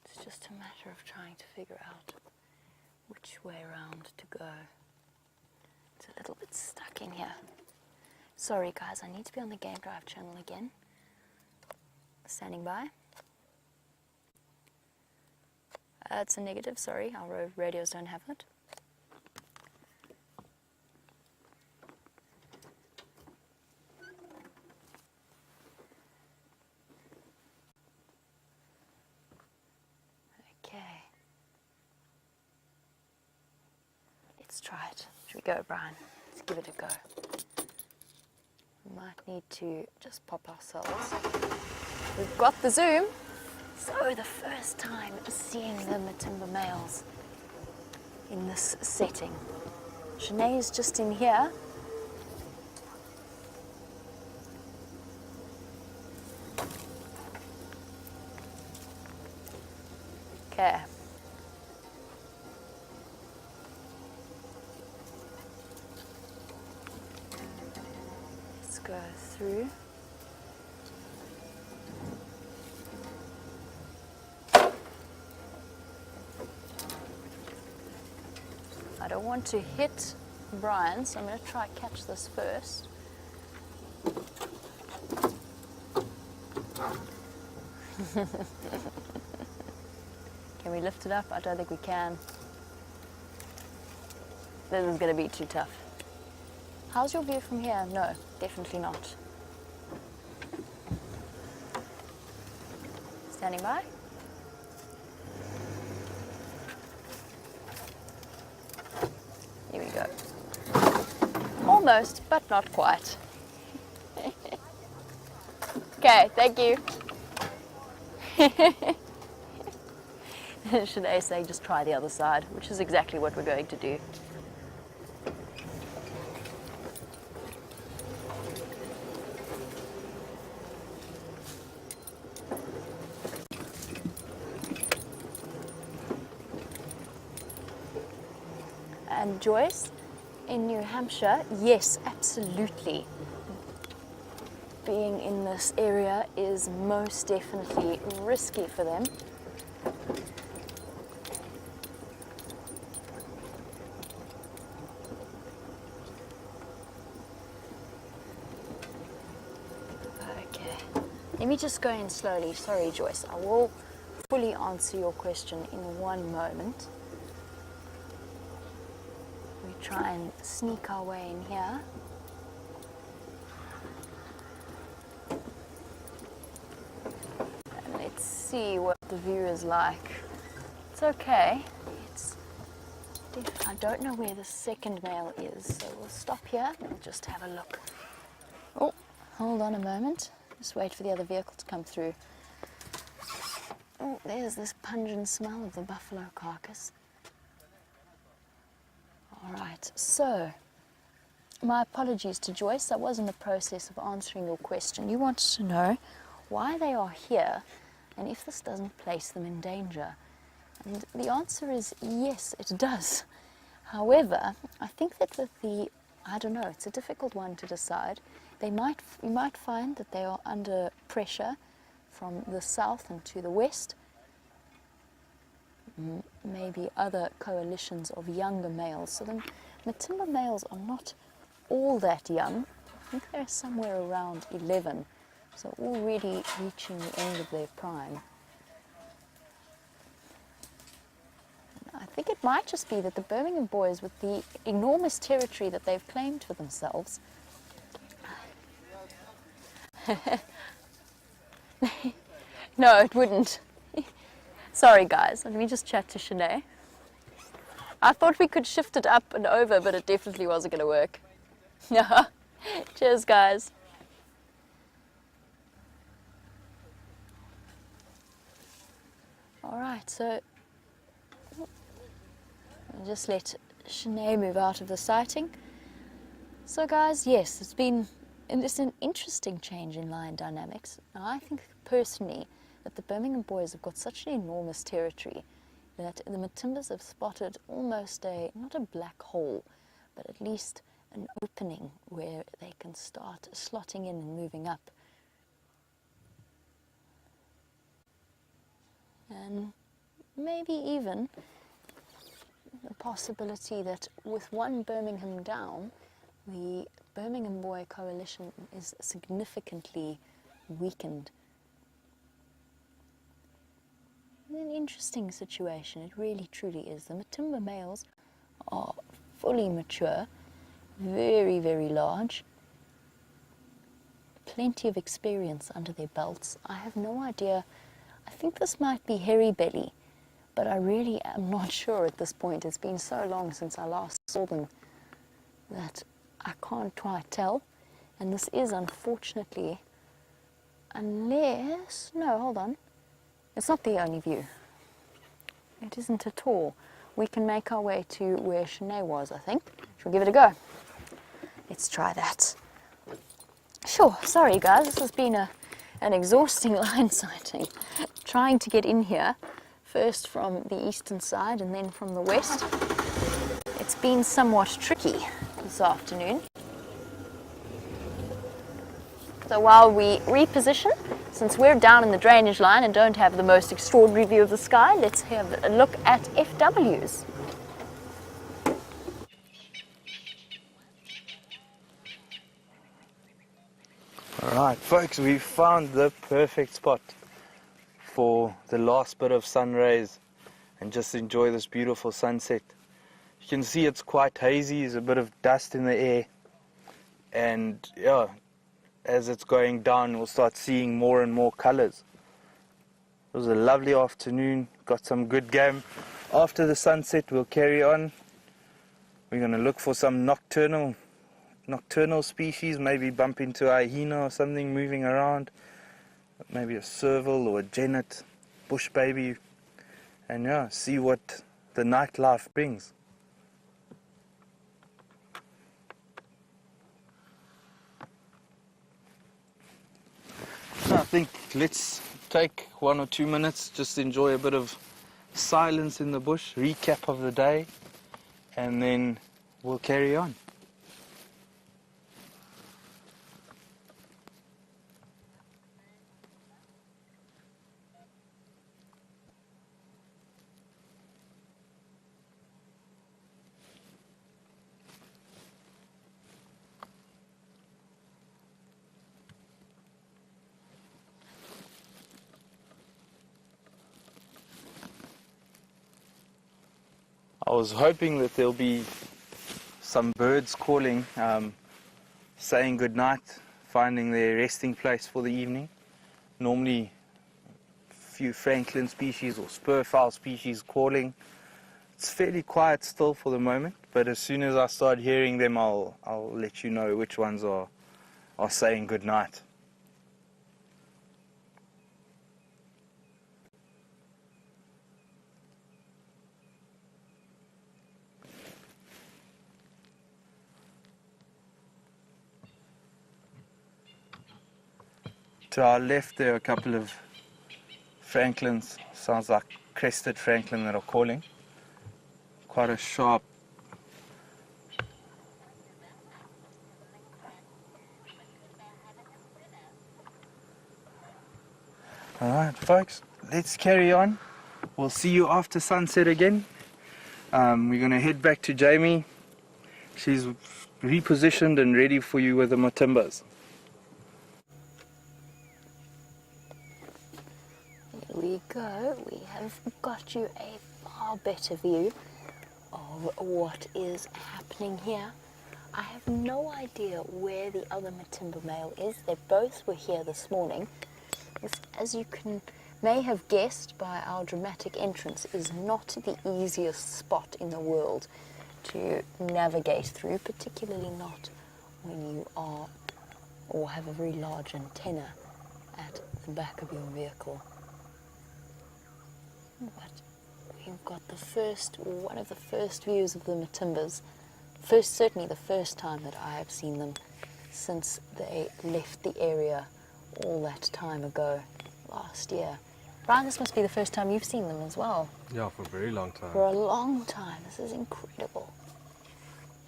It's just a matter of trying to figure out which way around to go. It's a little bit stuck in here. Sorry guys, I need to be on the Game Drive channel again. Standing by. It's a negative, sorry, our radios don't have it. Okay. Let's try it. Should we go, Brian? Let's give it a go. We might need to just pop ourselves. We've got the zoom. So the first time seeing the Matimba males in this setting. Shanae's just in here. Okay. Let's go through. I don't want to hit Brian, so I'm going to try to catch this first. Can we lift it up? I don't think we can. This is going to be too tough. How's your view from here? No, definitely not. Standing by. Here we go. Almost, but not quite. Okay, thank you. Shanae saying just try the other side, which is exactly what we're going to do. And Joyce, in New Hampshire, yes, absolutely. Being in this area is most definitely risky for them. Okay, let me just go in slowly. Sorry, Joyce. I will fully answer your question in one moment. We try and sneak our way in here. And let's see what the view is like. It's okay. I don't know where the second male is, so we'll stop here and just have a look. Oh, hold on a moment. Just wait for the other vehicle to come through. Oh, there's this pungent smell of the buffalo carcass. All right, so my apologies to Joyce. I was in the process of answering your question. You wanted to know why they are here and if this doesn't place them in danger. And the answer is yes, it does. However, I think that with I don't know, it's a difficult one to decide. You might find that they are under pressure from the south and to the west. Maybe other coalitions of younger males. So the Matimba males are not all that young. I think they're somewhere around 11. So already reaching the end of their prime. I think it might just be that the Birmingham boys, with the enormous territory that they've claimed for themselves, no, it wouldn't. Sorry guys, let me just chat to Shanae. I thought we could shift it up and over, but it definitely wasn't going to work. Yeah. Cheers guys. Alright, so I'll just let Shanae move out of the sighting. So guys, yes, it's an interesting change in lion dynamics. Now I think personally that the Birmingham boys have got such an enormous territory that the Matimbas have spotted almost not a black hole, but at least an opening where they can start slotting in and moving up. And maybe even the possibility that with one Birmingham down, the Birmingham Boy coalition is significantly weakened. An interesting situation, it really truly is. The Matimba males are fully mature, very, very large, plenty of experience under their belts. I have no idea, I think this might be hairy belly, but I really am not sure at this point. It's been so long since I last saw them that I can't quite tell. And this is unfortunately, unless, no, hold on. It's not the only view. It isn't at all. We can make our way to where Shanae was, I think. Shall we give it a go? Let's try that. Sure, sorry guys, this has been an exhausting lion sighting. Trying to get in here, first from the eastern side and then from the west. It's been somewhat tricky this afternoon. So while we reposition, since we're down in the drainage line and don't have the most extraordinary view of the sky, let's have a look at FWs. Alright folks, we found the perfect spot for the last bit of sun rays and just enjoy this beautiful sunset. You can see it's quite hazy, there's a bit of dust in the air, and yeah, as it's going down we'll start seeing more and more colors. It was a lovely afternoon, got some good game. After the sunset we'll carry on. We're going to look for some nocturnal species, maybe bump into a hyena or something moving around, maybe a serval or a genet, bush baby, and yeah, see what the nightlife brings. I think let's take 1 or 2 minutes, just enjoy a bit of silence in the bush, recap of the day, and then we'll carry on. I was hoping that there'll be some birds calling, saying goodnight, finding their resting place for the evening. Normally a few franklin species or spurfowl species calling. It's fairly quiet still for the moment, but as soon as I start hearing them I'll let you know which ones are saying goodnight. To our left there are a couple of franklins, sounds like crested franklin that are calling. Quite a sharp. Alright folks, let's carry on. We'll see you after sunset again. We're going to head back to Jamie. She's repositioned and ready for you with the Matimbas. Here we go. We have got you a far better view of what is happening here. I have no idea where the other Matimba male is. They both were here this morning. This, as you may have guessed by our dramatic entrance, is not the easiest spot in the world to navigate through, particularly not when you are or have a very large antenna at the back of your vehicle. But we've got one of the first views of the Matimbas. Certainly the first time that I have seen them since they left the area all that time ago, last year. Brian, this must be the first time you've seen them as well. Yeah, for a very long time. For a long time. This is incredible.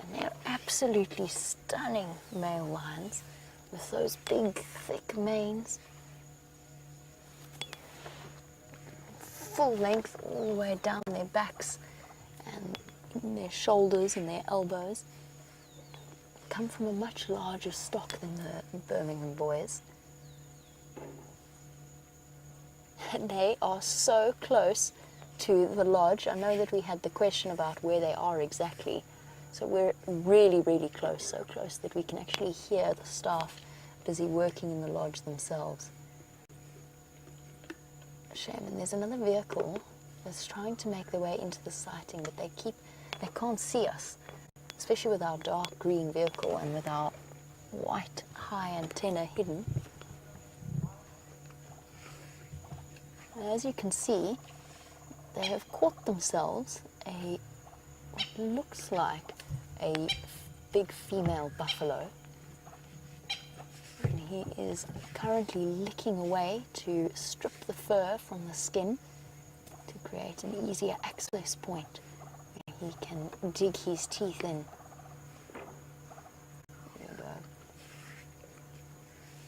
And they're absolutely stunning male lions with those big, thick manes. Full length all the way down their backs and their shoulders and their elbows. Come from a much larger stock than the Birmingham boys. And they are so close to the lodge. I know that we had the question about where they are exactly. So we're really, really close, so close that we can actually hear the staff busy working in the lodge themselves. Shame, and there's another vehicle that's trying to make their way into the sighting, but they can't see us, especially with our dark green vehicle and with our white high antenna hidden. And as you can see, they have caught themselves what looks like a big female buffalo. And he is currently licking away to strip the fur from the skin to create an easier access point where he can dig his teeth in. There we go.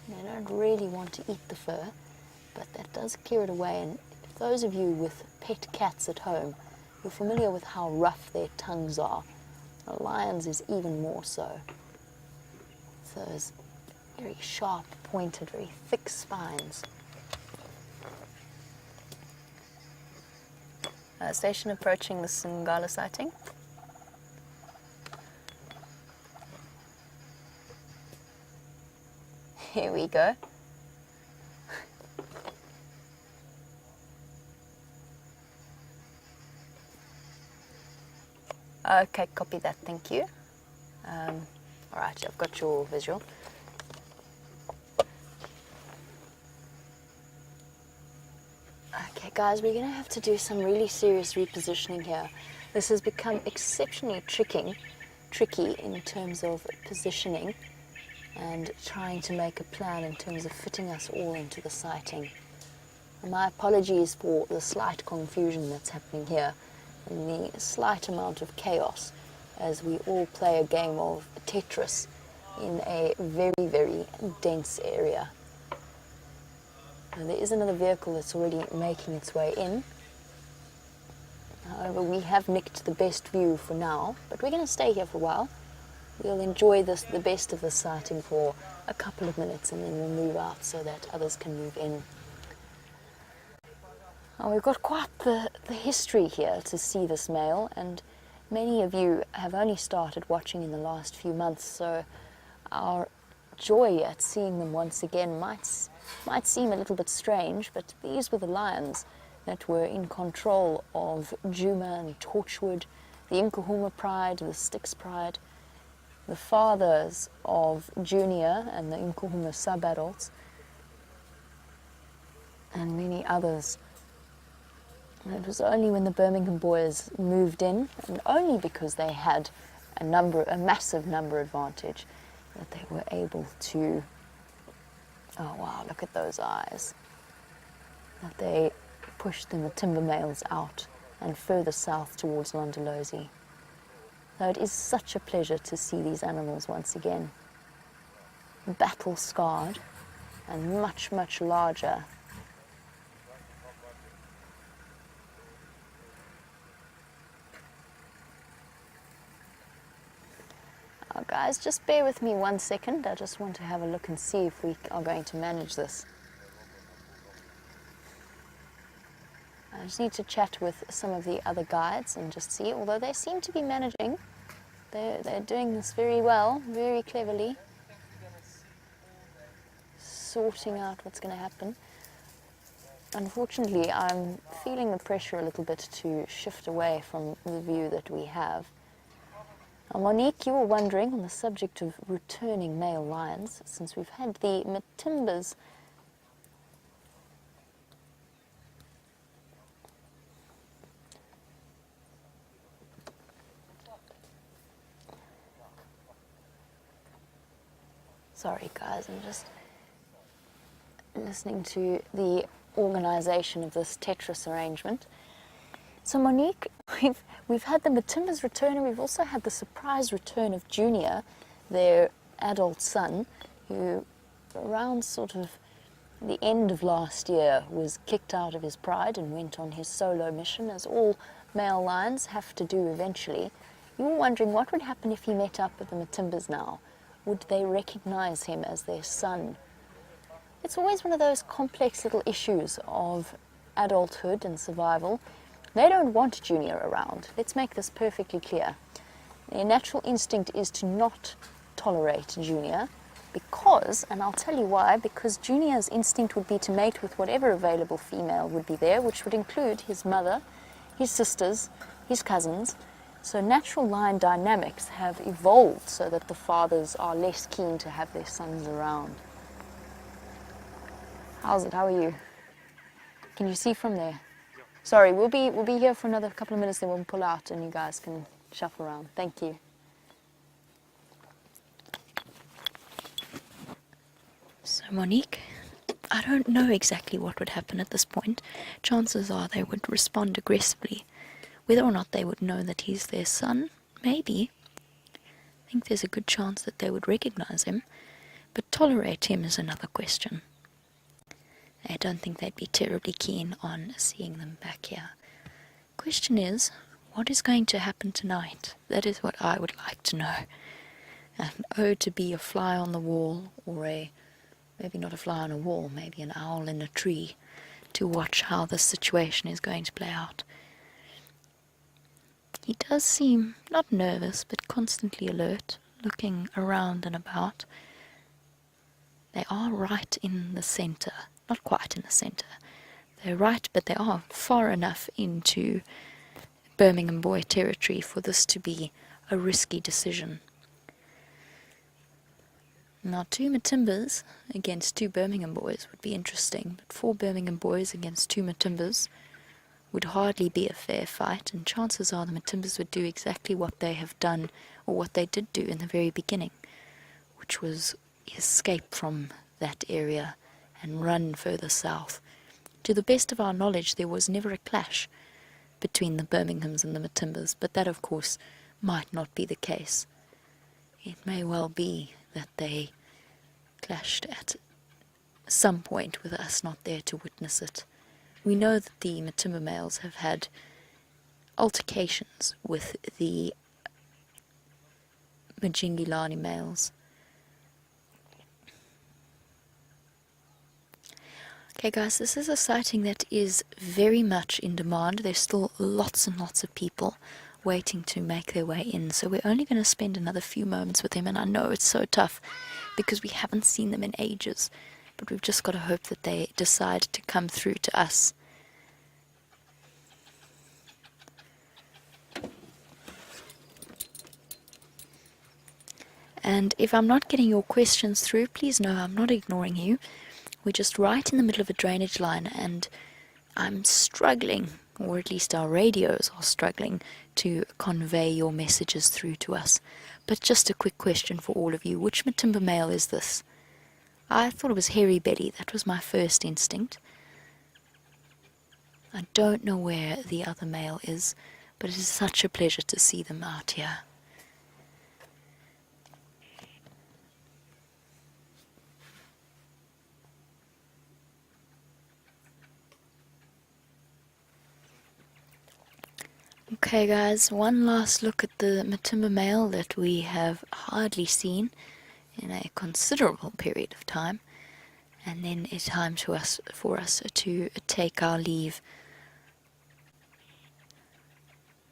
They don't really want to eat the fur, but that does clear it away. And if those of you with pet cats at home, you're familiar with how rough their tongues are. A lion's is even more so. Those very sharp, pointed, very thick spines. Station approaching the Singala sighting. Here we go. Okay, copy that, thank you. All right, I've got your visual. Okay, guys, we're going to have to do some really serious repositioning here. This has become exceptionally tricky in terms of positioning and trying to make a plan in terms of fitting us all into the sighting. And my apologies for the slight confusion that's happening here and the slight amount of chaos as we all play a game of Tetris in a very, very dense area. And there is another vehicle that's already making its way in. However, we have nicked the best view for now, but we're going to stay here for a while. We'll enjoy the best of the sighting for a couple of minutes and then we'll move out so that others can move in. We've got quite the history here to see this male, and many of you have only started watching in the last few months, so our joy at seeing them once again might seem a little bit strange, but these were the lions that were in control of Juma and Torchwood, the Nkuhuma Pride, the Styx Pride, the fathers of Junior and the Nkuhuma sub-adults, and many others. And it was only when the Birmingham boys moved in, and only because they had a massive number advantage, that they were able to, oh wow, look at those eyes, that they pushed the timber males out and further south towards Londolozi. So it is such a pleasure to see these animals once again, battle scarred and much, much larger. Guys, just bear with me 1 second. I just want to have a look and see if we are going to manage this. I just need to chat with some of the other guides and just see, although they seem to be managing. They're doing this very well, very cleverly, sorting out what's going to happen. Unfortunately, I'm feeling the pressure a little bit to shift away from the view that we have. Monique, you were wondering on the subject of returning male lions, since we've had the Matimbas Sorry guys, I'm just listening to the organisation of this Tetris arrangement. So Monique, we've had the Matimbas return, and we've also had the surprise return of Junior, their adult son, who around sort of the end of last year was kicked out of his pride and went on his solo mission, as all male lions have to do eventually. You were wondering what would happen if he met up with the Matimbas now. Would they recognise him as their son? It's always one of those complex little issues of adulthood and survival. They don't want Junior around. Let's make this perfectly clear. Their natural instinct is to not tolerate Junior because, and I'll tell you why, because Junior's instinct would be to mate with whatever available female would be there, which would include his mother, his sisters, his cousins. So natural lion dynamics have evolved so that the fathers are less keen to have their sons around. How's it? How are you? Can you see from there? Sorry, we'll be here for another couple of minutes, then we'll pull out and you guys can shuffle around. Thank you. So Monique, I don't know exactly what would happen at this point. Chances are they would respond aggressively. Whether or not they would know that he's their son, maybe. I think there's a good chance that they would recognize him, but tolerate him is another question. I don't think they'd be terribly keen on seeing them back here. Question is, what is going to happen tonight? That is what I would like to know. And to be a fly on the wall, or maybe not a fly on a wall, maybe an owl in a tree, to watch how this situation is going to play out. He does seem not nervous, but constantly alert, looking around and about. They are right in the centre. Not quite in the centre. They're right, but they are far enough into Birmingham boy territory for this to be a risky decision. Now, 2 Matimbas against 2 Birmingham boys would be interesting, but 4 Birmingham boys against 2 Matimbas would hardly be a fair fight, and chances are the Matimbas would do exactly what they have done, or what they did do in the very beginning, which was escape from that area and run further south. To the best of our knowledge, there was never a clash between the Birminghams and the Matimbas, but that, of course, might not be the case. It may well be that they clashed at some point with us not there to witness it. We know that the Matimba males have had altercations with the Majingilani males. Okay guys, this is a sighting that is very much in demand. There's still lots and lots of people waiting to make their way in, so we're only going to spend another few moments with them, and I know it's so tough because we haven't seen them in ages, but we've just got to hope that they decide to come through to us. And if I'm not getting your questions through, please know I'm not ignoring you. We're just right in the middle of a drainage line, and I'm struggling, or at least our radios are struggling, to convey your messages through to us. But just a quick question for all of you. Which Matimba male is this? I thought it was hairy belly. That was my first instinct. I don't know where the other male is, but it is such a pleasure to see them out here. Okay guys, one last look at the Matimba male that we have hardly seen in a considerable period of time, and then it's time for us to take our leave.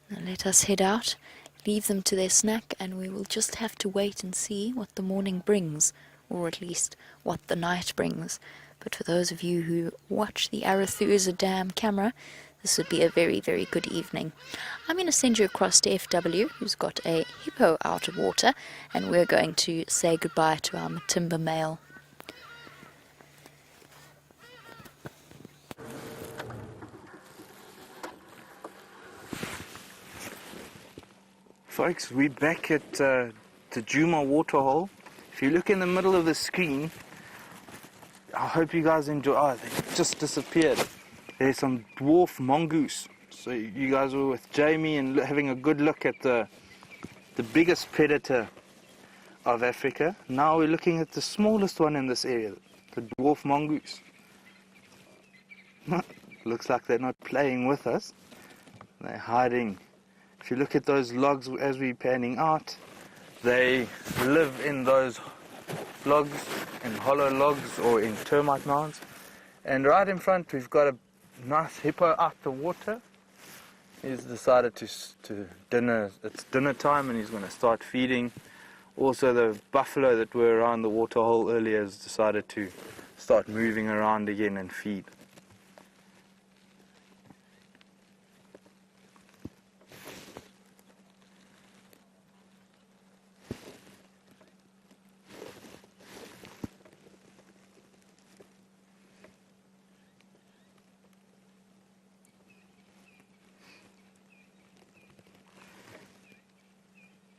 Now let us head out, leave them to their snack, and we will just have to wait and see what the morning brings, or at least what the night brings. But for those of you who watch the Arathusa Dam camera, this would be a very, very good evening. I'm going to send you across to FW, who's got a hippo out of water, and we're going to say goodbye to our Matimba male. Folks, we're back at the Juma waterhole, If you look in the middle of the screen, I hope you guys enjoy. Oh, they just disappeared. There's some dwarf mongoose. So you guys were with Jamie and having a good look at the biggest predator of Africa. Now we're looking at the smallest one in this area, the dwarf mongoose. Looks like they're not playing with us. They're hiding. If you look at those logs as we're panning out, they live in those logs, in hollow logs or in termite mounds. And right in front we've got a nice hippo out the water. He's decided to dinner. It's dinner time and he's going to start feeding. Also the buffalo that were around the water hole earlier has decided to start moving around again and feed.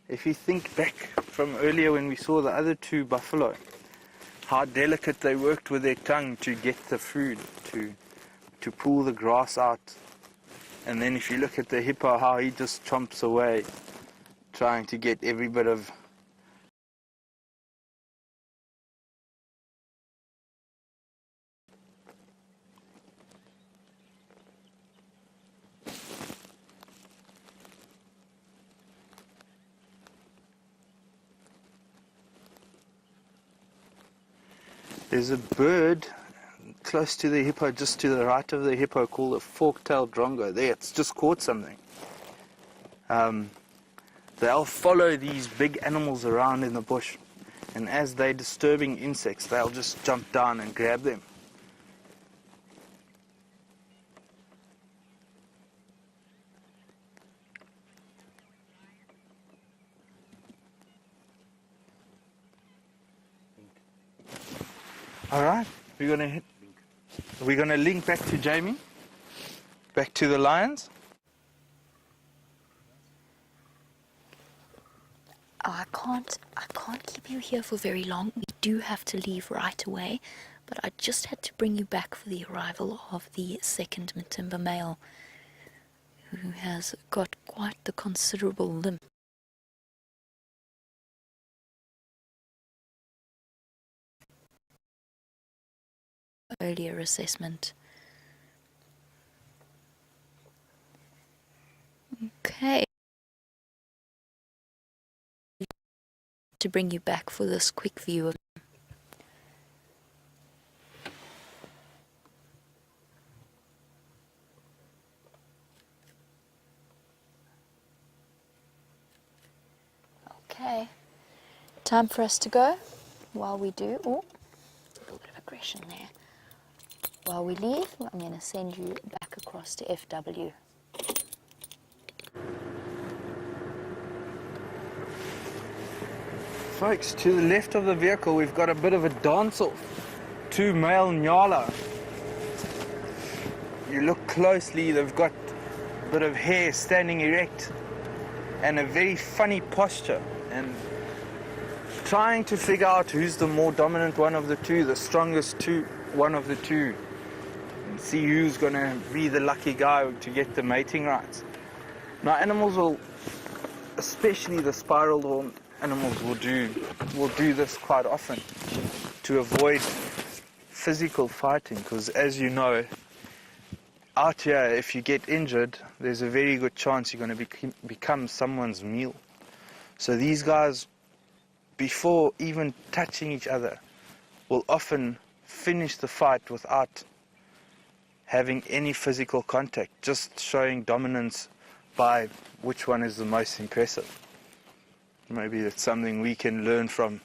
If you think back from earlier when we saw the other two buffalo, how delicate they worked with their tongue to get the food, to pull the grass out. And then if you look at the hippo, how he just chomps away, trying to get every bit of There's a bird close to the hippo, just to the right of the hippo, called a fork-tailed drongo. There, it's just caught something. They'll follow these big animals around in the bush, and as they're disturbing insects, they'll just jump down and grab them. All right, we're gonna link back to Jamie, back to the lions. Oh, I can't keep you here for very long. We do have to leave right away, but I just had to bring you back for the arrival of the second Matimba male, who has got quite the considerable limp. Earlier assessment. Okay. To bring you back for this quick view of Okay. Time for us to go. While we do, oh, a little bit of aggression there. While we leave, I'm going to send you back across to FW. Folks, to the left of the vehicle, we've got a bit of a dance-off. Two male Nyala. You look closely, they've got a bit of hair standing erect and a very funny posture, and trying to figure out who's the more dominant one of the two, the strongest one of the two, and see who's going to be the lucky guy to get the mating rights. Now animals will, especially the spiral horn animals, will do this quite often to avoid physical fighting, because as you know, out here, if you get injured, there's a very good chance you're going to become someone's meal. So these guys, before even touching each other, will often finish the fight without having any physical contact, just showing dominance by which one is the most impressive. Maybe it's something we can learn from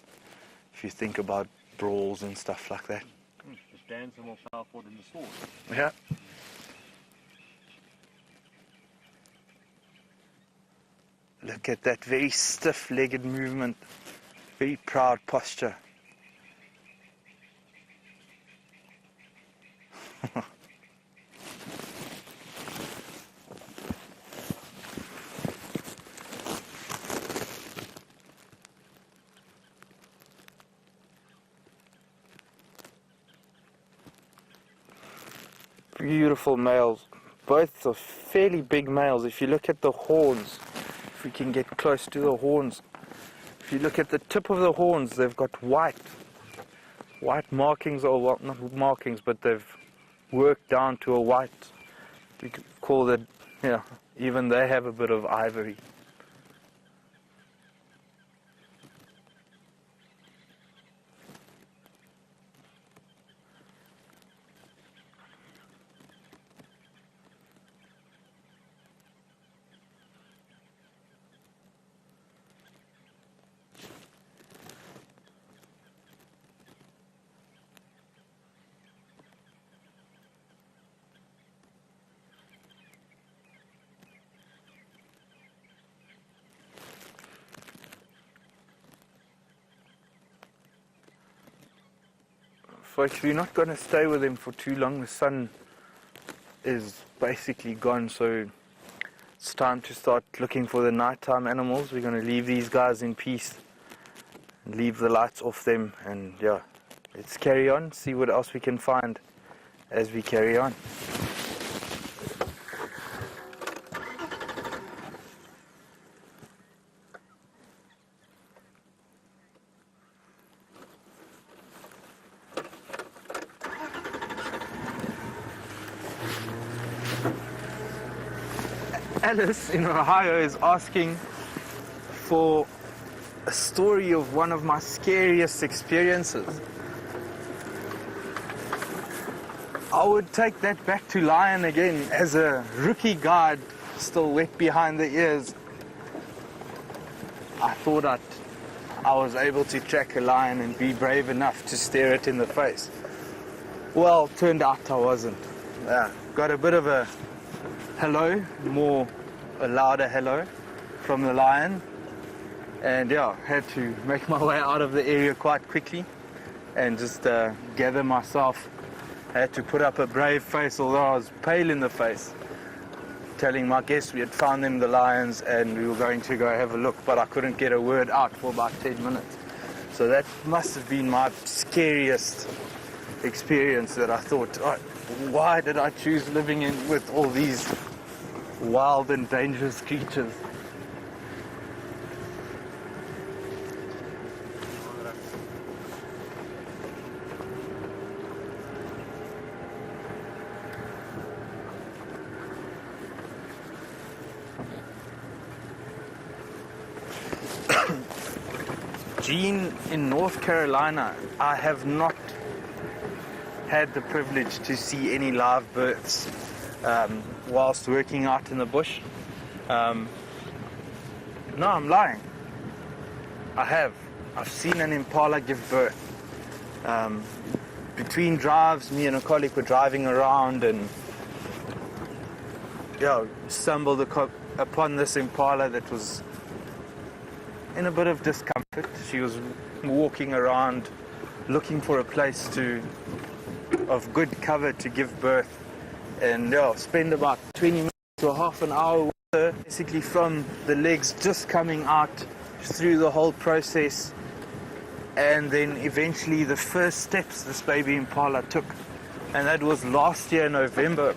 if you think about brawls and stuff like that. The stands are more powerful than the sword. Yeah. Look at that very stiff-legged movement, very proud posture. beautiful males. Both are fairly big males. If you look at the horns, if we can get close to the horns, if you look at the tip of the horns, they've got white markings, or well, not markings, but they've worked down to a white. We could call that, yeah, even they have a bit of ivory. Folks, we're not going to stay with him for too long. The sun is basically gone, so it's time to start looking for the nighttime animals. We're going to leave these guys in peace and leave the lights off them, and yeah, let's carry on, see what else we can find as we carry on. Alice in Ohio is asking for a story of one of my scariest experiences. I would take that back to lion again as a rookie guide, still wet behind the ears. I thought I was able to track a lion and be brave enough to stare it in the face. Well, turned out I wasn't. Got a bit of a hello, more a louder hello from the lion, and yeah, had to make my way out of the area quite quickly and just gather myself. I had to put up a brave face, although I was pale in the face, telling my guests we had found them, the lions, and we were going to go have a look, but I couldn't get a word out for about 10 minutes. So that must have been my scariest experience, that I thought, oh, why did I choose living with all these wild and dangerous creatures? Gene, in North Carolina, I have not had the privilege to see any live births whilst working out in the bush. No, I'm lying. I've seen an impala give birth. Between drives, me and a colleague were driving around and stumbled upon this impala that was in a bit of discomfort. She was walking around looking for a place of good cover to give birth, and spend about 20 minutes to half an hour with her, basically from the legs just coming out through the whole process, and then eventually the first steps this baby impala took, and that was last year in November.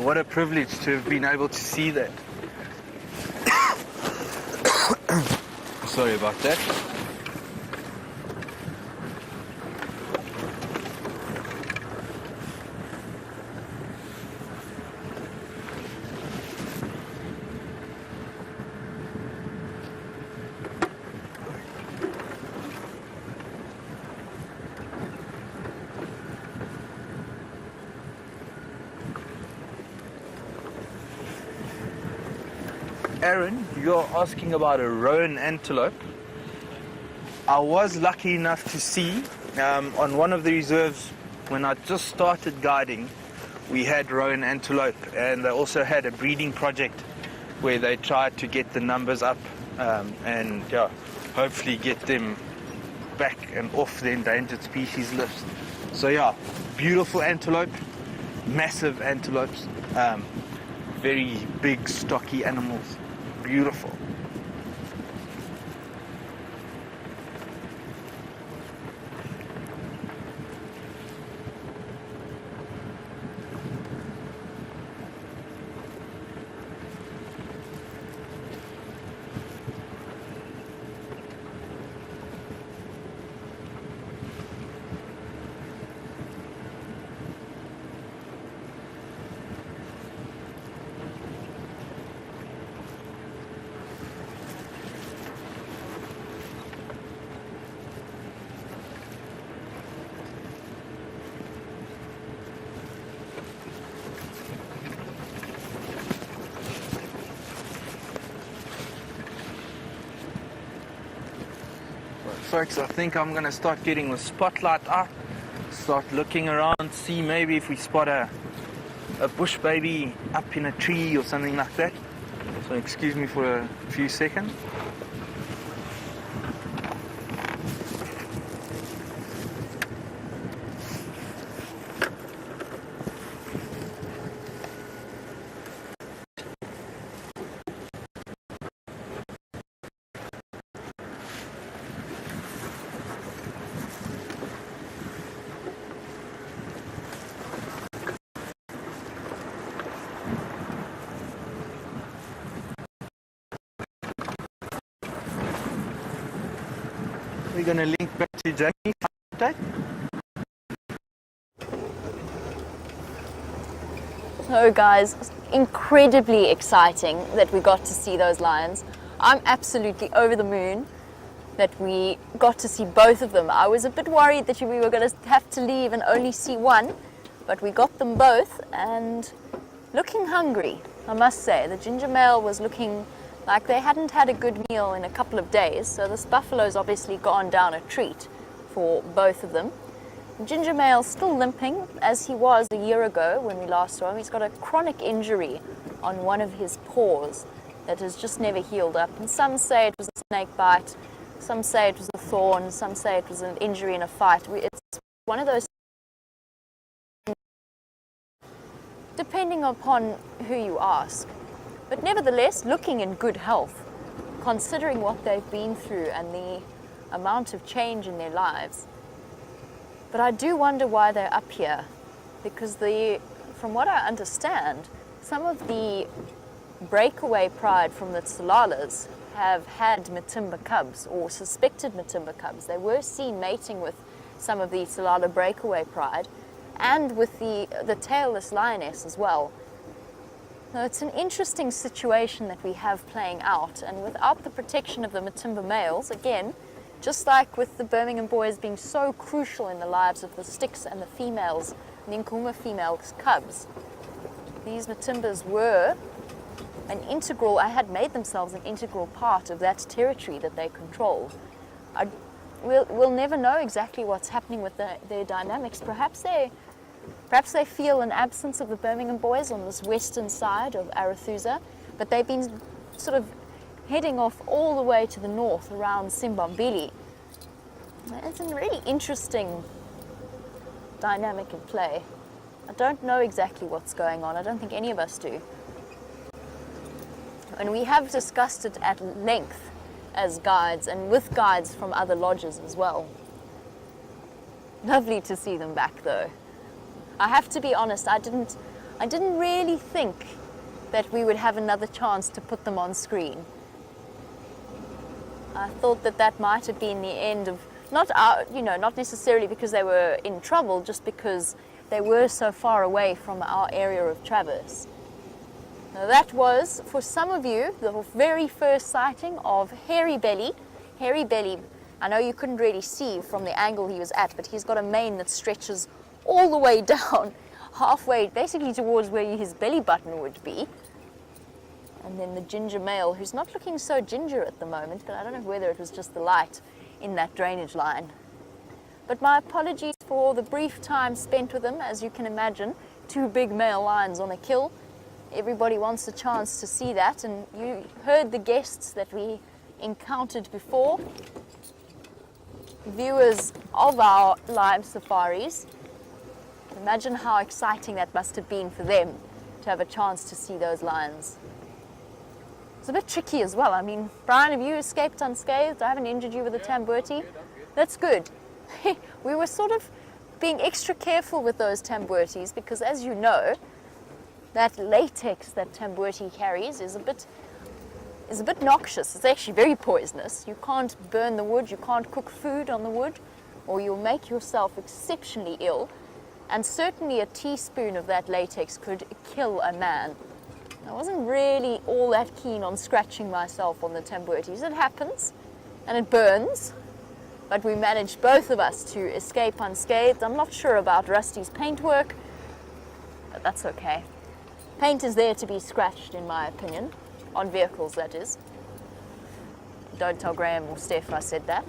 What a privilege to have been able to see that. Sorry about that. Aaron, you're asking about a roan antelope. I was lucky enough to see on one of the reserves when I just started guiding, we had roan antelope, and they also had a breeding project where they tried to get the numbers up and hopefully get them back and off the endangered species list. So beautiful antelope, massive antelopes, very big stocky animals. Beautiful. folks, I think I'm going to start getting the spotlight out, start looking around, see maybe if we spot a bush baby up in a tree or something like that. So excuse me for a few seconds. We're going to link back to Jamie. So guys, incredibly exciting that we got to see those lions. I'm absolutely over the moon that we got to see both of them. I was a bit worried that we were going to have to leave and only see one, but we got them both and looking hungry, I must say. The ginger male was looking like they hadn't had a good meal in a couple of days, so this buffalo's obviously gone down a treat for both of them. The ginger male's still limping, as he was a year ago when we last saw him. He's got a chronic injury on one of his paws that has just never healed up. And some say it was a snake bite, some say it was a thorn, some say it was an injury in a fight. It's one of those, depending upon who you ask. But nevertheless, looking in good health, considering what they've been through and the amount of change in their lives. But I do wonder why they're up here, because from what I understand, some of the breakaway pride from the Tsalalas have had Matimba cubs or suspected Matimba cubs. They were seen mating with some of the Tsalala breakaway pride and with the tailless lioness as well. Now, it's an interesting situation that we have playing out, and without the protection of the Matimba males, again, just like with the Birmingham boys being so crucial in the lives of the Sticks and the females, the Nkuhuma females cubs, these Matimbas were I had made themselves an integral part of that territory that they control. We'll never know exactly what's happening with their dynamics. Perhaps they feel an absence of the Birmingham boys on this western side of Arathusa, but they've been sort of heading off all the way to the north around Simbambili. It's a really interesting dynamic in play. I don't know exactly what's going on. I don't think any of us do. And we have discussed it at length as guides and with guides from other lodges as well. Lovely to see them back though. I have to be honest, I didn't really think that we would have another chance to put them on screen. I thought that might have been the end of, not necessarily because they were in trouble, just because they were so far away from our area of traverse. Now that was, for some of you, the very first sighting of Hairy Belly. Hairy Belly, I know you couldn't really see from the angle he was at, but he's got a mane that stretches all the way down, halfway, basically towards where his belly button would be. And then the ginger male, who's not looking so ginger at the moment, but I don't know whether it was just the light in that drainage line. But my apologies for the brief time spent with them. As you can imagine, 2 big male lions on a kill. Everybody wants a chance to see that, and you heard the guests that we encountered before, viewers of our live safaris. Imagine how exciting that must have been for them to have a chance to see those lions. It's a bit tricky as well. I mean, Brian, have you escaped unscathed? I haven't injured you with a tambuerti. That's good. We were sort of being extra careful with those tambuertis because, as you know, that latex that tambuerti carries is a bit noxious. It's actually very poisonous. You can't burn the wood, you can't cook food on the wood, or you'll make yourself exceptionally ill. And certainly a teaspoon of that latex could kill a man. I wasn't really all that keen on scratching myself on the tambuertis. It happens, and it burns, but we managed, both of us, to escape unscathed. I'm not sure about Rusty's paintwork, but that's okay. Paint is there to be scratched, in my opinion, on vehicles, that is. Don't tell Graham or Steph I said that.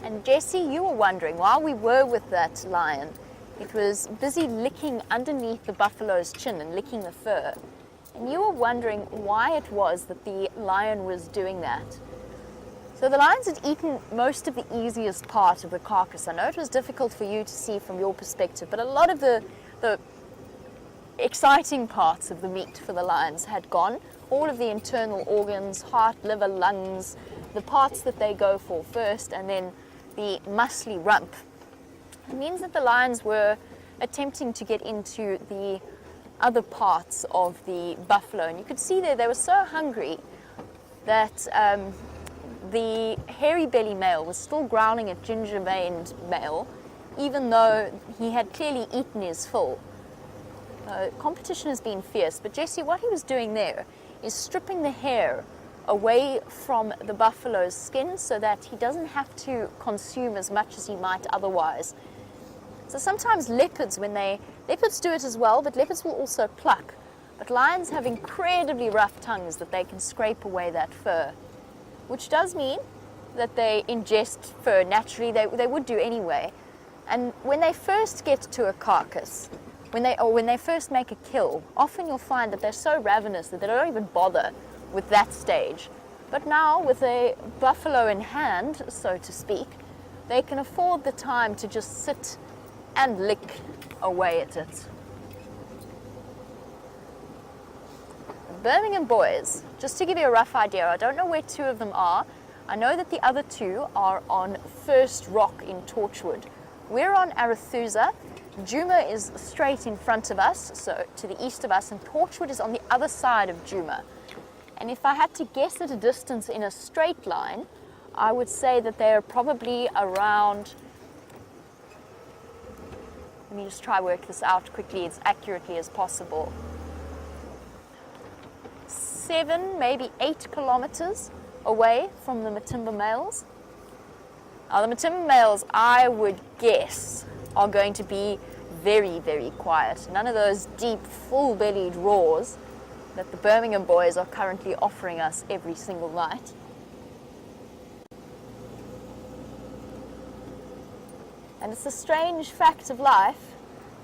And Jesse, you were wondering, while we were with that lion, it was busy licking underneath the buffalo's chin and licking the fur. And you were wondering why it was that the lion was doing that. So the lions had eaten most of the easiest part of the carcass. I know it was difficult for you to see from your perspective, but a lot of the exciting parts of the meat for the lions had gone. All of the internal organs, heart, liver, lungs, the parts that they go for first, and then the muscly rump. It means that the lions were attempting to get into the other parts of the buffalo. And you could see there they were so hungry that the hairy belly male was still growling at ginger veined male, even though he had clearly eaten his fill. Competition has been fierce, but Jesse, what he was doing there is stripping the hair away from the buffalo's skin so that he doesn't have to consume as much as he might otherwise. So sometimes leopards do it as well, but leopards will also pluck. But lions have incredibly rough tongues that they can scrape away that fur, which does mean that they ingest fur naturally. They would do anyway. And when they first get to a carcass, when they first make a kill, often you'll find that they're so ravenous that they don't even bother with that stage. But now, with a buffalo in hand, so to speak, they can afford the time to just sit and lick away at it. Birmingham boys, just to give you a rough idea, I don't know where two of them are. I know that the other two are on First Rock in Torchwood. We're on Arethusa. Juma is straight in front of us, so to the east of us, and Torchwood is on the other side of Juma. And if I had to guess at a distance in a straight line, I would say that they are probably around, let me just try work this out quickly as accurately as possible. 7, maybe 8 kilometers away from the Matimba males. Now the Matimba males, I would guess, are going to be very, very quiet. None of those deep, full-bellied roars that the Birmingham boys are currently offering us every single night. And it's a strange fact of life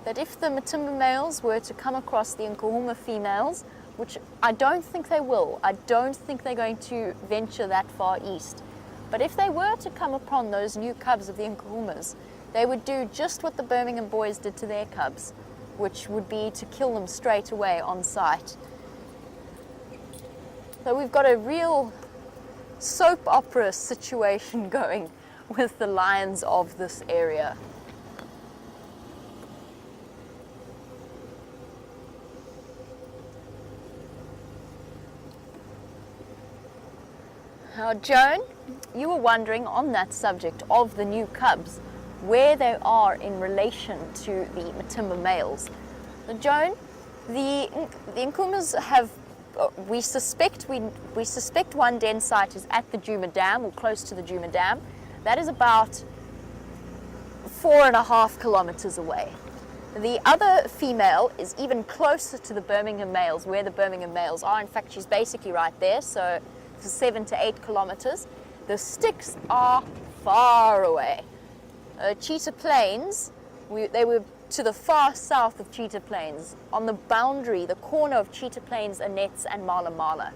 that if the Matimba males were to come across the Nkuhuma females, which I don't think they will, I don't think they're going to venture that far east, but if they were to come upon those new cubs of the Nkuhumas, they would do just what the Birmingham boys did to their cubs, which would be to kill them straight away on sight. So we've got a real soap opera situation going with the lions of this area. Now, Joan, you were wondering on that subject of the new cubs, where they are in relation to the Matimba males. So, Joan, the Nkuhumas have, we suspect one den site is at the Juma Dam or close to the Juma Dam. That is about 4.5 kilometers away. The other female is even closer to the Birmingham males, where the Birmingham males are. In fact, she's basically right there, so 7 to 8 kilometers. The sticks are far away. Cheetah Plains, they were to the far south of Cheetah Plains, on the boundary, the corner of Cheetah Plains, Annette's and Mala Mala.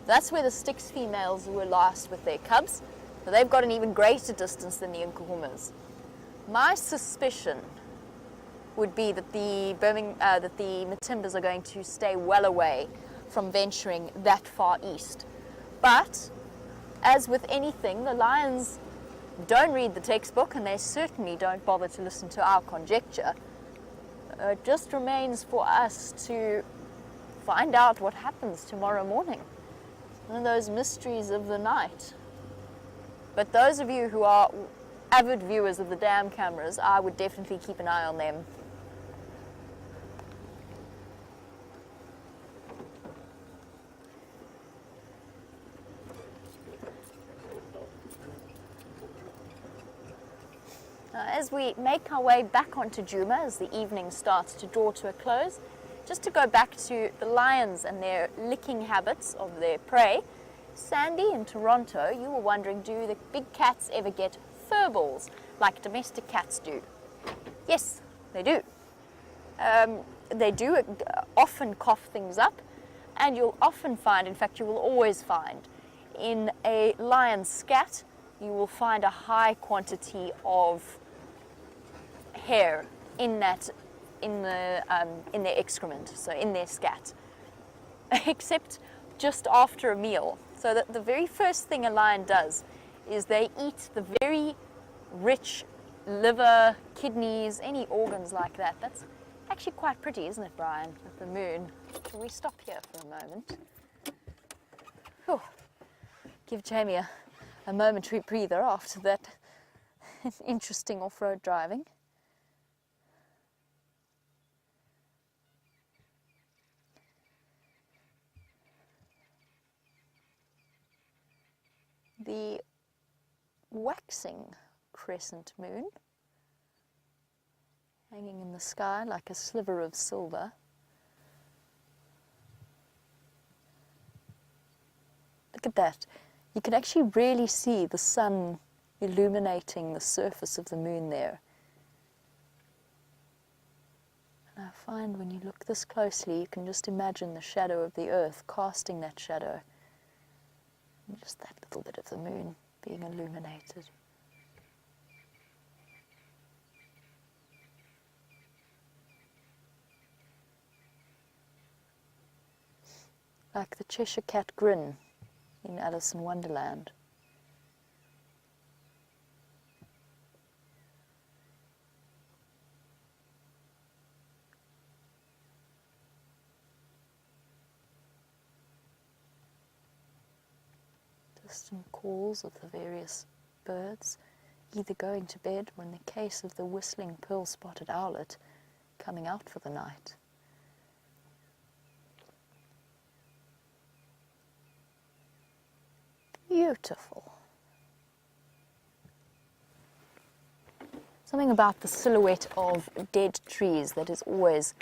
That's where the Styx females were last with their cubs. So they've got an even greater distance than the Nkuhumas. My suspicion would be that the Matimbas are going to stay well away from venturing that far east. But, as with anything, the lions don't read the textbook, and they certainly don't bother to listen to our conjecture. It just remains for us to find out what happens tomorrow morning. One of those mysteries of the night. But those of you who are avid viewers of the dam cameras, I would definitely keep an eye on them. As we make our way back onto Juma, as the evening starts to draw to a close, just to go back to the lions and their licking habits of their prey. Sandy in Toronto, you were wondering, do the big cats ever get fur balls like domestic cats do? Yes, they do. They do often cough things up, and you'll often find, in fact you will always find, in a lion scat you will find a high quantity of hair in their excrement, so in their scat, except just after a meal. So that the very first thing a lion does is they eat the very rich liver, kidneys, any organs like that. That's actually quite pretty, isn't it, Brian, with the moon? Shall we stop here for a moment? Whew. Give Jamie a momentary breather after that interesting off-road driving. The waxing crescent moon hanging in the sky like a sliver of silver. Look at that. You can actually really see the sun illuminating the surface of the moon there. And I find when you look this closely, you can just imagine the shadow of the earth casting that shadow. And just that little bit of the moon being illuminated. Like the Cheshire Cat grin in Alice in Wonderland. Distant calls of the various birds, either going to bed or, in the case of the whistling pearl-spotted owlet, coming out for the night. Beautiful. Something about the silhouette of dead trees that is always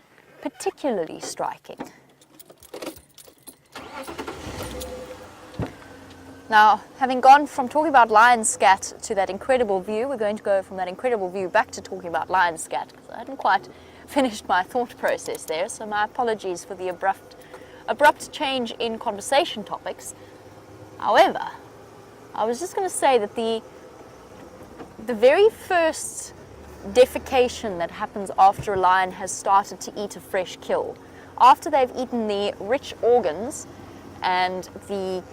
particularly striking. Now, having gone from talking about lion scat to that incredible view, we're going to go from that incredible view back to talking about lion scat, because I hadn't quite finished my thought process there, so my apologies for the abrupt change in conversation topics. However, I was just going to say that the very first defecation that happens after a lion has started to eat a fresh kill, after they've eaten the rich organs and the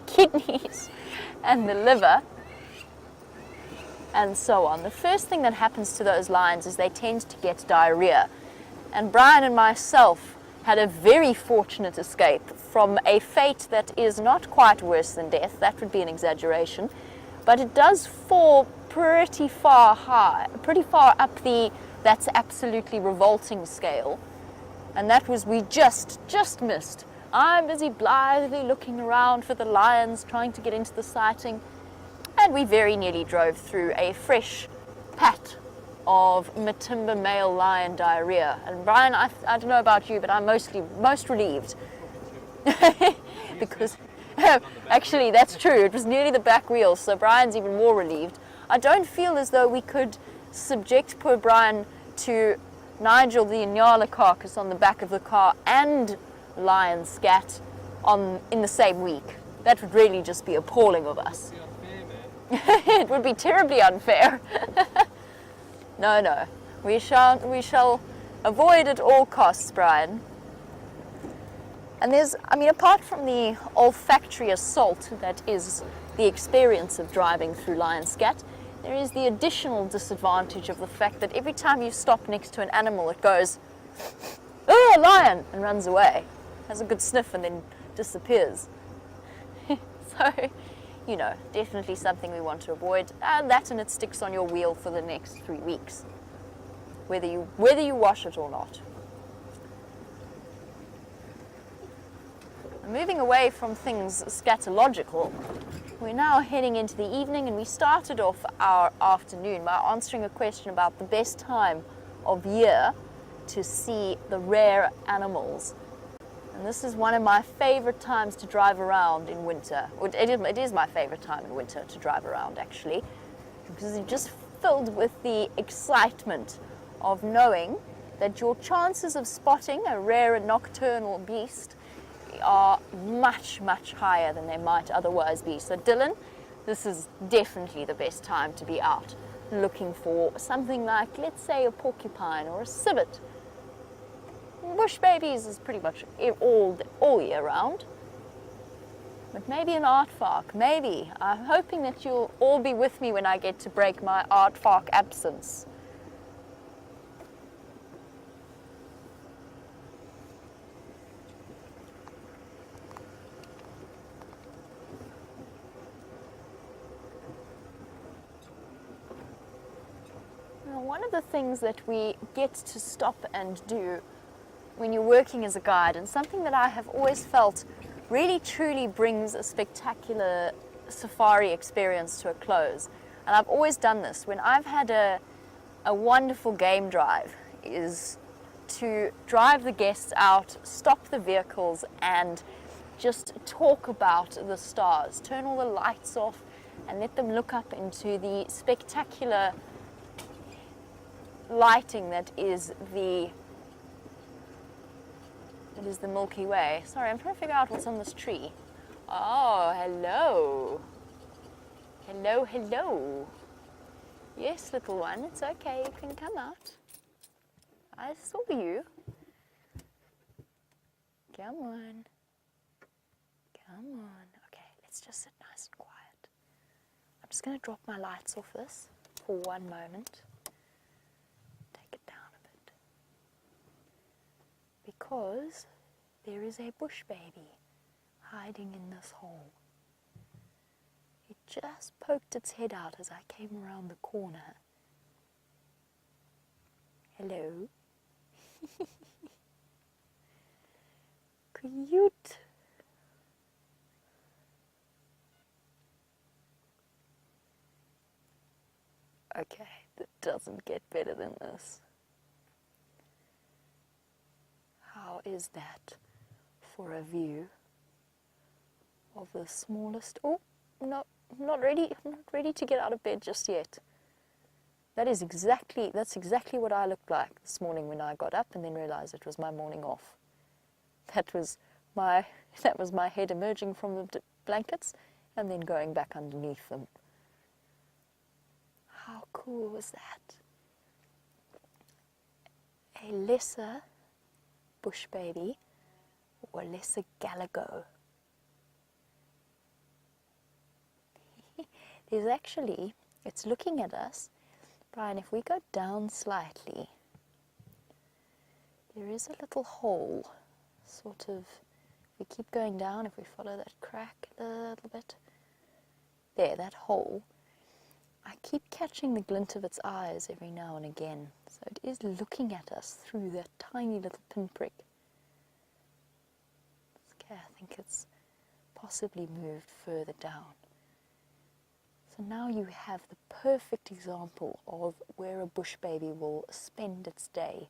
kidneys and the liver and so on, the first thing that happens to those lions is they tend to get diarrhea. And Brian and myself had a very fortunate escape from a fate that is not quite worse than death. That would be an exaggeration, but it does fall pretty far up the that's absolutely revolting scale. And that was, we just missed. I'm busy blithely looking around for the lions, trying to get into the sighting, and we very nearly drove through a fresh pat of Matimba male lion diarrhea. And Brian, I don't know about you, but I'm most relieved. Because, actually, that's true. It was nearly the back wheel, so Brian's even more relieved. I don't feel as though we could subject poor Brian to Nigel the Inyala carcass on the back of the car and lion scat in the same week. That would really just be appalling of us. It would be terribly unfair. No, we shall avoid at all costs, Brian. And apart from the olfactory assault that is the experience of driving through lion scat, there is the additional disadvantage of the fact that every time you stop next to an animal, it goes, "Oh, a lion!" and runs away, has a good sniff and then disappears. So, definitely something we want to avoid, and it sticks on your wheel for the next 3 weeks, whether you wash it or not. Moving away from things scatological, we're now heading into the evening, and we started off our afternoon by answering a question about the best time of year to see the rare animals. And this is one of my favorite times to drive around in winter. It is my favorite time in winter to drive around, actually, because you're just filled with the excitement of knowing that your chances of spotting a rare and nocturnal beast are much, much higher than they might otherwise be. So Dylan, this is definitely the best time to be out looking for something like, let's say, a porcupine or a civet. Bush babies is pretty much all year round. But maybe an aardvark, maybe. I'm hoping that you'll all be with me when I get to break my aardvark absence. Now, one of the things that we get to stop and do when you're working as a guide, and something that I have always felt really truly brings a spectacular safari experience to a close, and I've always done this when I've had a wonderful game drive, is to drive the guests out, stop the vehicles, and just talk about the stars, turn all the lights off and let them look up into the spectacular lighting that is the Milky Way. Sorry, I'm trying to figure out what's on this tree. Oh, hello. Hello, hello. Yes, little one, it's okay, you can come out. I saw you. Come on. Come on. Okay, let's just sit nice and quiet. I'm just going to drop my lights off this for one moment. Take it down a bit. Because there is a bush baby hiding in this hole. It just poked its head out as I came around the corner. Hello. Cute. Okay, that doesn't get better than this. How is that for a view of the smallest... Oh, no, I'm not ready to get out of bed just yet. That's exactly what I looked like this morning when I got up and then realized it was my morning off. That was my head emerging from the blankets and then going back underneath them. How cool was that? A lesser bush baby or lesser galago. There's actually, it's looking at us. Brian, if we go down slightly, there is a little hole, sort of, if we keep going down, if we follow that crack a little bit, there, that hole, I keep catching the glint of its eyes every now and again, so it is looking at us through that tiny little pinprick. Okay, I think it's possibly moved further down. So now you have the perfect example of where a bush baby will spend its day,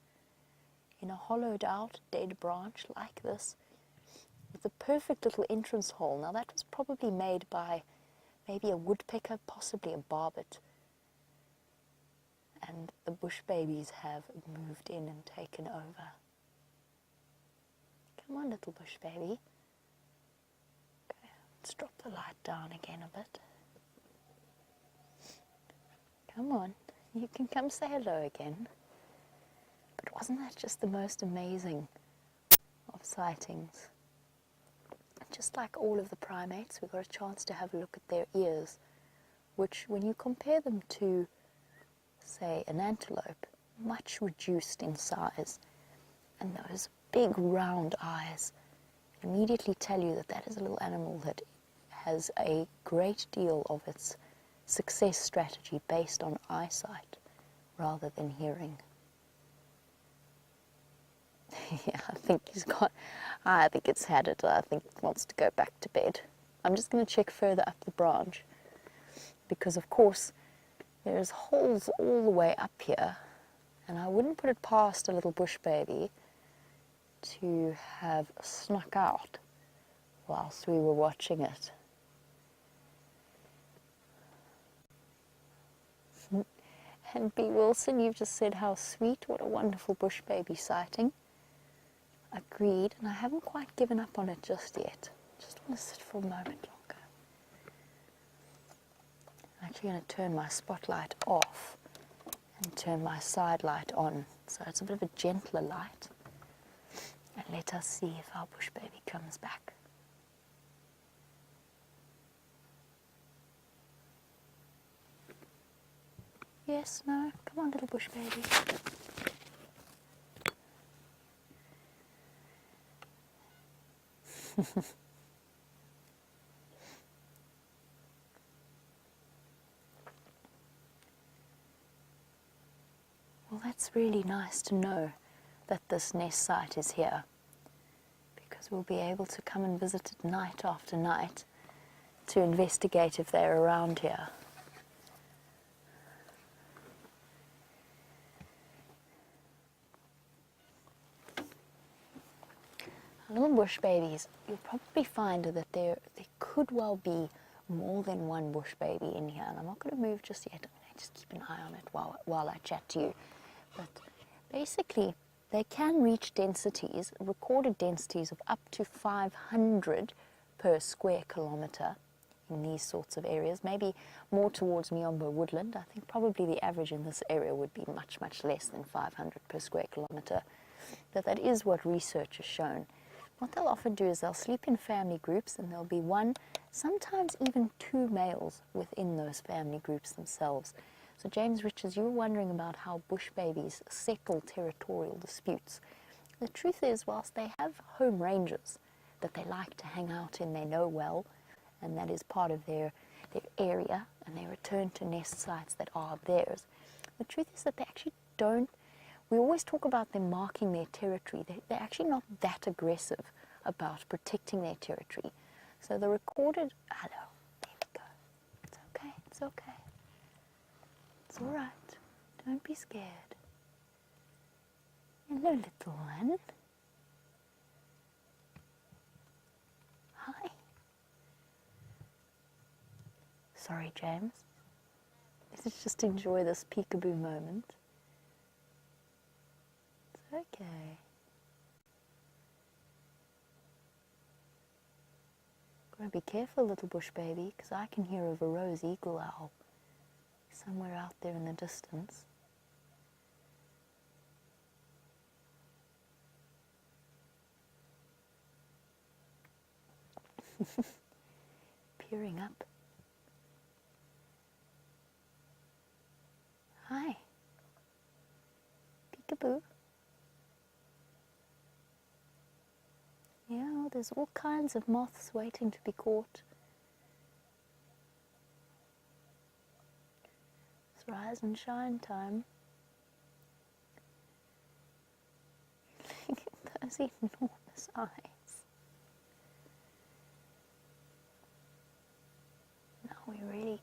in a hollowed out dead branch like this, with a perfect little entrance hole. Now that was probably made by maybe a woodpecker, possibly a barbet, and the bush babies have moved in and taken over. Come on, little bush baby. Okay, let's drop the light down again a bit. Come on, you can come say hello again. But wasn't that just the most amazing of sightings? Just like all of the primates, we got a chance to have a look at their ears, which when you compare them to, say, an antelope, much reduced in size, and those big round eyes immediately tell you that that is a little animal that has a great deal of its success strategy based on eyesight rather than hearing. Yeah, I think it's had it. I think it wants to go back to bed. I'm just going to check further up the branch because, of course, there's holes all the way up here, and I wouldn't put it past a little bush baby to have snuck out whilst we were watching it. And B. Wilson, you've just said how sweet, what a wonderful bush baby sighting. Agreed, and I haven't quite given up on it just yet. Just want to sit for a moment longer. I'm actually going to turn my spotlight off and turn my side light on, so it's a bit of a gentler light. And let us see if our bush baby comes back. Yes, no, come on little bush baby. Well, that's really nice to know that this nest site is here, because we'll be able to come and visit it night after night to investigate if they're around here. Little bush babies, you'll probably find that there could well be more than one bush baby in here, and I'm not going to move just yet. I'm going to just keep an eye on it while I chat to you. But basically, they can reach densities, recorded densities of up to 500 per square kilometre in these sorts of areas, maybe more towards Miombo woodland. I think probably the average in this area would be much, much less than 500 per square kilometre. But that is what research has shown. What they'll often do is they'll sleep in family groups, and there'll be one, sometimes even two males within those family groups themselves. So James Richards, you were wondering about how bush babies settle territorial disputes. The truth is, whilst they have home ranges that they like to hang out in, they know well, and that is part of their area, and they return to nest sites that are theirs. The truth is that they actually don't. We always talk about them marking their territory. They're actually not that aggressive about protecting their territory. So the recorded, hello, there we go. It's okay, it's okay. It's all right. Don't be scared. Hello, little one. Hi. Sorry, James. Let's just enjoy this peekaboo moment. Okay. Gotta be careful, little bush baby, because I can hear a Verreaux's eagle owl somewhere out there in the distance. Peering up. Hi. Peekaboo. Yeah, there's all kinds of moths waiting to be caught. It's rise and shine time. Look at those enormous eyes. Now we really...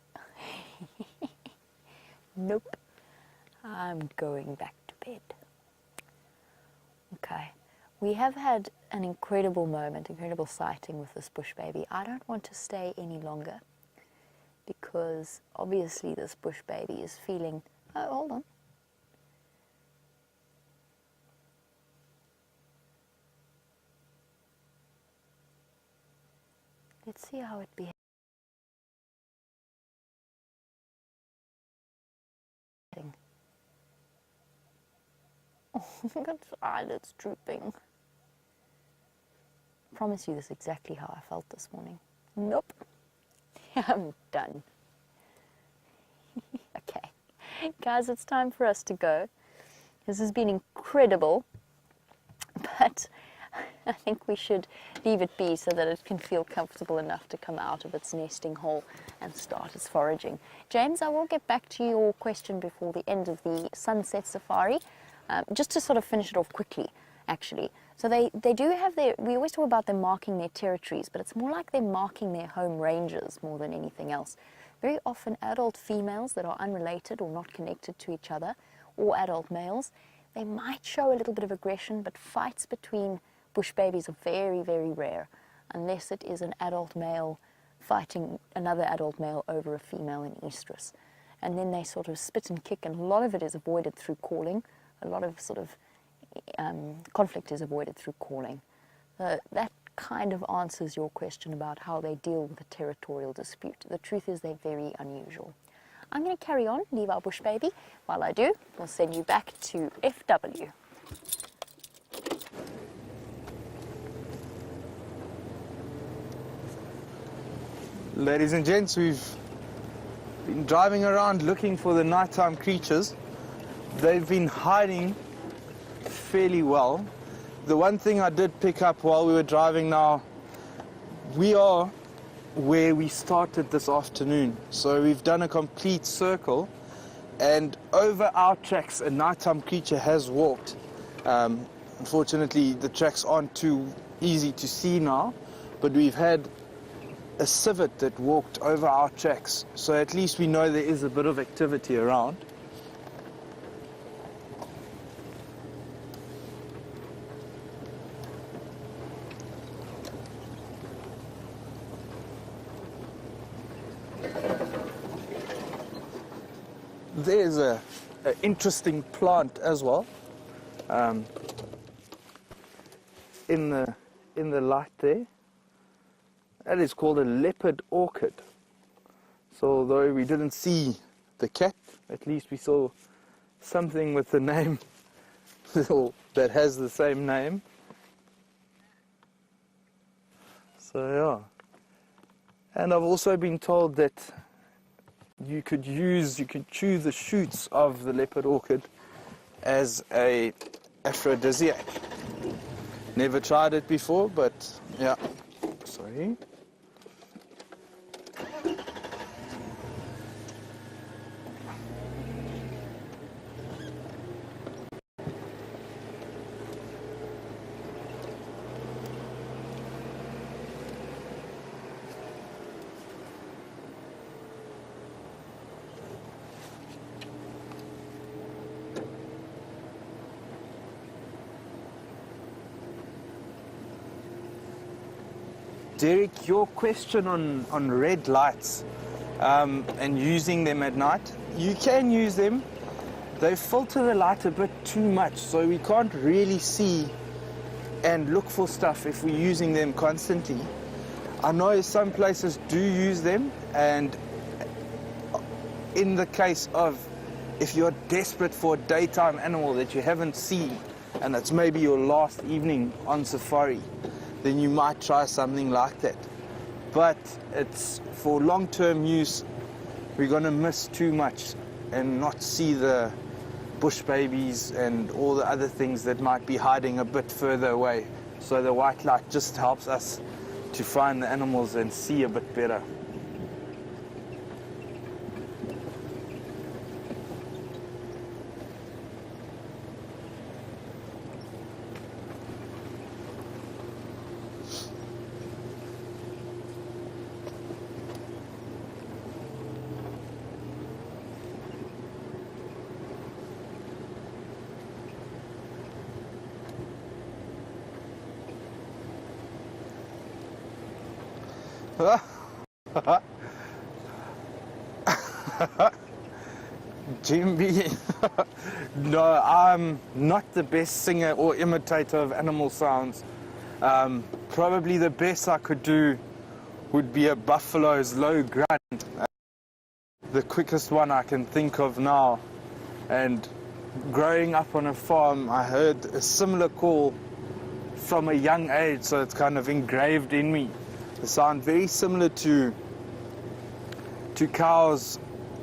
Nope. I'm going back to bed. Okay. We have had an incredible moment, incredible sighting with this bush baby. I don't want to stay any longer because obviously this bush baby is feeling... Oh, hold on. Let's see how it behaves. Oh, look at its eyelids drooping. I promise you this is exactly how I felt this morning. Nope. I'm done. Okay. Guys, it's time for us to go. This has been incredible, but I think we should leave it be so that it can feel comfortable enough to come out of its nesting hole and start its foraging. James, I will get back to your question before the end of the sunset safari, just to sort of finish it off quickly, actually. So they do have we always talk about them marking their territories, but it's more like they're marking their home ranges more than anything else. Very often adult females that are unrelated or not connected to each other, or adult males, They might show a little bit of aggression, but fights between bush babies are very, very rare, unless it is an adult male fighting another adult male over a female in estrus. And then they sort of spit and kick, and a lot of it is avoided through calling. A lot of sort of conflict is avoided through calling. That kind of answers your question about how they deal with a territorial dispute. The truth is they're very unusual. I'm going to carry on, leave our bush baby. While I do, we'll send you back to FW. Ladies and gents, we've been driving around looking for the nighttime creatures. They've been hiding fairly well. The one thing I did pick up while we were driving now, we are where we started this afternoon. So we've done a complete circle, and over our tracks a nighttime creature has walked. Unfortunately, the tracks aren't too easy to see now, but we've had a civet that walked over our tracks, so at least we know there is a bit of activity around. There's an interesting plant as well, in the light there. That is called a leopard orchid. So although we didn't see the cat, at least we saw something with the name that has the same name. So yeah. And I've also been told that you could chew the shoots of the leopard orchid as a aphrodisiac. Never tried it before, but yeah. Sorry. Derek, your question on red lights and using them at night, you can use them. They filter the light a bit too much, so we can't really see and look for stuff if we're using them constantly. I know some places do use them, and in the case of if you're desperate for a daytime animal that you haven't seen and it's maybe your last evening on safari, then you might try something like that. But it's for long-term use, we're going to miss too much and not see the bush babies and all the other things that might be hiding a bit further away. So the white light just helps us to find the animals and see a bit better. Jimby, no, I'm not the best singer or imitator of animal sounds. Probably the best I could do would be a buffalo's low grunt. The quickest one I can think of now. And growing up on a farm, I heard a similar call from a young age, so it's kind of engraved in me. They sound very similar to cows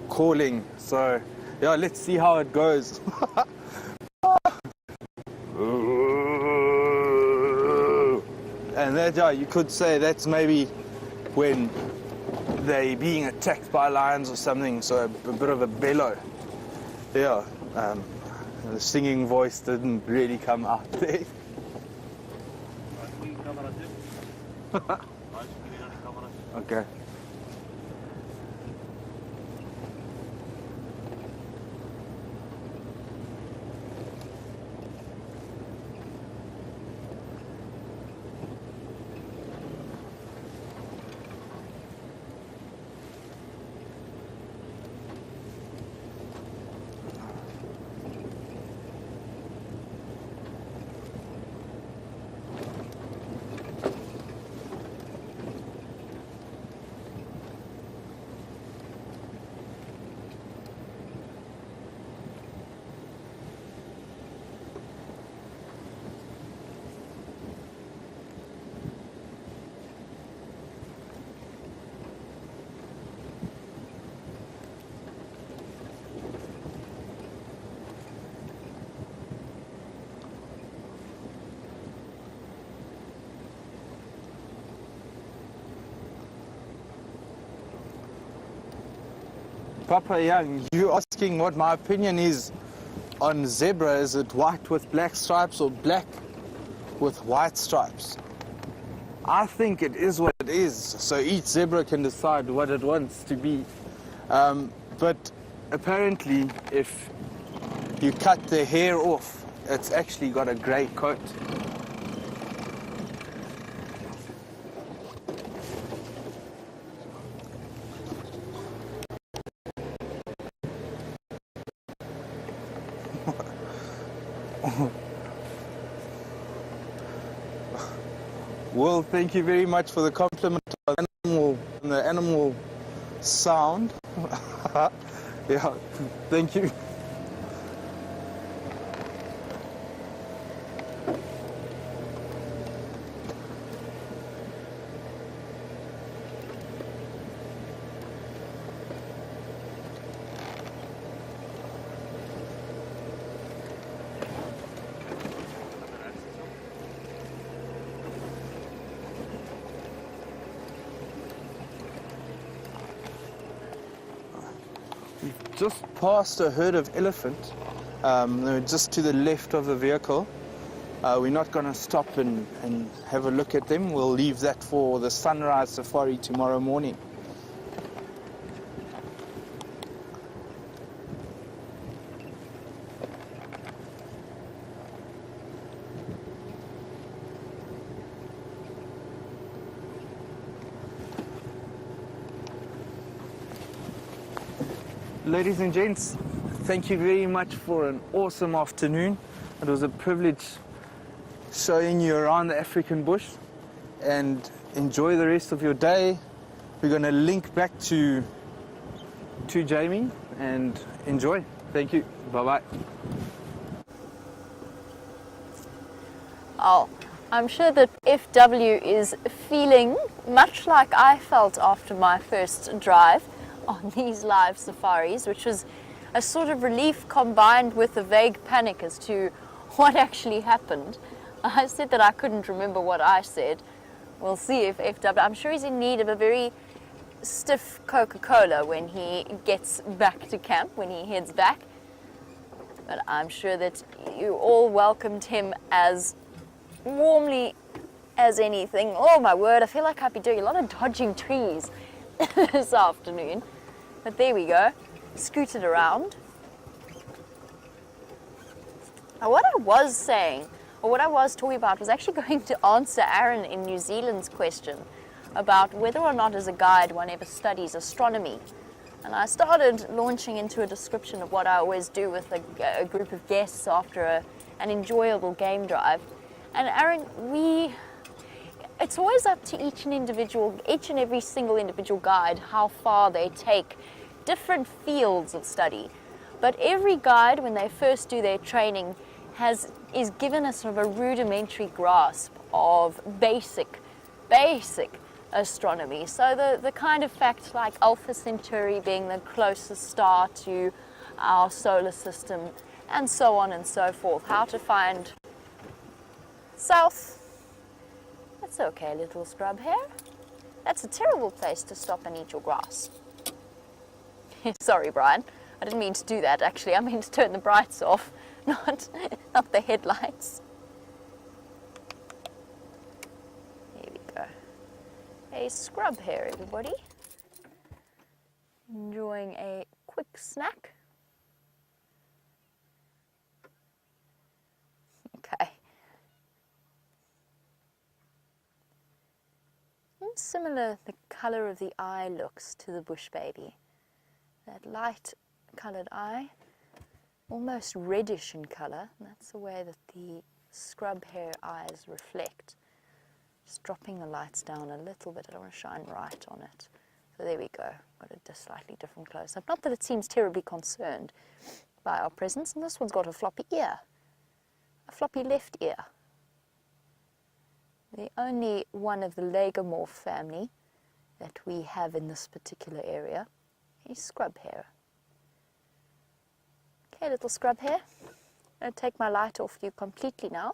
calling. So yeah, let's see how it goes. And that, yeah, you could say that's maybe when they're being attacked by lions or something, so a bit of a bellow. Yeah, the singing voice didn't really come out there. Okay. Papa Young, you asking what my opinion is on zebra. Is it white with black stripes or black with white stripes? I think it is what it is, so each zebra can decide what it wants to be. But apparently, if you cut the hair off, it's actually got a grey coat. Well, thank you very much for the compliment on the animal sound. Yeah, thank you. Just past a herd of elephant, they're just to the left of the vehicle. We're not going to stop and have a look at them. We'll leave that for the sunrise safari tomorrow morning. Ladies and gents, thank you very much for an awesome afternoon. It was a privilege showing you around the African bush, and enjoy the rest of your day. We're going to link back to Jamie and enjoy. Thank you. Bye-bye. Oh, I'm sure that FW is feeling much like I felt after my first drive on these live safaris, which was a sort of relief combined with a vague panic as to what actually happened. I said that I couldn't remember what I said. We'll see if FW, I'm sure he's in need of a very stiff Coca-Cola when he gets back to camp, when he heads back. But I'm sure that you all welcomed him as warmly as anything. Oh my word, I feel like I've been doing a lot of dodging trees this afternoon. But there we go, scooted around. Now what I was saying, or what I was talking about, was actually going to answer Aaron in New Zealand's question about whether or not as a guide one ever studies astronomy. And I started launching into a description of what I always do with a group of guests after an enjoyable game drive. And Aaron, it's always up to each and every single individual guide how far they take different fields of study. But every guide, when they first do their training, is given a sort of a rudimentary grasp of basic astronomy. So the kind of facts like Alpha Centauri being the closest star to our solar system, and so on and so forth. How to find south. That's okay, little scrub hair. That's a terrible place to stop and eat your grass. Sorry, Brian. I didn't mean to do that, actually. I meant to turn the brights off, not the headlights. Here we go. A scrub hair, everybody. Enjoying a quick snack. Okay. And similar, the colour of the eye looks to the bush baby. That light coloured eye, almost reddish in colour. That's the way that the scrub hair eyes reflect. Just dropping the lights down a little bit. I don't want to shine right on it. So there we go. Got a slightly different close-up. Not that it seems terribly concerned by our presence. And this one's got a floppy ear. A floppy left ear. The only one of the lagomorph family that we have in this particular area is scrub hair. Okay, little scrub hair. I'm going to take my light off you completely now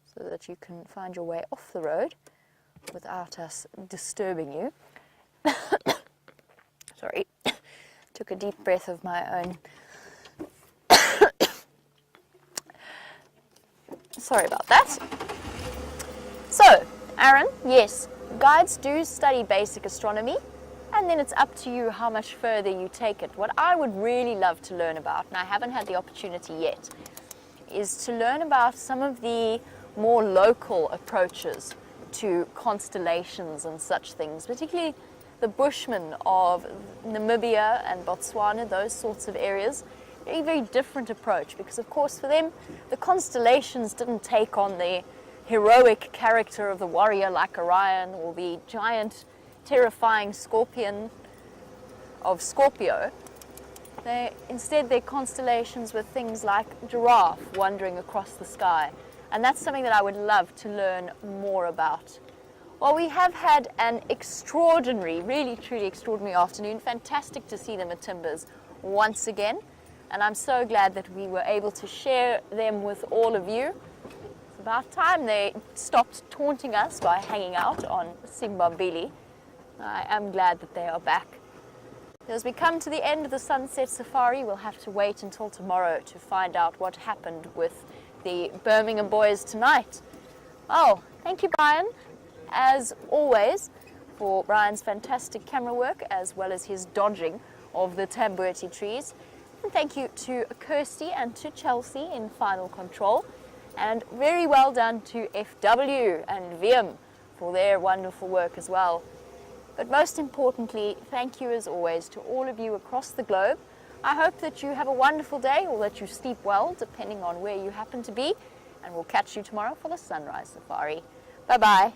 so that you can find your way off the road without us disturbing you. Sorry. Took a deep breath of my own. Sorry about that. So, Aaron, yes, guides do study basic astronomy, and then it's up to you how much further you take it. What I would really love to learn about, and I haven't had the opportunity yet, is to learn about some of the more local approaches to constellations and such things, particularly the Bushmen of Namibia and Botswana, those sorts of areas. Very, very different approach, because of course for them the constellations didn't take on the heroic character of the warrior like Orion or the giant terrifying scorpion of Scorpio. Instead their constellations were things like giraffe wandering across the sky, and that's something that I would love to learn more about. Well, we have had an extraordinary, really truly extraordinary afternoon. Fantastic to see the Matimbas once again, and I'm so glad that we were able to share them with all of you. It's about time they stopped taunting us by hanging out on Simbambili. I am glad that they are back. As we come to the end of the sunset safari, we'll have to wait until tomorrow to find out what happened with the Birmingham boys tonight. Oh, thank you, Brian, as always, for Brian's fantastic camera work as well as his dodging of the tambueti trees. And thank you to Kirsty and to Chelsea in final control. And very well done to FW and VM for their wonderful work as well. But most importantly, thank you as always to all of you across the globe. I hope that you have a wonderful day, or that you sleep well, depending on where you happen to be. And we'll catch you tomorrow for the sunrise safari. Bye-bye.